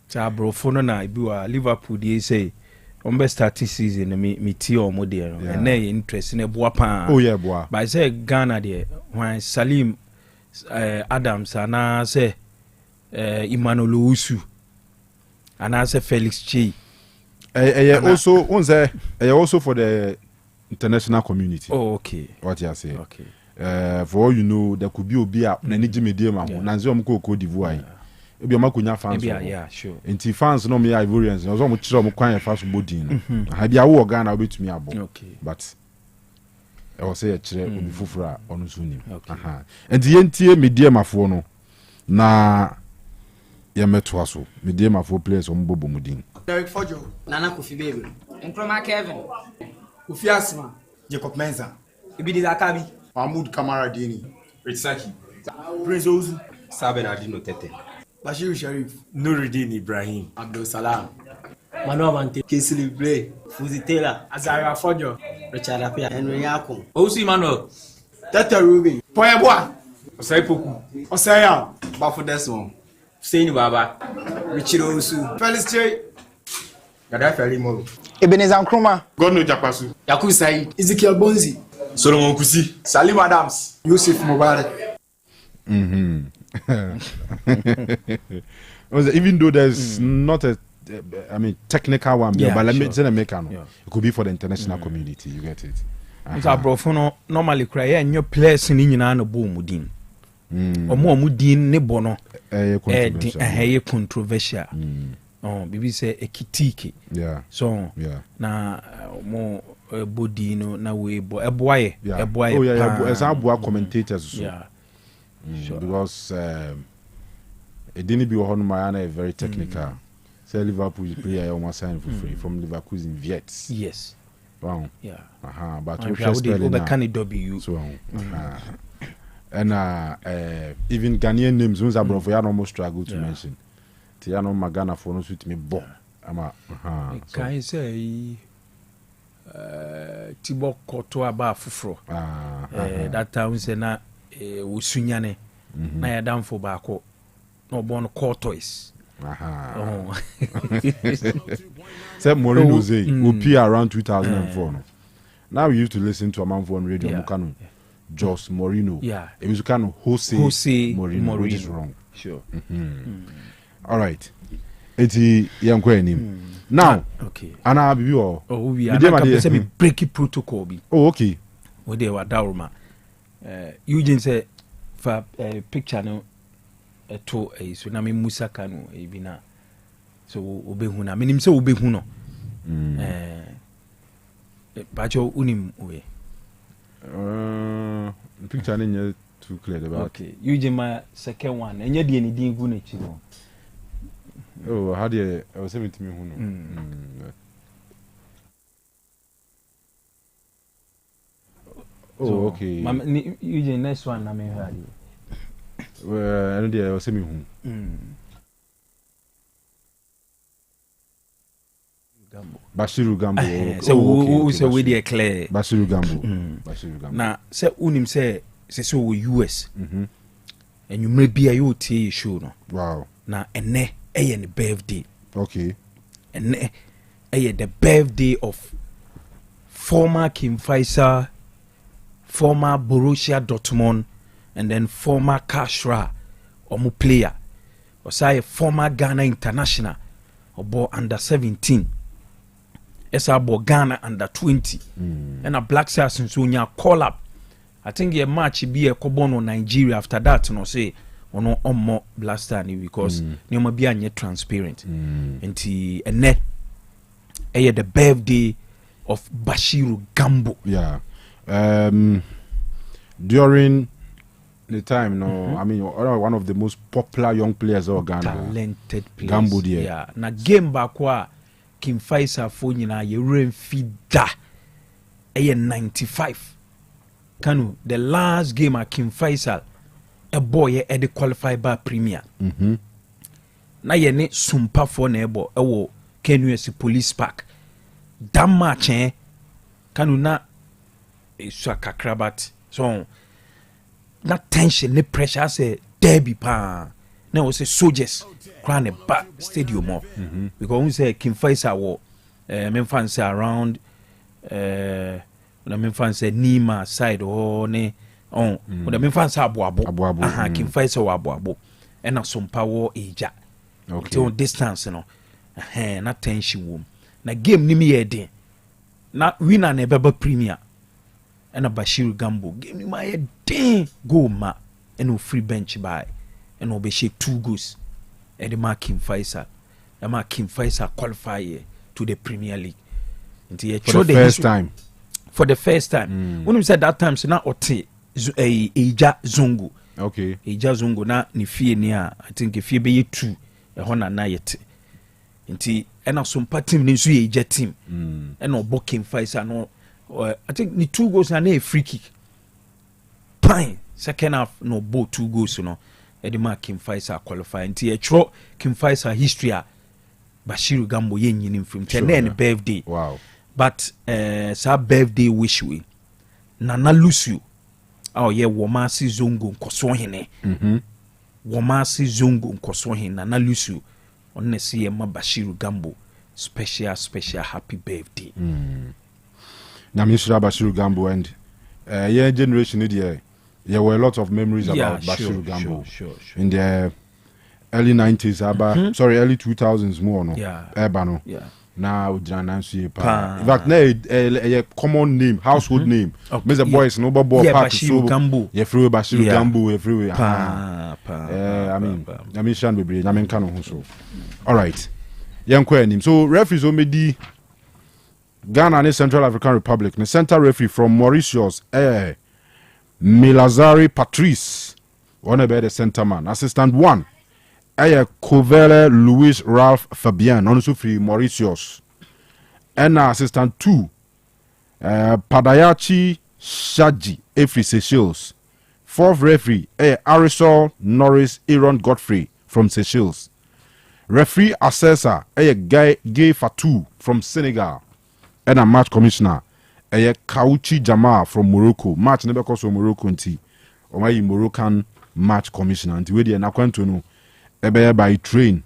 cha brofo no na bi wa Liverpool dey say ombe start season me ti omode no and na interest na boa pa oh yeah boa by say Ghana de when Salim Adams ana say Emmanuel Usu ana say Felix Chey also unse also for the international community. Oh, okay. What you say? Okay. For all you know, there could be obia na ni Jimmy ma ho. Nanze om ko Cote d'Ivoire. Ebi o makonya fans. Yeah, sure. Enti fans no me Ivorians. No so mo kire mo kwan fa so bodin no. Ha bia wo Ghana obetumi abo. Okay. But I was say kire obi fufura onu so nim. Aha. Enti yentie medium afo no na ye meto aso. Medium afo players om bobo mudin. Derek Fojo, Nana Kofi Baby, Nkrumah Kevin, Kofi Asma, Jacob Mensah, Ibidi Zakabi, Mahmoud Kamara Dini, Ritsaki, Prince Ozu, Saben Adino Tete, Bashir Sharif, Nuruddin Ibrahim, Abdul Salam, Manu Avante, Kesili Blay, Fuzi Taylor, Azaria Fojo, Richard Apia, Henry Yakun, Osi Manuel, Tete Ruby, Poyeboa, Osei Poku, Osei Bafu Desmond, Hussein Baba, Richard Osu, Felix Chey, Gaddafi Ali Moro, Ebenezer Nkrumah, Godno Jakwasu, Yakubu Said, Ezekiel Bonzi, Solomon Kusi, Salim Adams, Yusuf Mubarak. Even though there's not a technical one, but let me say make it could be for the international community. You get it? It's bro for no normally cry and your players in nyina na bo mudin. Omo mudin ne bono controversial. Oh, bibi say ekitiki. Yeah. So na mo body no na we eboye. Oh yeah, as our commentators so. Yeah. Sure. Because it didn't be a very technical. Say Liverpool player almost signed for free from Liverpool in Viets. Yes. Wow. Yeah. But we can W. So and even Ghanaian names ones are for you almost struggle to mention. Tiano Magana for no suit me bo. Can I say Tibo Koto aba fufro. That time say na usunyane na ya damfo baako no born tortoise. Say Moreno say we around 2004 no. Now we used to listen to a man on radio Kanu Jos Moreno. Yeah. It was Kanu Jose Moreno, which is wrong. Sure. All right. Eti yankwa enim. Now, okay. Ana bibi o. Oh, we are going to break protocol bi. Oh, okay. We dey wa dauruma. Eugene say for picture no to so na me Musa Kanu bi na. So obehu na. Me nim say obehu no. Bacho unim we. Picture no too clear about. Okay. Eugene my second one. Enye de ni din gu na chi no. Oh, how do you? I was 70 me who know. Oh, so, okay. You next one, I may hear you. Well, I know I was saying who. Bashiru Gambo. So who say we dey clear? Bashiru Gambo. Bashiru Gambo. Na say unim say so US. enyumre bia yo tie show no wow na ene eye ne birthday okay ene eye the birthday of former Kim Faisal, former Borussia Dortmund, and then former Kashra omu player osai former Ghana international obo under 17 esa abo Ghana under 20 and a Black Stars nso nya call up. I think a match be a kobono Nigeria after that no say ono omo Black Star ni because nyoma bia nye transparent enti ene the birthday of Bashiru Gambo. Yeah. During the time, no, I mean, one of the most popular young players of Ghana. Talented players. Gambo, dear. Yeah. Na game bakwa Kim Faisal for nyina ye remfida. 95. Kanu, the last game at Kim Faisal, a boy e de qualify by Premier. Na ye ne sumpa for nebo ewo Kanu Police Park. That match Kanu na kakrabat so na tension ne pressure say derby pa na we say soldiers crown a back stadium more because we say Kim Faisal wo memfan say around na memfan say Nima side or ne on na memfan say aboabo aha Kim Faisal wo aboabo e na sompa wo eja okay on distance no na tension wo na game ni me yedin na winner na beba Premier and a Bashiru Gambo game ni ma yedin go ma and no free bench by and no be shake 2 goals and the mark Kim Faisal qualify to the Premier League for the first time when we said that time so na Otec Eja Zongo okay Eja Zongo na ni fie ni I think fie be 2 e ho na yet nti ena sompa team ni nso ye team ena obo Kim Faisal no I think ni 2 goals na a free kick fine second half no bo 2 goals no e de mark Kim Faisal qualify nti e tro Kim Faisal history a Bashiru Gambo ye nyini mfim ten na birthday wow but sa birthday wish we Nana Lucio ye Womasi Zongo nkoso hene Womasi Zongo nkoso hene Nana Lucio on see ma Bashiru Gambo special happy birthday. Na Mr. Bashiru Gambo and your generation there were a lot of memories about Bashiru Gambo in the early 90s early 2000s more no Ebano now Janansi pa in fact a common name household name Mr. Boys no ball park so Gambo free Bashiru Gambo everywhere I mean Shan Bebre na men Kanu so all right so referees omedi Ghana and Central African Republic the center referee from Mauritius Milazari Patrice one about the center man assistant 1 Kovele Louis Ralph Fabian also free Mauritius and assistant 2 Padayachi Shaji Efri Seychelles 4th referee Arisol Norris Aaron Godfrey from Seychelles referee assessor Gay Fatou from Senegal and a match commissioner Kauchi Jamal from Morocco match never cost from Morocco nti o my Moroccan match commissioner nti we dey na kwanto no by train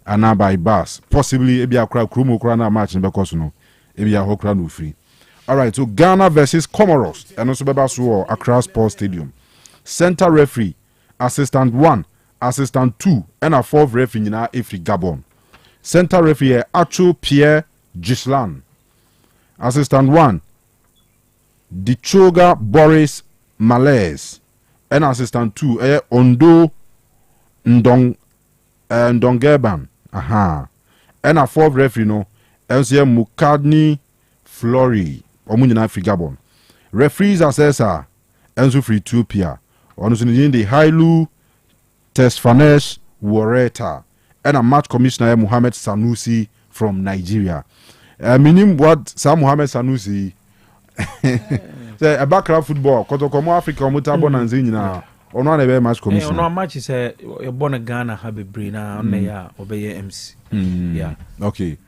and by bus possibly ebi akra kromo kra na match never cost no ebi a hokra no free. All right, so Ghana versus Comoros and also beba so Accra Sports Stadium center referee assistant 1 assistant 2 and a 4th referee na Efri Gabon center referee Acho Pierre Gislan assistant 1 Dichoga Boris Malaise and assistant 2 Ondo Ndongeban and a 4th referee no LCM Mukadni Flory omunyina Efri Gabon referees assessor Enzo Free Ethiopia on the Hailu Tesfanesh Wareta and a match commissioner Muhammad Sanusi from Nigeria. Meaning what Sam Muhammad Sanusi say a background football Kotokomo Africa Mutabo and Zinina on one of match commissioner. On match is a born Ghana have a brain on ya obey MC. Yeah. Okay.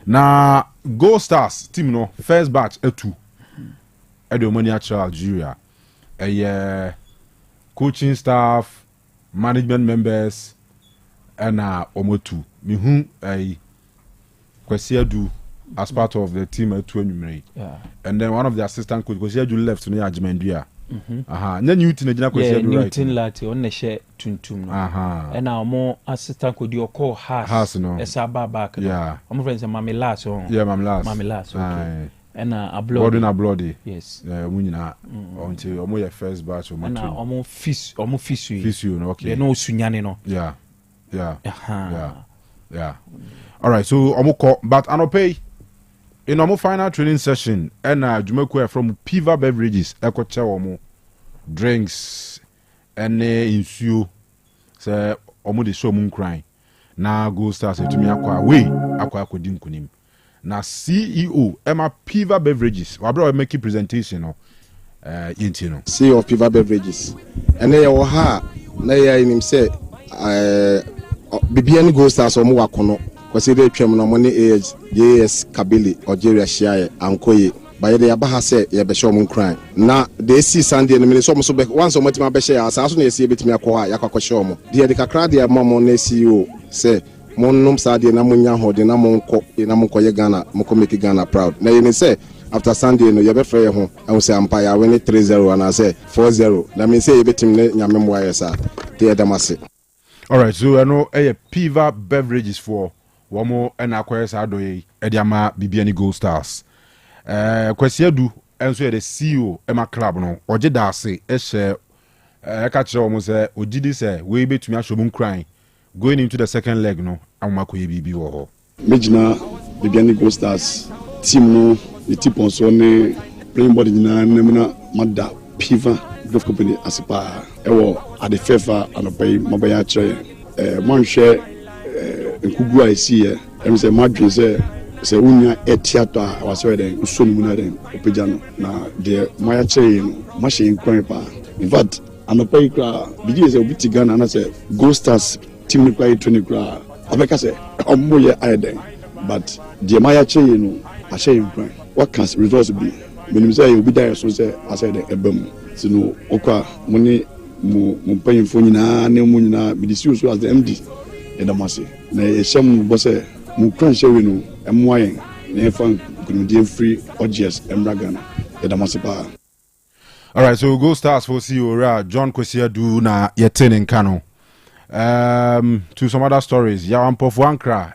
Now Go Stars team no first batch A2 Edomania Algeria. A coaching staff management members and omotu mihu Kwesiadu as part of the team at 20 and then one of the assistant coach Kwesiadu left no Ajmendia then Newton ejina Kwesiadu right Newton lati on share tuntum no and now more assistant coach you call has no esaba back yeah I'm friends Mami Last Mami Last okay and a bloody yes munyina until omo your first batch o and omo fisu no okay they no sunyane no yeah all right so omo call but anopay in omo final training session and Jumeku from Piva Beverages ekoche omo drinks and insuo say omo de show mun crying na go start say to me akwa akodi nkunim na CEO Emma Piva Beverages wabra make presentation no yenti no CEO of Piva Beverages and they wo ha na ya nim say bibia ni go start so mo wakono kwase dey twem no mo ne AS Kabili Algeria share ankoye baye dey abaha say ye be show mo kran na dey see Sunday no me so mo so be once mo tima be share asaso na ye see betimi akwa yakwa show mo dey kakra dey mo na CEO say Monum Sadia na munya hode na monko ye Ghana moko make Ghana proud. Na you say after Sunday no you be free ho I say Empire win 3-0 and I say 4-0. Let me say you betim ne nyame mwa sa. Dey damase. All right, so I know Piva Beverages for womo and akwesa adoye ediama Bibiani Gold Stars. Kwesiadu enso the CEO Emma Club no oje da se ehye ka kire womo say ogidi say we betumi ashobun crying. Going into the second leg, no, I'm going to be wo. Major Bibiani Gold Stars team no, the tip on so ne playing body na nemna mada Piva Golf Company asipa. Ewo at the FIFA and obey mabaya che. Man share nkugu I see here. Em say Madrid say unya theater was where den usoni muna den opejano na de maya che no machine kwan pa. In fact, anopay kra biji say obi tigana na say Gold Stars team ni kwai 20 kra abeka say omoye ayeden but the maya che no a shame kran what can results be menim say obi die so say I said ebam so no okwa moni mo mpanyimfo nyina na mu nyina bidisi so as the MD edamase na eham bo say mo kran hye we no emoyen na efan kunudie free OGS embragana edamase pa. All right, so Gold Stars for CEO John Kwesiadu na yetene Kanu. To some other stories, Yawampof Wankra,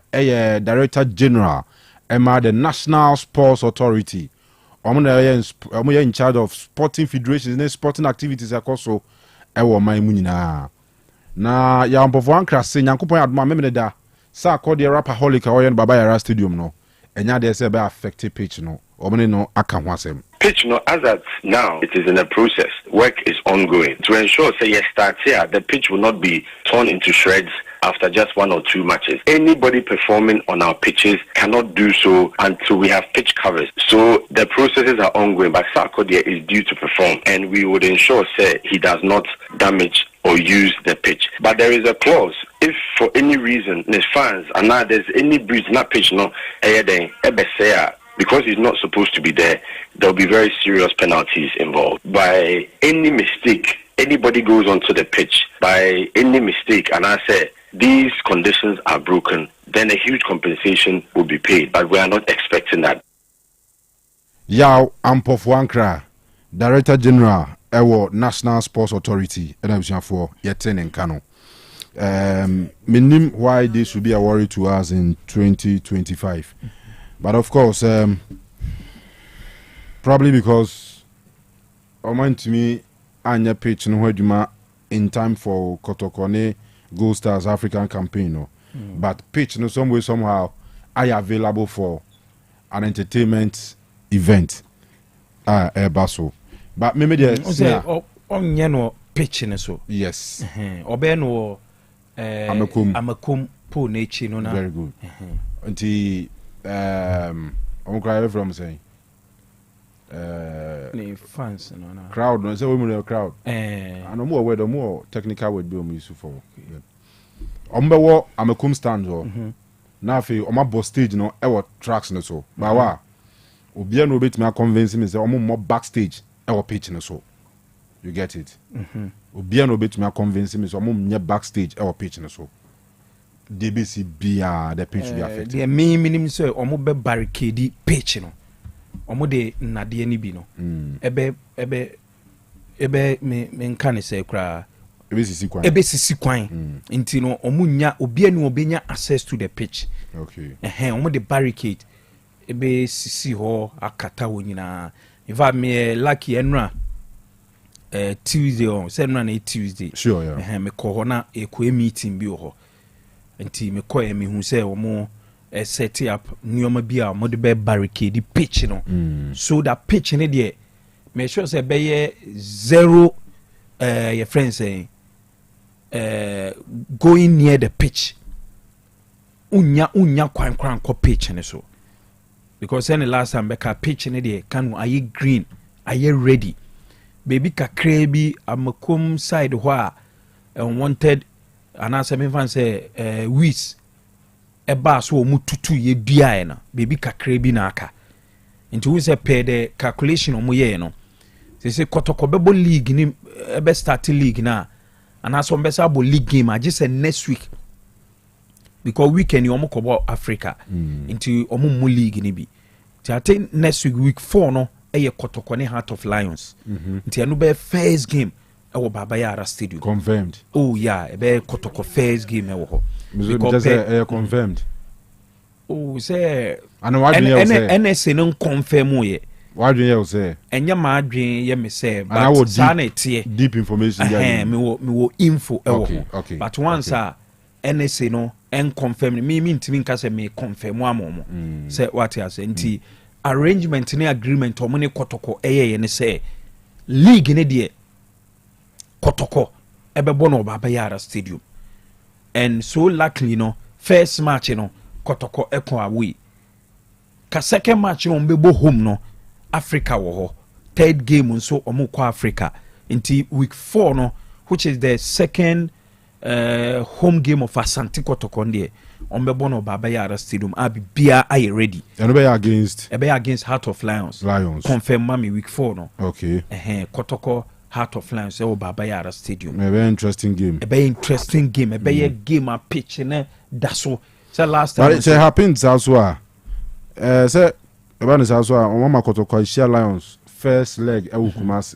Director General, Emma the National Sports Authority. I'm in charge of sporting federations and sporting activities also. Ewo Maimunina. Na Yawampof Wankra say Nyankopon adma memene da. Sa call the rapaholic or Baba Yara Stadium no. Enya de se be affected pitch no. Omene no aka ho asem. Pitch no, as at now, it is in a process. Work is ongoing to ensure, say, yes, start here, the pitch will not be torn into shreds after just 1 or 2 matches. Anybody performing on our pitches cannot do so until we have pitch covers. So the processes are ongoing, but Sarkodia is due to perform, and we would ensure, say, he does not damage or use the pitch. But there is a clause. If for any reason, the fans, and now there's any breach in that pitch, no, because he's not supposed to be there, there'll be very serious penalties involved. By any mistake, anybody goes onto the pitch, by any mistake, and I say these conditions are broken, then a huge compensation will be paid. But we are not expecting that. Yao Ampof Wankra, Director General, Ewo National Sports Authority, and for Yeten Kanu. Minim why this should be a worry to us in 2025. But of course, probably because to me, Anya pitch no Heduma in time for Kotokone Gold Stars African campaign. No. But pitch no some way somehow I available for an entertainment event. Basso. But maybe the on pitch in so. Yes. Obeno Amakum po nature no. Very good. Until I'm crying from saying fans no crowd no say we crowd and more word more technical word be use for ombewo amakum stand o na fe o ma boss stage no e wo tracks no so ba wa obi no betimi convince me say o mo backstage e wo pitch no so You get it? Obi an obet me convince me so mum nye backstage or pitch no so. DBC bia the pitch be affected. The minimum say omo be barricade pitch no. Omo de nade ni bi no. Ebe me nka ne say kra ebe sisi kwan nti no omunya obi anu obenya access to the pitch. Okay. Omo de barricade ebe sisi ho akata wo nyina. In fact me lucky enra Tuesday on say enra na Tuesday. Sure, yeah. Me ko ho na ekwe meeting bi ho. Nti me ko me hu say omo set up nyoma bi a mo de be barricade pitch no. So that pitch ne de me sure say be 0 your friends saying going near the pitch unya kwan ko pitch ne so because any last time beka pitch ne de Kanu aye green aye ready baby kakra bi amakom side ho a wanted anasa me fan say wis eba so omututu ye dua na baby kakra bi na aka nti we say pay the calculation omo ye no say kotoko bebo league ni ebe start league na anaso mbesa abo league game I just say next week because weekend you omo kobo Africa into omo mu league ni bi ti I think next week 4 no eye kotoko ne Heart of Lions nti anu be first game e wo Baba Yara Stadium confirmed. Oh yeah, e be kotoko first game e wo ho because confirmed. Oh say and what do you say NSA no confirm ye. Why do you say? Enya ma adwen ye me say but sana tie deep information there. Me wo info e wo. Okay. But once NSA no en confirm me ntimi nka say me confirm amomo. Say what you say nti arrangement ne agreement omo ne kotoko eye ne say league ne de kotoko ebebo no Baba Yara Stadium. And so luckily no first match no kotoko ekon away. Ka second match no mbebo home no Africa wo ho. Third game nso omo kwa Africa. Until week 4 no which is the second home game of Asante Kotoko ndie. Ombebo no Baba Yara Stadium abi bia aye ready. And be against Heart of Lions. Confirm mami week 4 no. Okay. Kotoko Heart of Lions o Baba Yara Stadium. A very interesting game. A very interesting game. A very game a pitch ne daso. So last time but it happens also. Say about this also on Mama Kotoko Share Lions first leg Ewukumas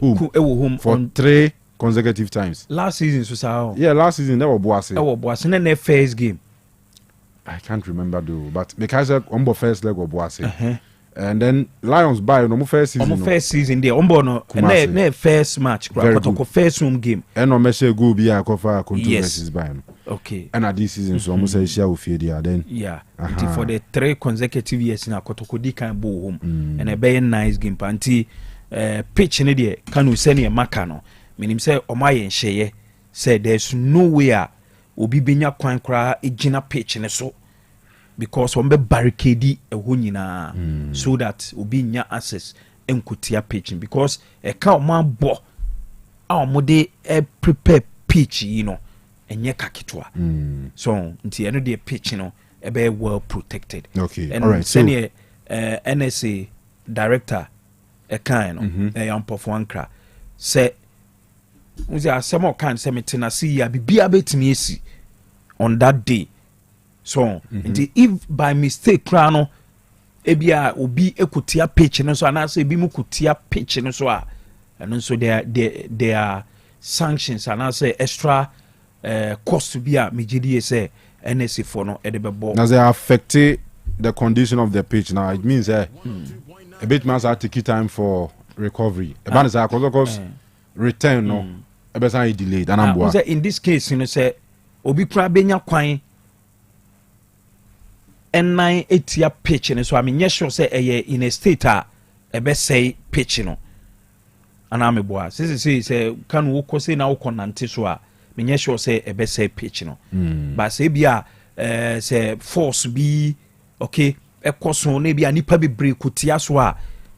home for 3 consecutive times. Last season so sao. Yeah, last season that was Boase. And then first game. I can't remember though, but because on first leg was Boase. And then Lions by no first season. First season there. No first match. Kotoko first home game. And no measure go be a cover controversies by. Okay. And at this season so almost say share with there then. Yeah. For the 3 consecutive years na Kotoko di kan bo home. And a very nice game panti pitch ne there Kanu send e maka no. Meaning say omaye nhye say there's no way obi benya kwan kra egina pitch ne so. Because on be barricade eho nyina so that obi nya access enkutia pitching because e ka o man bo a omode prepare pitch you know enye kaketwa so nti eno de pitch no e be well protected. Okay. And all right, so NSA director e kan no e yampofo ankra say uzi asemo kan say metina see ya bibia betimi esi on that day. So if by mistake krano ebia obi ekutia pitch no so anase ebi mu kutia pitch no so a and so there are sanctions anase extra cost bi a megidi say NSA for no edebebo now they affect the condition of the pitch. Now it means a bit must have take time for recovery because return no e be say delayed and amboa in this case you know say obi kra benya kwan and etia pitch and so I mean yes sure say in a state ebe say pitch no ana me boa say can wo ko say na wo konante so a me yes sure say ebe say pitch no but say bia say force bi okay ekoso na bia nipa be break kutia so a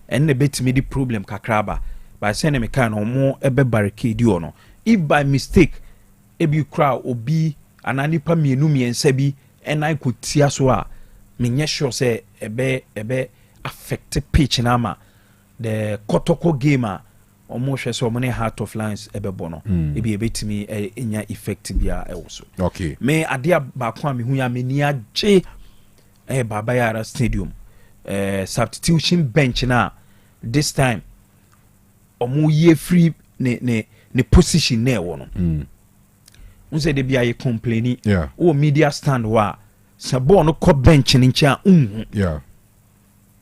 en na betimi di problem kakraba but say na me kan no mo ebe barricade o no if by mistake ebi kra obi ana nipa mienu miensa bi en I kutia so a me sure say ebe affect pitch na ma the Kotoko game ɔmo hwɛ sɛ ɔmo ne heart of lions ɛbɛbɔ no ebi ebetumi enya effect bia ɛwɔ so okay me adeɛ baako a mehu ya meni agye Baba Yara Stadium substitution bench na this time ɔmo yɛ free ne position na ɛwɔ no unse de bia ye complaini media stand wa sɛ ball no kɔ bench ne nkyɛn yeah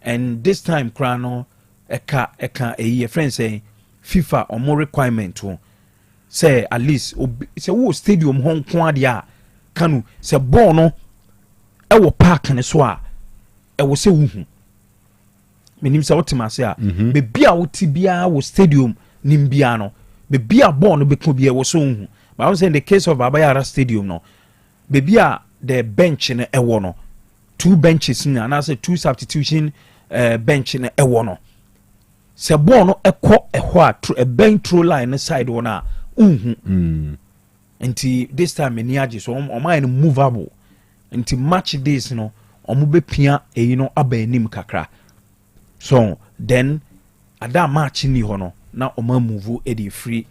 and this time kra no ɛka ɛyi friend say FIFA ɔmo requirement ho say at least sɛ wo stadium ho nko ade a Kanu sɛ ball no ɛwɔ park ne so a ɛwɔ sɛ wuhu menim sɛ wotima se a bebi a woti bia wo stadium nim bia no bebi a ball no bɛko bia ɛwɔ sɛ wuhu but I was saying in the case of Baba Yara Stadium no bebi a the bench ne ɛwɔ no 2 benches na and I say 2 substitution bench ne ɛwɔ no sɛ ball no ɛkɔ ɛhɔ a bench through line ne side one a wuhu nti this time ni age so ɔman no movable nti match days no ɔmo bepia eyi no aba anim kakra so then ada match ni hɔ no na ɔmo move e free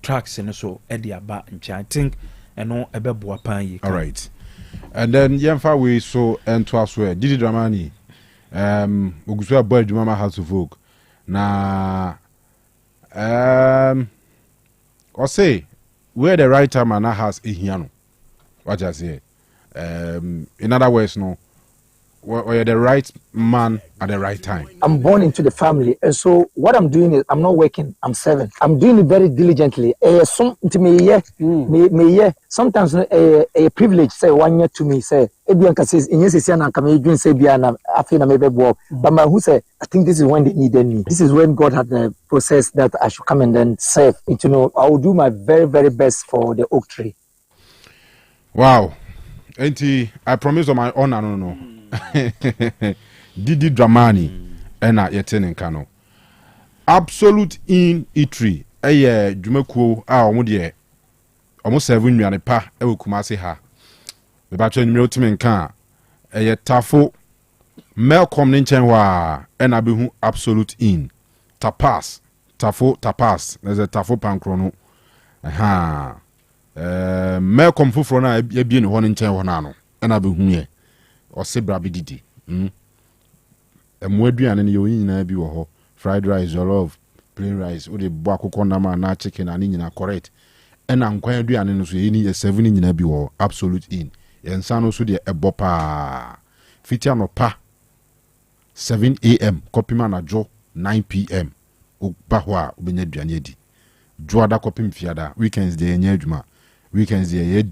tracks no so e dey aba nkyɛn I think ɛno ɛbɛboa pan yi all right and then yɛmfa we so ento aso Didi Dramani ogusu aba adwuma ma House of Folk na say where the right time and has ehia no what I say in other words no you're the right man at the right time. I'm born into the family, and so what I'm doing is I'm not working. I'm serving. I'm doing it very diligently. Sometimes a privilege say 1 year to me say Ebianka says in yes na kama you say biana afina maybe work. But my who say I think this is when they needed me. This is when God had the process that I should come and then serve. You know, I will do my very, very best for the oak tree. Wow. Auntie, I promise on my honor no. Didi Dramani ena yeten Kanu. Absolute in Itri. Eye dwumekuo a omo de omo 7 nnuane pa e Kumasi ha. Me ba twa nwumere otime nka eye tafo Malcolm ne nchen wa ena behu absolute in. Tapas. There's a tafo pankro no. Aha. Malcolm fufuro na ebie ne ho ne nchen ho na no. Ena behu ye. Osebra bididi aduane ne yoyi nyina bi wo ho fried rice jollof plain rice o de bo akoko nama na chicken ani nyina correct ena nkwan aduane no so yini 7 nyina bi wo absolute in yensa no so de ebo pa fitia no pa 7 am kopima na jo 9 pm o ba ho a obenya aduane adi jo ada kopim fiada weekends de enya adwuma weekends de ye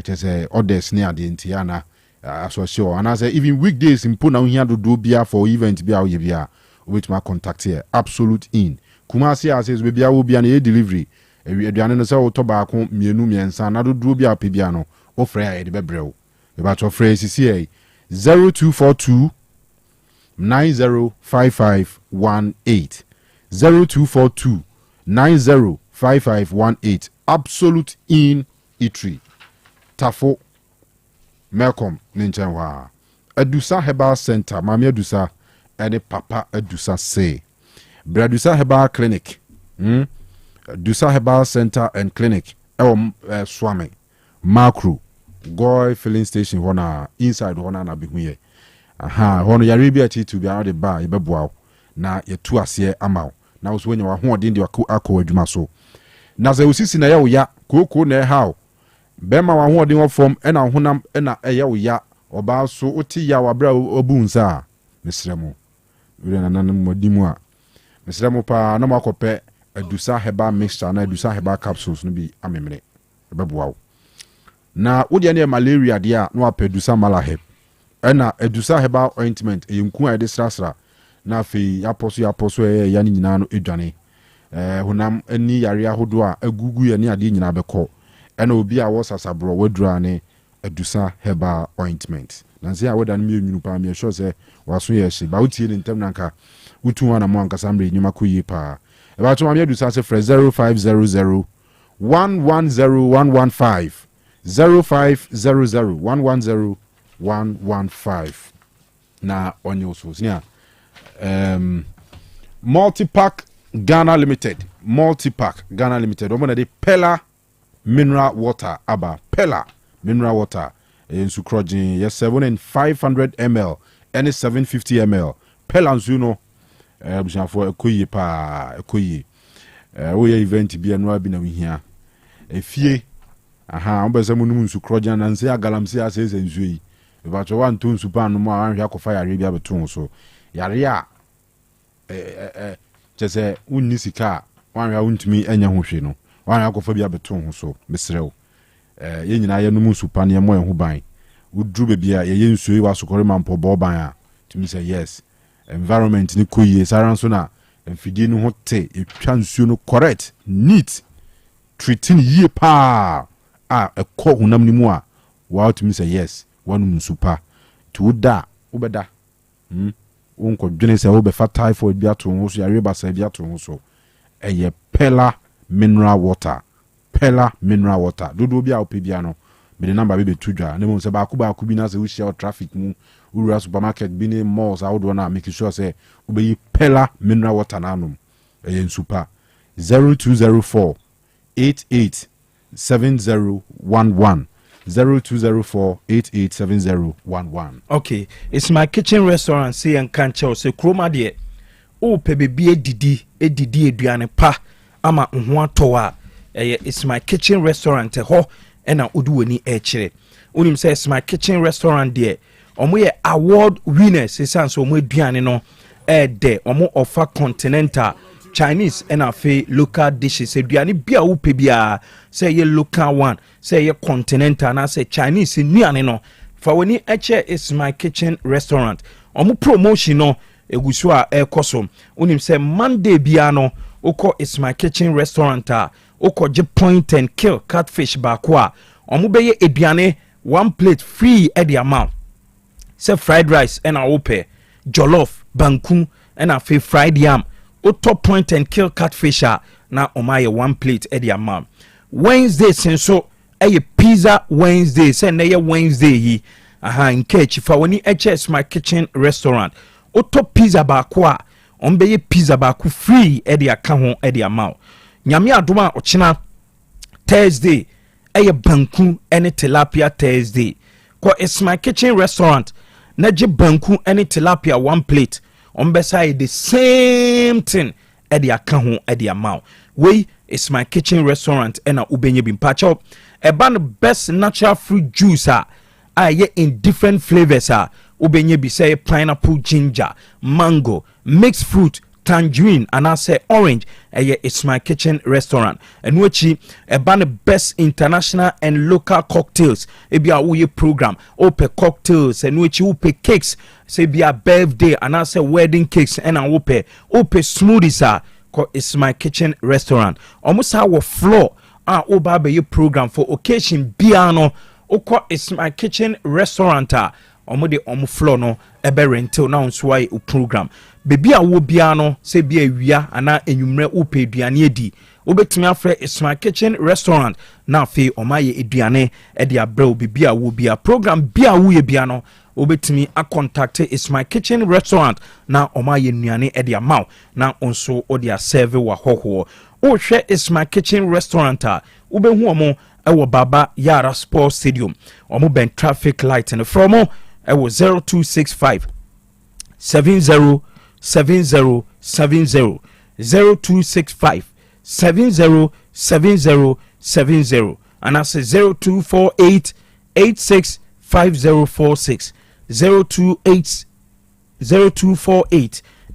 chese orders ne ade ntia na so sure and I say even weekdays in put here to do bia for event bia we bia with my contact here absolute in Kumasi says we bia will be an delivery we aduane no say o to ba ko mienu miensa na do bia pe bia no o frɛ ya de bebrɛw we ba to frɛ CCA 0242 905518 0242 905518 absolute in Itri Tafo Malcolm Ninjanwa Adusa Herbal Center Mami Adusa and Papa Adusa say Bradusa Herbal Clinic Adusa Herbal Center and Clinic Swami Macro Goy filling station hona inside hona na bihuye aha hono yaribia to be out the bar ibeboa na yetu ase amaw na wo so wenya wa ho odin de akọ adwuma so na ze osisi na ya wo ya koko na how bema wa ho odin wo fom ena honam ena eye wo ya oba so oti ya wa bra obunsa mesremo wure na nan modimu a mesremo pa na makope Adusa Herbal mixture na Adusa Herbal capsules no bi amemre ibeboa na wodi ne malaria dia no apedusa malaheb ena Adusa Herbal ointment yenku a de srasra na afi yaposo ya ni nyina no edwane honam ani yare ahodo a agugu ye ne ade nyina bekọ ena obi a wosasabro wadura ne Adusa Herbal ointment na se a weda no mienwunu pa me sure se waso ye hye ba utie ne ntem nanka wutu wana mo anka samre nyuma koyi pa e ba to ma Adusa se fre 0500 110115 0500 110115 na onyo so sia multi-pack Ghana Limited, multi-pack Ghana Limited. Omo de Pella mineral water aba Pella mineral water in sukrojin yes 7 and 500 ml and 750 ml. Pella nsuno for ekoyi pa ekoyi. We event bi anwa bi na we hia. Efie aha ombese munum nsukrojin na nse agalamse asese nsuyi. But one tun supa no mo anhwa kofa yare bia beton so. Yare a chese unni sika wanhwa untumi enya ho hwe no. Wanhwa kofa bia beton so mesrew. Ye nyina ye num supa ne mo enho ban. Udru be bia ye nsuyi wasokore mampo bo ban a. Tumi say yes. Environment ni koyie saranso na mfidie no ho te etwa nsuo no correct neat treating ye pa ekọ hunam ni mu a wa tumi say yes wanu nsupa to da obeda wonko dwene se obefa typhoid bia to ho so yare basa bia to ho so eye Pella mineral water dodo bia ope bia no me the number be tudwa na mo se ba ku bi na se wo share traffic mu ura supermarket bi ni malls awodo na make sure say obeyi Pella mineral water na anum eye nsupa 0204 887011 0204-887011. Okay, it's my kitchen restaurant. Say and can't tell. Say chroma de. Oh, baby, edidi eduane pa. Ama towa. It's my kitchen restaurant. Ho, and I udu any echere. Unim says it's my kitchen restaurant there. Omo award winners. Say so mo eduane no. De omo offer continental. Chinese and afe local dishes eduane bia wo pe bia say ye local one say ye continental na say Chinese nuane no fa woni eche is my kitchen restaurant omo promotion no egusu a ekoso unim say Monday bia no oko is my kitchen restaurant a oko je point and kill catfish ba ko a omo be ye eduane one plate free at the amount say fried rice and a ope jollof banku and afe fried yam top point and kill catfisher na omaye one plate at the amount. Wednesday so a pizza Wednesday send a Wednesday hi in catch for when HS my kitchen restaurant. Top pizza bakwa on be pizza baku free at the account at the amount. Nyami aduma ochina Thursday a banku any tilapia Thursday. Ko it's my kitchen restaurant. Naji banku any tilapia one plate. On beside the same thing at the account at the amount. We is my kitchen restaurant and a ubenye bimpacho. A band best natural fruit juice in different flavors ubenye be say pineapple, ginger, mango, mixed fruit, tangerine, and I say orange. It's my kitchen restaurant. And which a band best international and local cocktails. It be a uye program. Ope cocktails and which upe cakes. Say be a birthday and I say wedding cakes and I ope smoothies. It's my kitchen restaurant. Almost our floor. Oba be program for occasion piano. Oko it's my kitchen restaurant. Omode omo floor no ebe rental na nswai o program bebi a wo bia no se bia awia ana enwumre upe aduane edi obetumi afre it's my kitchen restaurant na fe omaye aduane e de abrɛ bebi a wo bia program bia wo ye bia no obetumi a contact it's my kitchen restaurant na omaye nuane e de amaw na onso o de serve wa hoho o hwɛ it's my kitchen restaurant obehu omo ewo baba yara sports stadium omo ben traffic light and from ewo 0265 707070 0265 707070 and I say 0248 865046 0248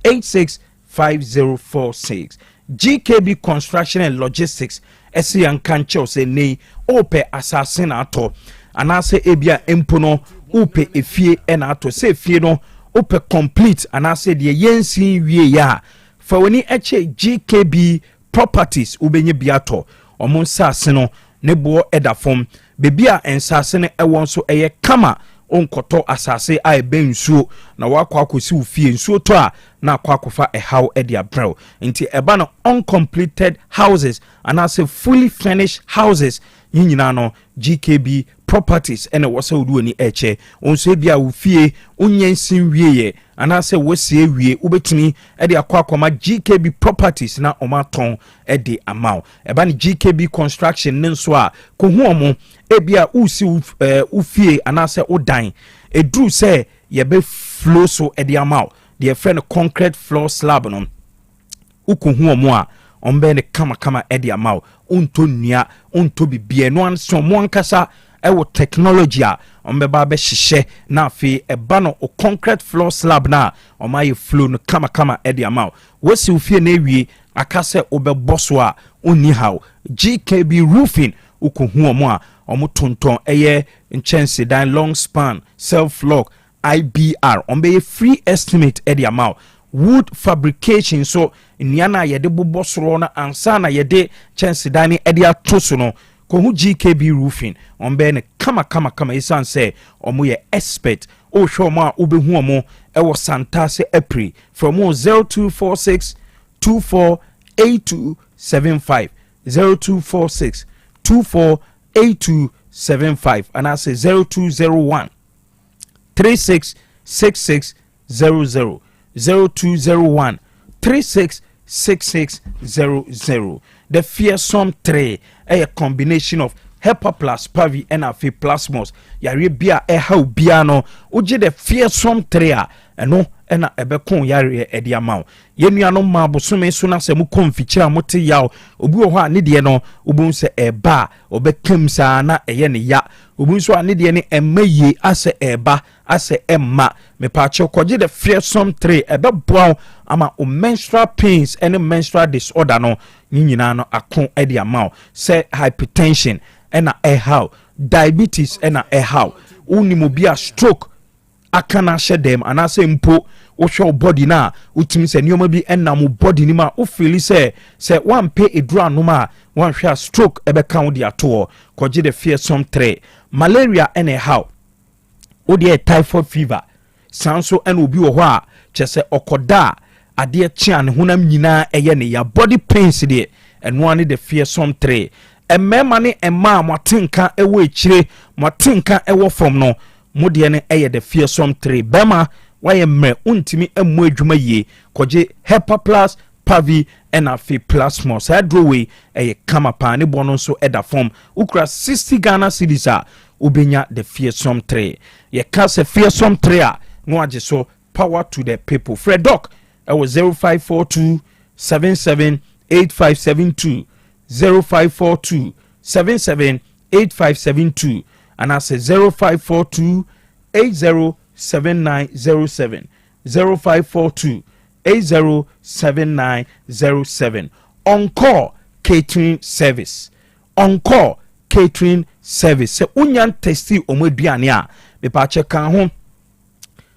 865046 GKB Construction and Logistics esi ankancho se nei ope assassin ato and I say ebia empono upe efie en ato se efie no upe complete and I say the yensi wie ya for when eche GKB properties ubenye biato omon sase no nebo edafom bebia ensase ne ewon so eye kama onkoto asase a ebe nsuo na wakwa akosi ufie nsuo to a na akwa akofa ehaw ede abrel nti eba no uncompleted houses and I say fully furnished houses nyina no GKB properties ene wose wudu ani eche onso bia wo fie onyensin wieye anase wosie wie ubetumi e de akwa GKB properties na omaton e de amount eba ni GKB construction ne nso a ko hu omo e bia usi ufie anase odan edru se ye be flow so e de amount de friend concrete floor slab no uko hu omo a ombe ne kama e de amount unto nua unto bibie no anso mo ankasa ewo technology a ombeba be hihye na afi eba no o concrete floor slab na omaye flow no kama e de amount wosi ufie na ewie akase obeboso a onni haw GKB roofing ukohu omo a omo tonton eye nchense dan long span self lock IBR ombe free estimate e de amount wood fabrication so niana yede bobosoro na ansa na yede chense dan e de atoso no kohu GKB roofing ombe ne kama isan say omo ye expert o show ma obehu omo e wo santase april from 0246 248275 0246 248275 and I say 0201 366600 0201 366600 the fearsome tray a combination of Hepa plus Pavi and Afi plasmos yare bia e ha bia no oje the fearsome tray a eno ena ebekon yare e de amount yenua no ma bosome so na se mu konfichira mote yaw obi wo ho a ne de no obun se eba obekam sa na eye ne ya obun so a ne de ne emaye ase eba ase emma me pa che koje the fearsome tray ebeboa ama o menstrual pains and menstrual disorder no nyina no akon e de amount say hypertension ena how diabetes ena how unimo bia stroke akana shedem anase mpo wo show body na utimi se nioma bi enam body ni ma wo feel se one pay edura no ma one hwa stroke ebe kan di ato koje the fearsome tray malaria ena how wo de typhoid fever sanso ena obi wo ho a chese okoda ade chia ne honam nyina eye ne ya body pains de eno ane the fearsome tray emema ne emma mwatinka ewo echire mwatinka ewo from no modie ne eye the fearsome tray bema waye mre untimi emu adwuma ye koje Hepa plus Pavi ena fi plasmos hydroway eye kama pa ne bono so eda form ukra 60 Ghana cedis a ubenya the fearsome tray ye kase fearsome tray a no age so power to the people Fred Doc ewo 0542 778572 0542 778572 and I say 0542 807907 0542 807907 on-call catering service on-call catering service se unyan testi omoduane a me pa che kan ho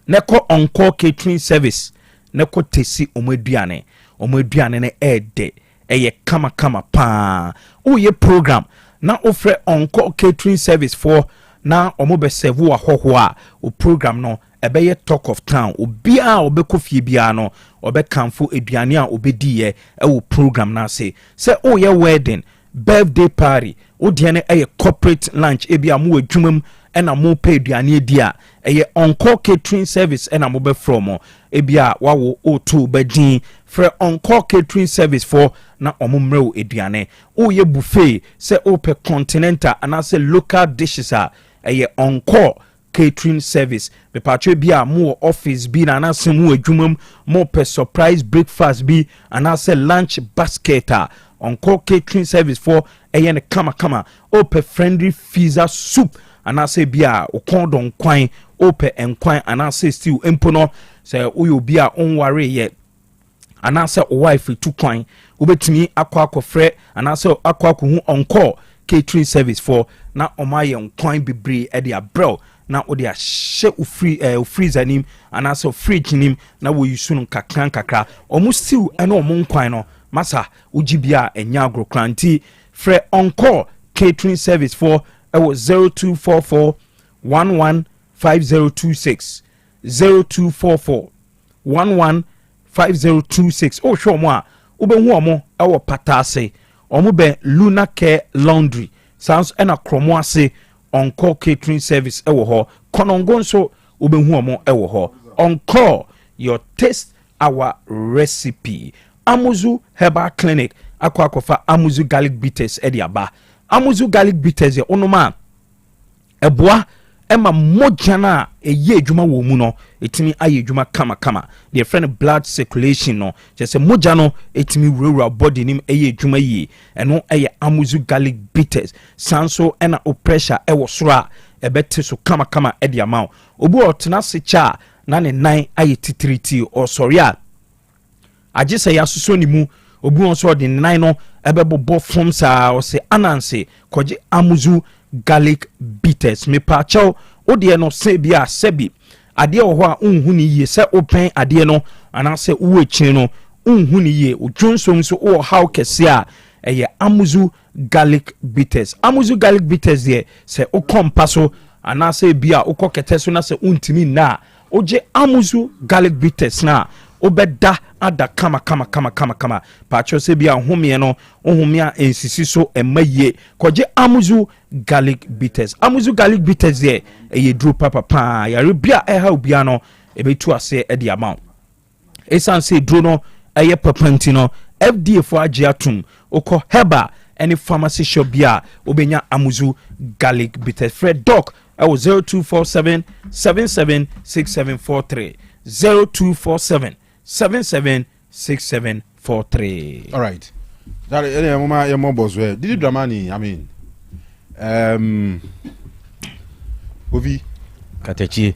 neko on-call catering service neko testi omoduane ne ede eye kama pa uye program na offer on-call catering service for na omobe serve wa hoho a o program no ebeye talk of town obia obekofie bia no obekamfo eduane a obediye e wo program na say oye wedding birthday party odiane eye corporate lunch ebia mo adwumam ena mo pay eduane dia eye on-call catering service ena mo be from ebia wawo o2 bedin for on-call catering service for na omumrew eduane oye buffet say ope continental and say local dishes a eye on-call catering service me patwe bia mo office bi na anase mo adwumam mo pe surprise breakfast bi anase lunch basket on-call catering service for eye ne kama ope friendly pizza soup anase bia okondon kwan ope enkwan anase stew empono say oyo bia onware ye anase wife tu kwan obetumi akwa anase akwa hu on-call catering service for na omaye nkwan bebre e de abrel na odi a hye freezer nim anase fridge nim na wo yusu no kakra omu stew ene omu nkwan no masa ujibia enya agrokranti fre on-call catering service for 0244 115026 0244 115026 o show mo a obehu omo e wo patase omo be Luna Care Laundry sounds ena kromo ase on call catering service ewo ho konongo nso obehu omo ewo ho on call your taste our recipe Amuzu Herbal Clinic akwa Amuzu garlic bitters ediaba Amuzu garlic bitters ye onoma eboa ema mojana eye adwuma wo mu no etimi aye adwuma kama the friend blood circulation no just moja no etimi wura body nim eye adwuma yi eno eye Amuzu garlic bitters sanso ena o pressure ewo soro ebete so kama ediama obu otena se cha na ne nan aye titiriti o sorry a agise ya suso ni mu obu on so de nan no ebebo form sa o se ananse koje Amuzu garlic bitters me pa chow ode no se bia sebi ade ho a unhu ni ye se open ade no anase wo echi no unhu ni ye odwonsom so o how kese a eye Amuzu garlic bitters ye se o kompaso anase bia o koketeso na se untimi na oje Amuzu garlic bitters na obeda ada kama pacho se bia homie no ohomia ensisi so emaye koje Amuzu garlic bitters ye eye dro papa ya rebia e ha obia no ebetu ase e di amount esanse dro no eye papanti no FDA for agiatum oko heba any pharmacy shop bia obenya Amuzu garlic bitters Fred Doc 0247 776743 0247 776743. All right. That any mama your mom boss where did Dramani I mean Ovi Katechi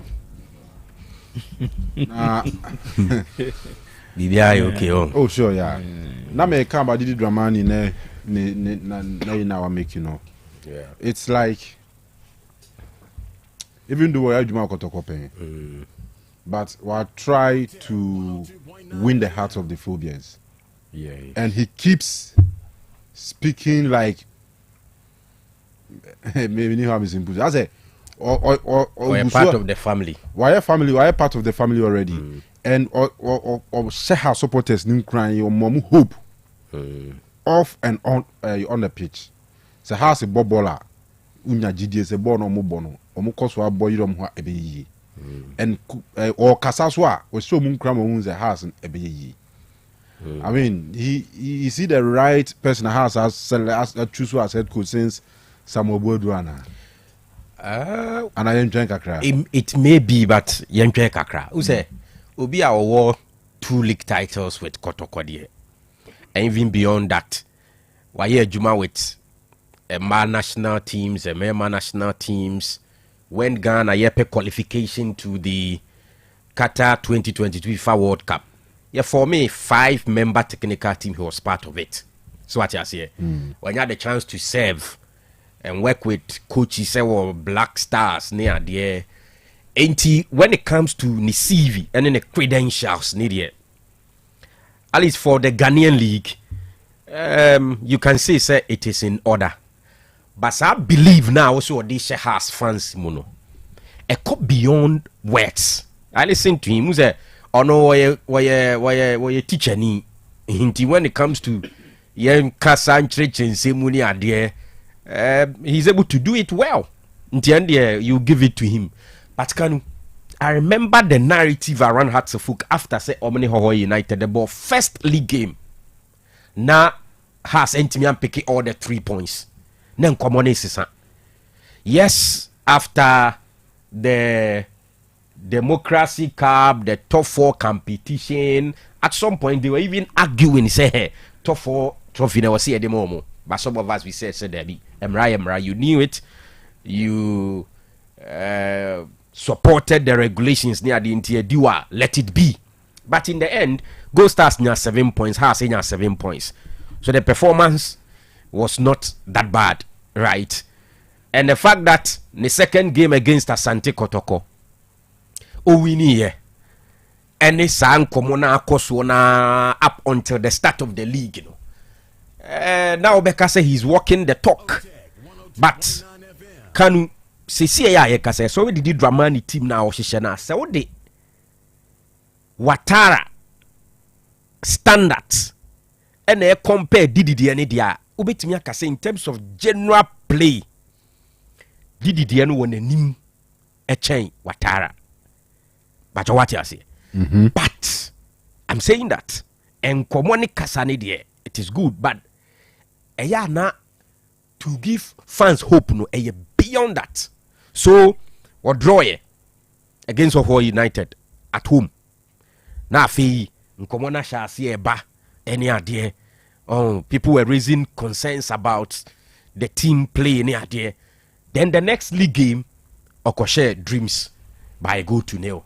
Bibia okay oh sure yeah na me come about did Dramani na we make yeah it's like even though I Juma Kotokope but we try to win the hearts of the phobians. Yeah. And he keeps speaking like maybe how is simple. I say or part of the family. Why part of the family already. And or say how supporters nim crying your mom hope off and on the pitch. So how a bobola unya GD se bono mo bono. Omo koso aboy rom ho ebeyi. And or kasaswa or so mun kram owns a house in ebeye. I mean, he see the right person has as choose as head coach since Samuel Bodwana. And I am drank kakra. It may be, but yam drank kakra. Who say Obi our war 2 league titles with Kotokodi. And even beyond that, why here Juma with a man national teams, a member national teams. When Ghana yepe qualification to the Qatar 2022 FIFA World Cup. Yeah, for me, 5-member technical team who was part of it. So what you say? When you had the chance to serve and work with coaches or black stars near there, when it comes to Nisivi and then the credentials needed, at least for the Ghanaian league, you can say it is in order. But I believe now also this has fans mono. A cup beyond words. I listen to him who say, "Oh no, why teacher ni?" When it comes to young Kasan Church and Semuni are he's able to do it well. You give it to him. But Kanu, I remember the narrative around Hatsefuk after say Omni Hoho United the ball first league game. Now has Entimian picking all the 3 points. Yes, after the Democracy Cup, the top 4 competition, at some point they were even arguing, say, hey, top 4 trophy never see at the moment. But some of us we said Debbie, Emra, you knew it, you supported the regulations near the interior Dua, let it be. But in the end, Gold Stars near 7 points, Haas near 7 points. So the performance was not that bad, right? And the fact that the second game against Asante Kotoko, Owini, and the San Komona Koswana up until the start of the league, you know. Now Beka say he's walking the talk, but Kanu see ya so we did Dramani team now Shishana so the Watara standards and they compare Didi and dia ubetimi aka say in terms of general play Didi deɛ no wɔ n'anim ɛkyɛn Watara but what you say but I'm saying that nkɔmmɔ ne kasa ne deɛ it is good but ɛyɛ na to give fans hope no ɛyɛ beyond that so what draw ye against of United at home na afei nkɔmmɔ na hyɛ ase ɛba ɛne adeɛ people were raising concerns about the team play ne adeɛ then the next league game ɔkɔhyɛ Dreams by a goal to nil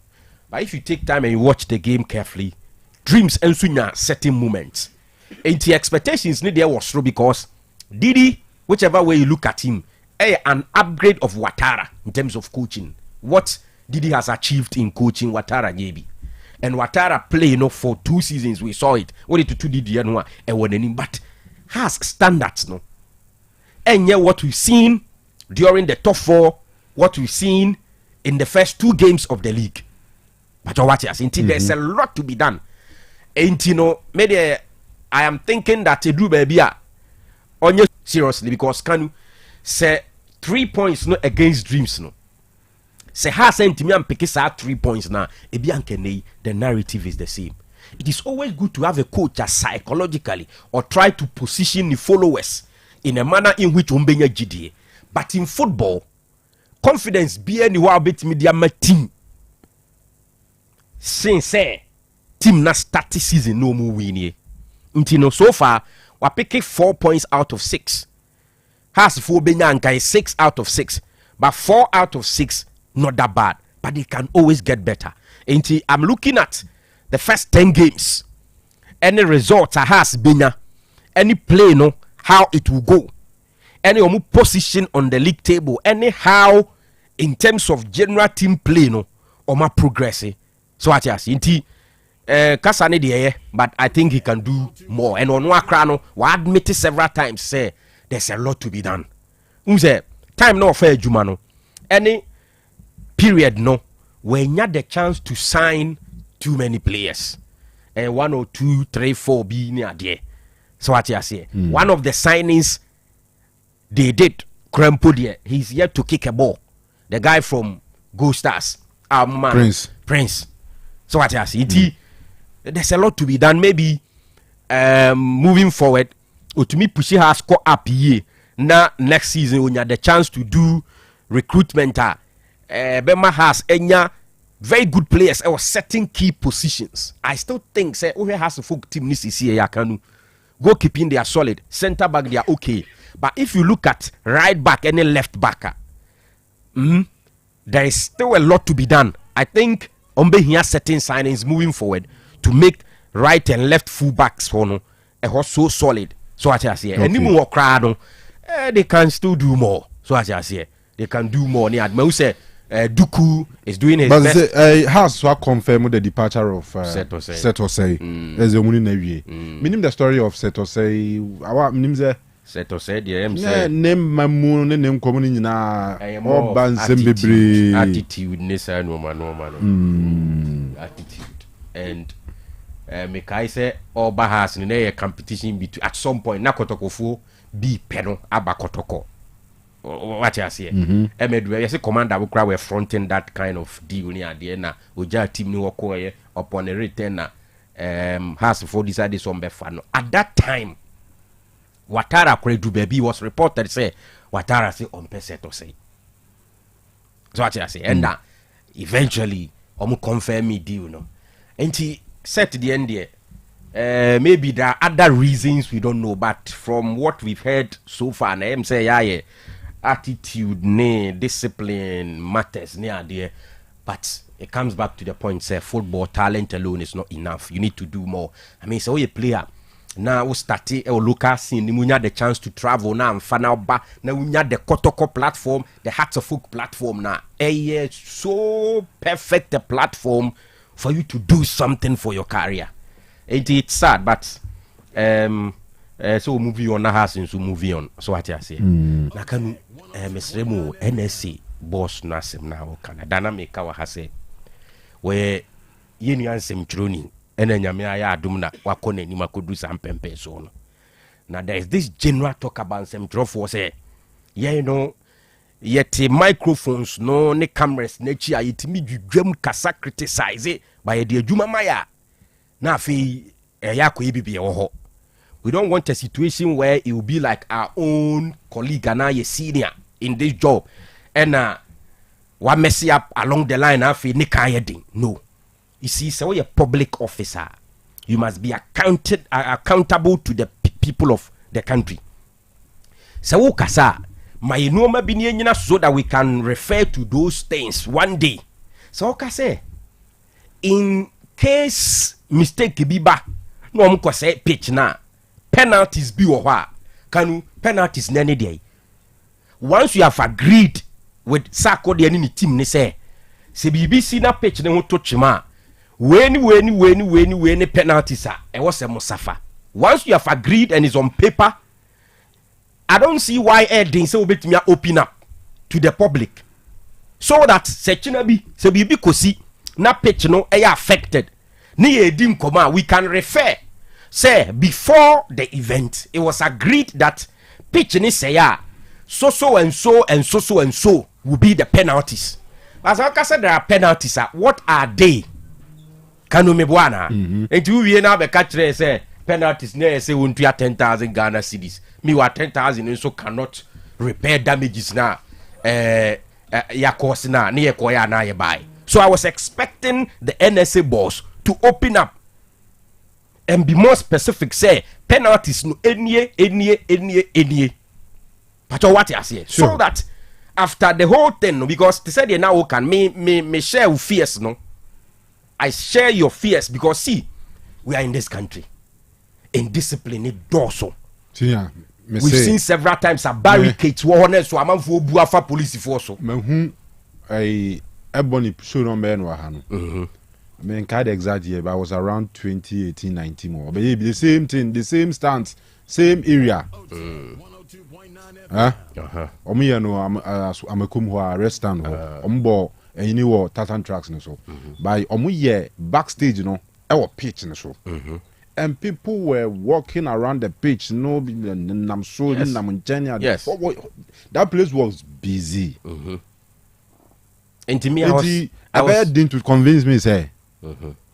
but if you take time and you watch the game carefully Dreams nso nya certain moments and the expectations ne deɛ was true because Didi whichever way you look at him an upgrade of Watara in terms of coaching what Didi has achieved in coaching Watara maybe and Watara play for 2 seasons we saw it what it to Didi but has standards no and yeah what we've seen during the top 4 what we've seen in the first 2 games of the league but what you see there's a lot to be done and maybe I am thinking that to do baby on seriously because Kanu say 3 points no against Dreams no say has sent me and pick 3 points now the narrative is the same. It is always good to have a coach that psychologically or try to position the followers in a manner in which umbenya GDA but in football confidence be anywhere bit media team since team na start season no more win so far we picking 4 points out of 6 has 4 benya 6 out of 6 but 4 out of 6 not that bad but it can always get better I'm looking at the first 10 games any results has been any play no how it will go any position on the league table anyhow in terms of general team play no or my progress so what you see Kasane de but I think he can do more and on Wakrano we admit it several times say there's a lot to be done say time no fair Jumano any period no when you had the chance to sign too many players and 1 or 2 3 4 be near there so what you say one of the signings they did Krempo there he's yet to kick a ball the guy from Go Stars Prince so what you see there's a lot to be done maybe moving forward to me push her score up here now next season when you have the chance to do recruitment Bema has very good players or certain key positions. I still think say who has a folk team this is here Kanu goalkeeping they are solid, center back they are okay, but if you look at right back and left back there is still a lot to be done. I think Ombe here certain signings moving forward to make right and left full backs for no so solid so as I say and more crowd they can still do more so as I say they can do more near say Duku is doing his best. Has so confirmed the departure of Setosei. As the money nevi. Meaning the story of Setosei. Our name is Setosei. The name my moon name coming na all banzembebri attitude. Nessa no man. Attitude and Mekai say all bahas in a competition between at some point Nakotokofo be peno abakotoko. What you say? I say commander we were fronting that kind of deal near the end. Uja team ni wako upon a return has for decided some befano. At that time, Watara Kredu baby was reported say Watara say on peseto say. So what you say? And eventually, confirm me deal no. And he said to the end there. Maybe there are other reasons we don't know, but from what we've heard so far, I am say attitude, discipline matters near there, but it comes back to the point say football talent alone is not enough. You need to do more. I mean, so you player now we start or look at seeing we had the chance to travel now and fan out back now we had the Kotoko platform, the Hearts of Folk platform now. So perfect the platform for you to do something for your career. It's sad, but so movie on na has so movie on so what I say na Kanu Mr. Remo NSC boss na sem na o Canada na make wa ha say we yenu ansem troni ena nyame aya adum na wakọ na ni makodu sam pempe so no Now there is this general talk about some for say, yeah, you know, yet microphones, no, ne cameras, nature, it me drum kasa criticize it by the Juma Maya. Now, we don't want a situation where it will be like our own colleague and I, senior in this job, and what messy up along the line after no. You see, so you're a public officer, you must be accountable to the people of the country. So kasa my normal binye so that we can refer to those things one day. So kasa in case mistake biba no amko say pitch na penalties bi wo hwa Kanu penalties na ne dey. Once you have agreed with Sako de ni team ne say se BBC na pitch ne ho to chima when penalties are e was a musafa. Once you have agreed and it's on paper, I don't see why didn't say obetimi open up to the public so that sectionabi se bibi kosi na pitch no affected ni edim koma we can refer say before the event it was agreed that pitch ni say so and so will be the penalties. As I said, there are penalties. What are they? Kanu mebwana. And you we na be catch say penalties na say won to 10,000 Ghana cedis. Me wa 10,000 so cannot repair damages na ya course na ye koya na ye buy. So I was expecting the NSA boss to open up and be more specific, say penalties no any. But what I say, so that after the whole thing, because they said they now can me share your fears, no. I share your fears because see, we are in this country, indiscipline it dorsal. We've seen several times a barricades war so I'm for buafa police force. I ebony show no man wahano. I mean, can't exact year, but I was around 2018, 19 more. But the same thing, the same stance, same area. Omi no, I'm a come who arrest and ombo and you know Tatan tracks and so. By omu backstage, you know, our pitch and so. And people were walking around the pitch, no, yes. That place was busy. And to me, I was to convince me, say,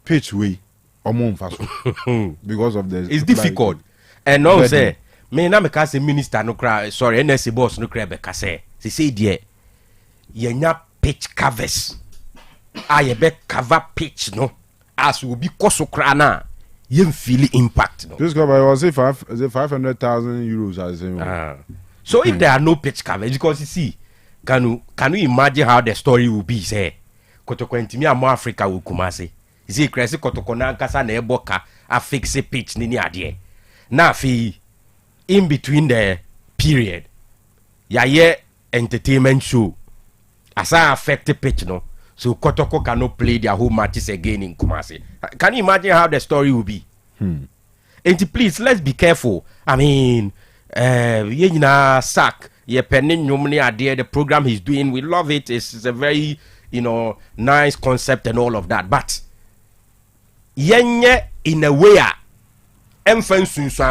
pitch way, because of the. It's difficult. And no, say, me na me ka say minister no cry, sorry, NSC boss no cry be ka say there, ye nya pitch covers. Ye be cover pitch no, as will be koso cry na. You feel impact. No? This cover was 500,000 euros. I say. So if there are no pitch covers, because you see, can you imagine how the story will be? Say, Kotoko intimi amo Africa will kumase. You see, Kresi Kotoko na nkasa na eboka a fix pitch nini adie. Na fi in between the period, ye entertainment show. Asa affect the pitch no. So Kotoko cannot play their home matches again in Kumasi. Can you imagine how the story will be? And please, let's be careful. I mean, sack, the program he's doing, we love it. It's a very, nice concept and all of that. But yenye in a way,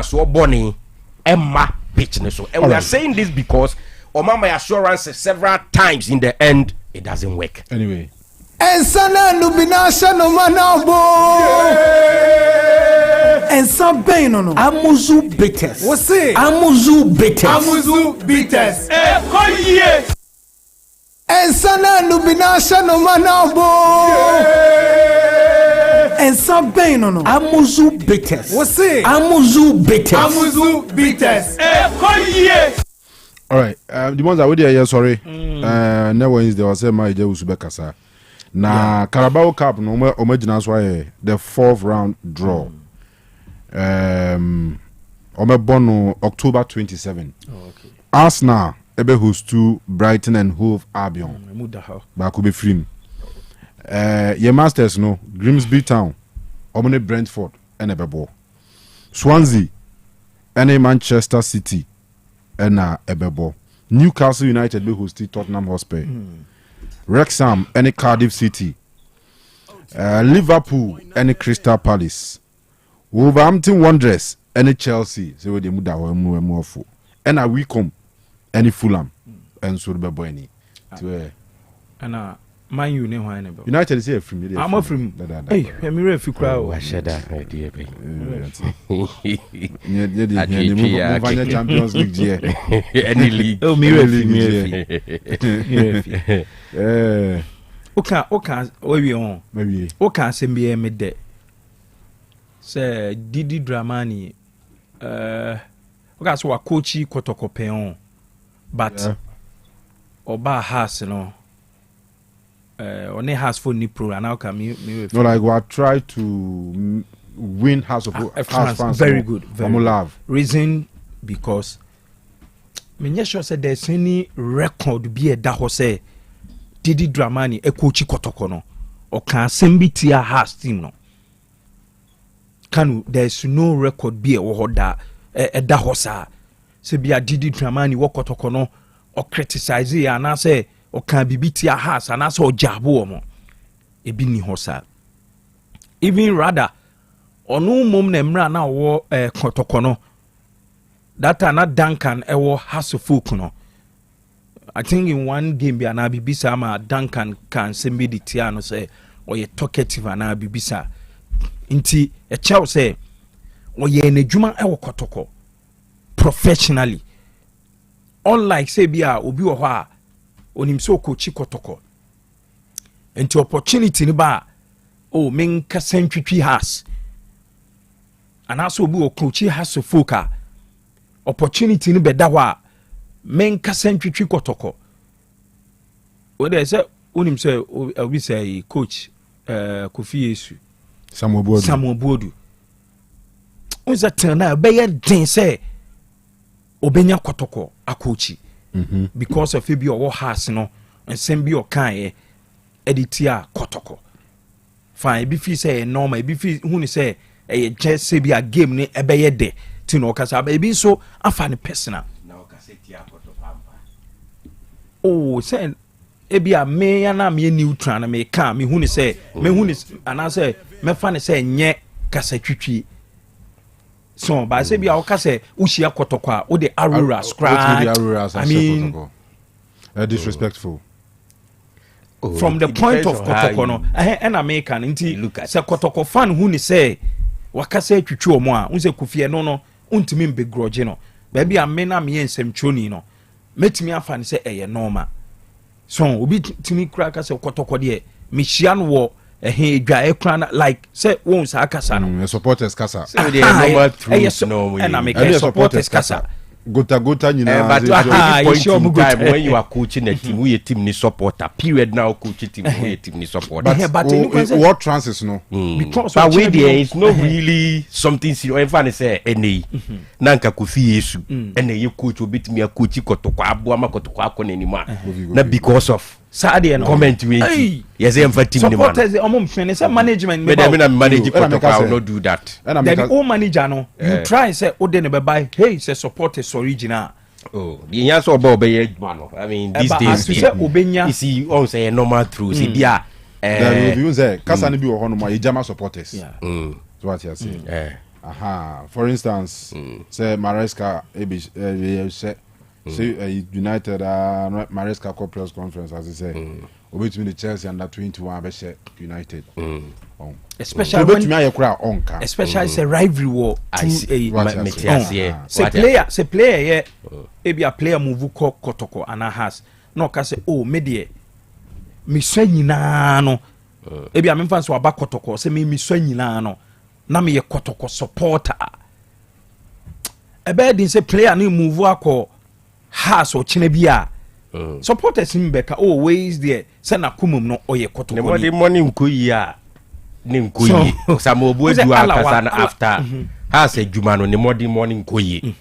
so bonny, Emma pitch. And we are saying this because Omama assurance several times in the end, it doesn't work. Anyway. And sana nubinasha no manabo. And some pain no. Amuzu bitters. What's it? Amuzu bitters. Amuzu bitters. And sana nubinasha no manabo. And some pain no. Amuzu bitters. What's it? Amuzu bitters. Amuzu bitters. All right, the ones that we did here, sorry. Never is there was a my Usubekasa. Na Carabao Cup no omejina why the 4th round draw. Omebono October 27. Okay. Arsenal ebe host to Brighton and Hove Albion. Ba could be free. Your Masters no Grimsby Town, Omone Brentford and ebebo. Swansea and Manchester City. Ena ebebo. Newcastle United be hosted Tottenham Hotspur. Wrexham and Cardiff City. Liverpool and Crystal Palace. Wolverhampton Wanderers any Chelsea say we dey mu da mu ofo and a we come any Fulham and so be boy ni to ana Man U ne hwan ne be United say from you I'm from hey me refi kra o washada idea be ne vanya Champions League je any league oh me refi oka we on maybe oka sembe me de say Didi Dramani oka so wa coachi Kotoko on but oba has no on has for ni pro and now can me no like we try to win House of fans very good very love reason because me sure say there's any record be a da ho say Didi Dramani e coach Kotoko no or can sembi tia has team no Kanu there's no record be a wo da e da ho sa se bia Didi Dramani wo Kotoko no or criticize ya na say o kan bibitia has and as o jabo mo e bi ni ho sa even rather onu mom na mra na wo Kotoko no that na Duncan e wo Hasselhoff no I think in one game bi na bibisa ma Duncan can somebody tia no say o ye talkative na bibisa nti e chew say o ye n'adwuma e wo Kotoko professionally unlike say bia obi wo ho a onim so coach Kotoko enti opportunity ni ba o men kasantwitwi has anaso obi o coach Hasselhoff opportunity ni beda ho a men kasantwitwi Kotoko o dey say onim say obi say coach Kofi Yesu Samuel Bodu unza tena be ye den say obenya Kotoko akochi because of ebi owo has no nsem bi okan editia Kotoko fine bi fi say normal bi fi hu ni say just say bi a game ni ebe ye de ti no kasa ba ebi so afa ni personal na okasa tia Kotoko amba oh say ebi a me ya na me neutral na me kan me hu ni say me hu ni ana say me fa ni say nye kasa twitwi so ba say bia o ka say ushia Kotoko a o de Arura scratch I mean disrespectful from the point of Kotoko no and American nti say Kotoko fan hu ni say waka say twitwi o mo a unse kufie no untimi mbe grudge no ba bia me na me ensem choni no metimi afa ni say eye normal so obi timi kura ka say Kotoko de me hia no wo edwa ekran like say won sa kasa no supporters kasa so they are normal through no and make supporters kasa gota nyina but at any point in time when you are coaching a team we a team ni supporter period now coaching team we a team ni supporter but what transits no because but we there is no really something serious if I say any nanka Kofi Yesu and you coach obitimi a coach Kotoko aboa ma Kotoko akonanima na because of Saturday no comment we yes em for team ni man supporters omom fene say management me manage Kotoko I will not do that the old manager no you try say ode ne be buy hey say supporters original oh the answer about be man I mean these days you see on say normal through see bia the reviews say kasa ne bi wo hono ma ejama supporters so what you say for instance say Maresca say United Maresca press conference as he say obetimi the Chelsea under 21 be share United especially when especially say rivalry war to say player ebi a player move ko Kotoko ana has no ka say oh me de me swa nyina no ebi a me fan so aba Kotoko say me swa nyina no na me ye Kotoko supporter ebe din say player no move akọ has or chinebia supporters in Beka always there send a kumum no oye Kotoko the money nkoyi a ne nkoyi samobu edu akasa na after has a jumano ne morning nkoyi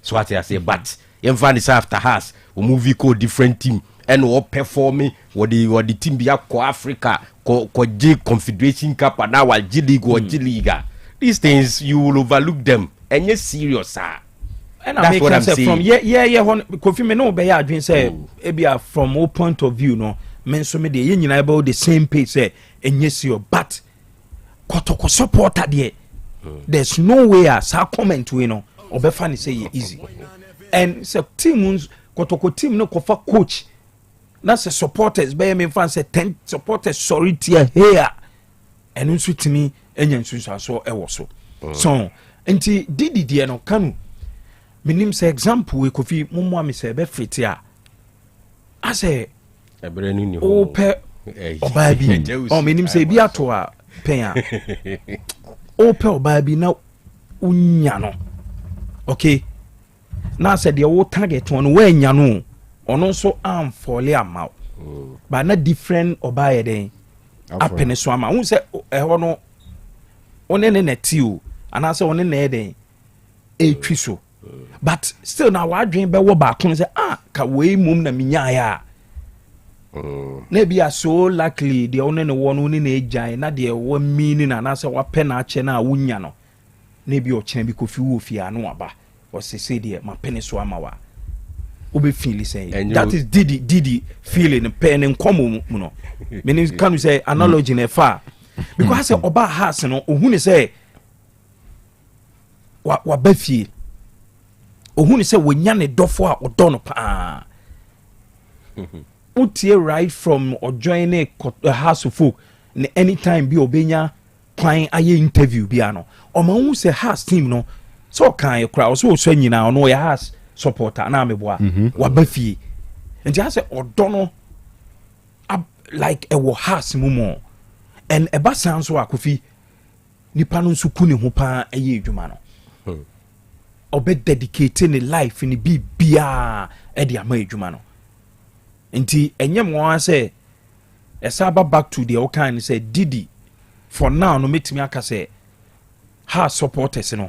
so what I say but em fan is after has o movie called different team and o performing what the team be akọ Africa ko J Confederation Cup and now G League or G League these things you will overlook them and you serious and I make say from Kofi me no be ya adwin say ebia from all point of view no men so me dey nyina about the same page say enye sio but Kotoko supporter there there's no way as a comment we know obefa ni say easy and say teams kotoko team no kofa coach na say supporters be me fan say 10 supporters sorry tia here and nso timi enya nso so e wo so so enti didi no Kanu minim say example we kofi mumu am say be fit a say ebrenu ni ho pe oba bi o minim say bi ato a pen a o pe oba bi na unya no okay na say the wo target one we nya no ono so am fole amount but na different oba ye den apene so ama won say ho no one ne neti o ana say one ne den etwi so but still na wadwen be wo ba kon say ka we mum na minya ya na be so likely the one ne one one na ejan na de wo meaning na say wa pe na ache na wunya no na bi o kyen bi kofi wo fi anu aba o se de ma pene so ama wa obe feel say that is didi feeling pen and common no meaning can you say analogy na fa because say oba house no ohun say wa ba fie ohun say wonya ne dofo a odo no pa utie right from or join a house of folk anytime bi obenya plan aye interview bi ano o ma hu say house team no so kan kra so so nyina no ya house supporter na meboa wa ba fie and just say odo no like a house mumo and e ba san so akofi nipa no nso ku ne ho pa aye adwuma no obe dedicating the life in the bia e de ama adwuma no nti enyem won say esaba back to the okan say didi for now no metimi aka say ha supporters no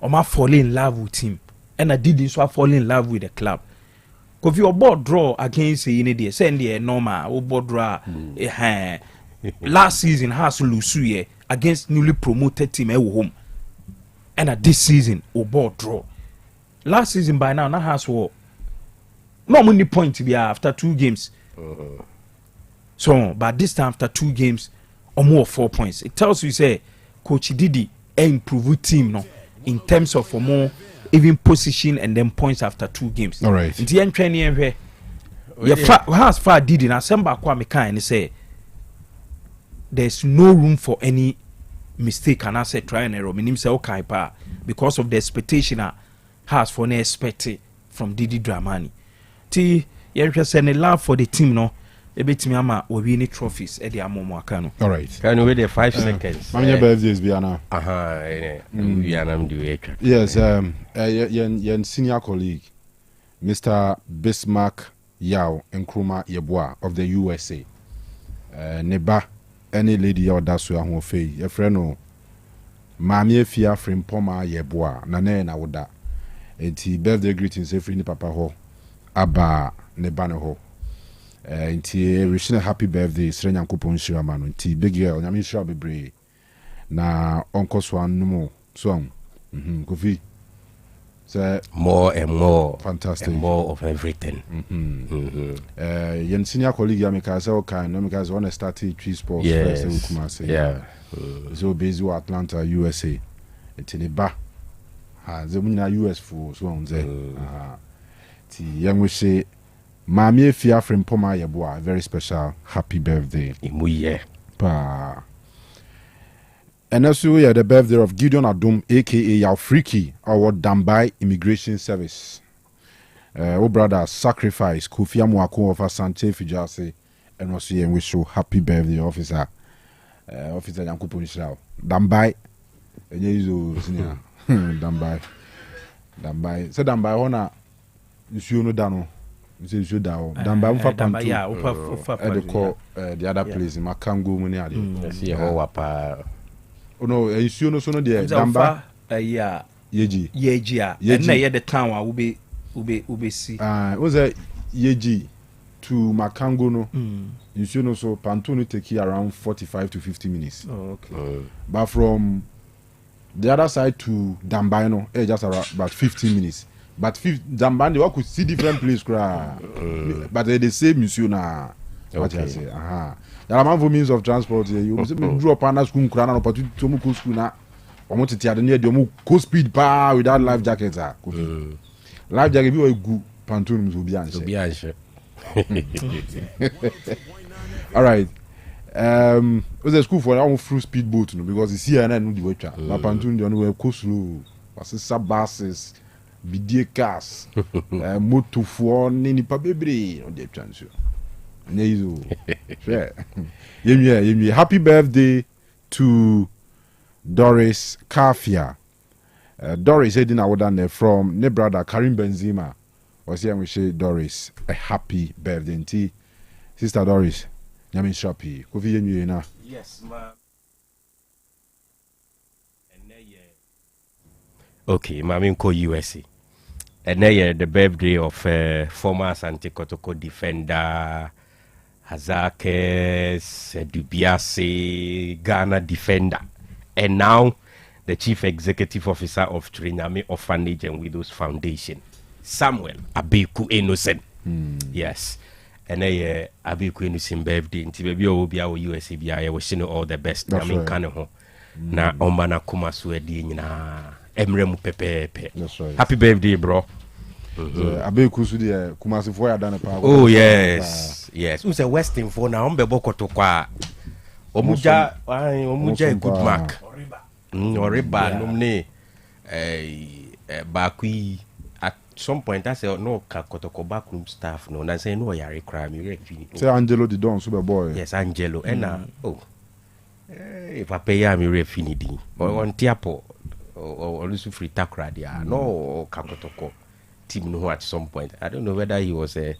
o ma fall in love with him and I did so fall in love with the club because your board draw against you dey say dey normal o board draw last season has lose here against newly promoted team at home and this season o board draw last season by now has what no money point to be after 2 games so but this time after 2 games or more 4 points it tells you say coach Didi improve team no in terms of more even position and then points after 2 games. All right. Nti en twani en hwe. Has far Didi na semba kwa me kan say there's no room for any mistake and I say try and error. Meaning say okay pa because of the expectation has for no expect from Didi Dramani. Ti yen hwe say ne love for the team no ebetimi ama we win trophies e de amomo aka no. All right. Can we wait 5 seconds? Manya birthdays bi ana. We are nam do it. Yes, yen senior colleague Mr. Bismarck Yao Nkrumah Yeboah of the USA. Neba any lady or daso ahun fe ye friend no Mami Efia from Poma Yeboah na na woda. Enti birthday greetings every ni papa ho aba neba no ho. Nti wishing a happy birthday Sre Nyankopon Shira manu nti big girl nyame shira bebre na onko so anumo so kofi say more and more fantastic and more of everything yen senior colleague ya meka say okay no meka say wanna start tree sports first we come say so based in Atlanta USA nti ne ba ha ze munyina US for so on say ti yang we say Mami Efia from Poma Yeboah, very special happy birthday. Imuye. Pa. And also we had the birthday of Gideon Adum, aka Yao Freaky, our Dambai Immigration Service. Oh brother, sacrifice Kofi Amuako of Asante Fijase, and also we show happy birthday, officer. Officer Yankupo Nishao. Dambai. Dambai. Dambai. So Dambai hona you know dano. Say should down Damba for Pantu. Yeah, the other place in Makango Muni. See how wapa. Oh no, you know so no there. Damba. Yeah. Yeji. And na the town ube see. Was a Yeji to Makango no. You know so Pantu no take here around 45 to 50 minutes. Oh, okay. But from the other side to Damba no, just about 15 minutes. But Zambandi we could see different place but they say monsieur na what I say there are means of transport you drop on school kra na opportunity to school na omo tete ade ne de omo go speed pa without life jackets life jacket bi o gu pantun so bi anse all right was a school for our full speed boat no because it's here and no the water but pantun the only go slow was buses bidie cars motor for ni pa bebre on the chance Nezo. Yeah. Happy birthday to Doris Kafia. Doris heading out from ne brother Karim Benzema. Was here we say Doris a happy birthday. Sister Doris, Yamin Shoppy. Kofi Yemi na. Yes, ma. Okay, Mami ko USA. And the birthday of former Asante Kotoko defender Hazakes Dubiase, Ghana defender, and now the chief executive officer of Trinyame Orphanage and Widows Foundation, Samuel Abiku Innocent. Yes, and Abiku Innocent birthday. Nti baby obi a USA bi a wishing all the best. Name Kanu na ombana kuma suedi nyina emremu pepepe. Happy birthday, bro. Abiku su de Kumasi for ya dane pa. Oh yes. Yes. Who's a Western for now? Ombebo to kwa. Omuja good mark. Oriba nomne bakui at some point I say no Kotoko backroom staff no na say no yare crime you fini. Say Angelo the Don super boy. Yes, Angelo. And if I pay ya me fini di. On tiapo or also free takra dia. No Kotoko team no at some point. I don't know whether he was a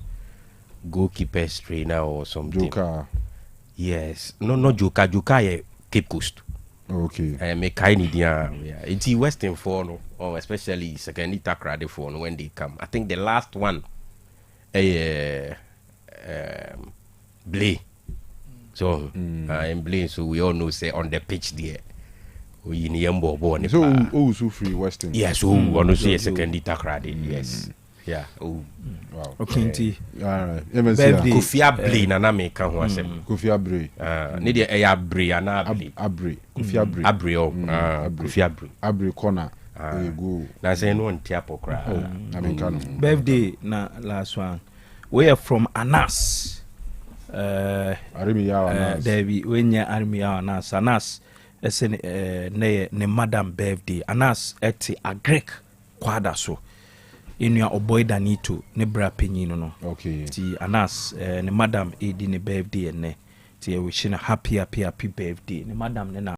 goalkeeper trainer or something. Joker. Yes. No Joker. Joker Cape Coast. Okay. Me kind dia. It's Western for no, or especially second takra for no when they come. I think the last one Blay. So in Blay, so we all know say on the pitch there. We in Yambo born. So free Western. Yes, on see a second takra. Yes. Yeah. Oh. Wow. Okay. Kofi Abre na me ka ho asem. Kofi Abre. Ne de e Abre ana Abre. Kofi Abre. Abre o. Kofi Abre. Abre corner. Go. Na say no ntia pokra. Na me ka no. Birthday na last one. We are from Anas. Arimiya Anas. Devi wenya Arimiya Anas. Anas ese ne madam birthday. Anas eti a Greek kwada so. Inua oboy danito ne bra penyino no. Okay. Ti Anas ne madam edi ne birthday ne. Ti we wish happy birthday. Ne madam ne na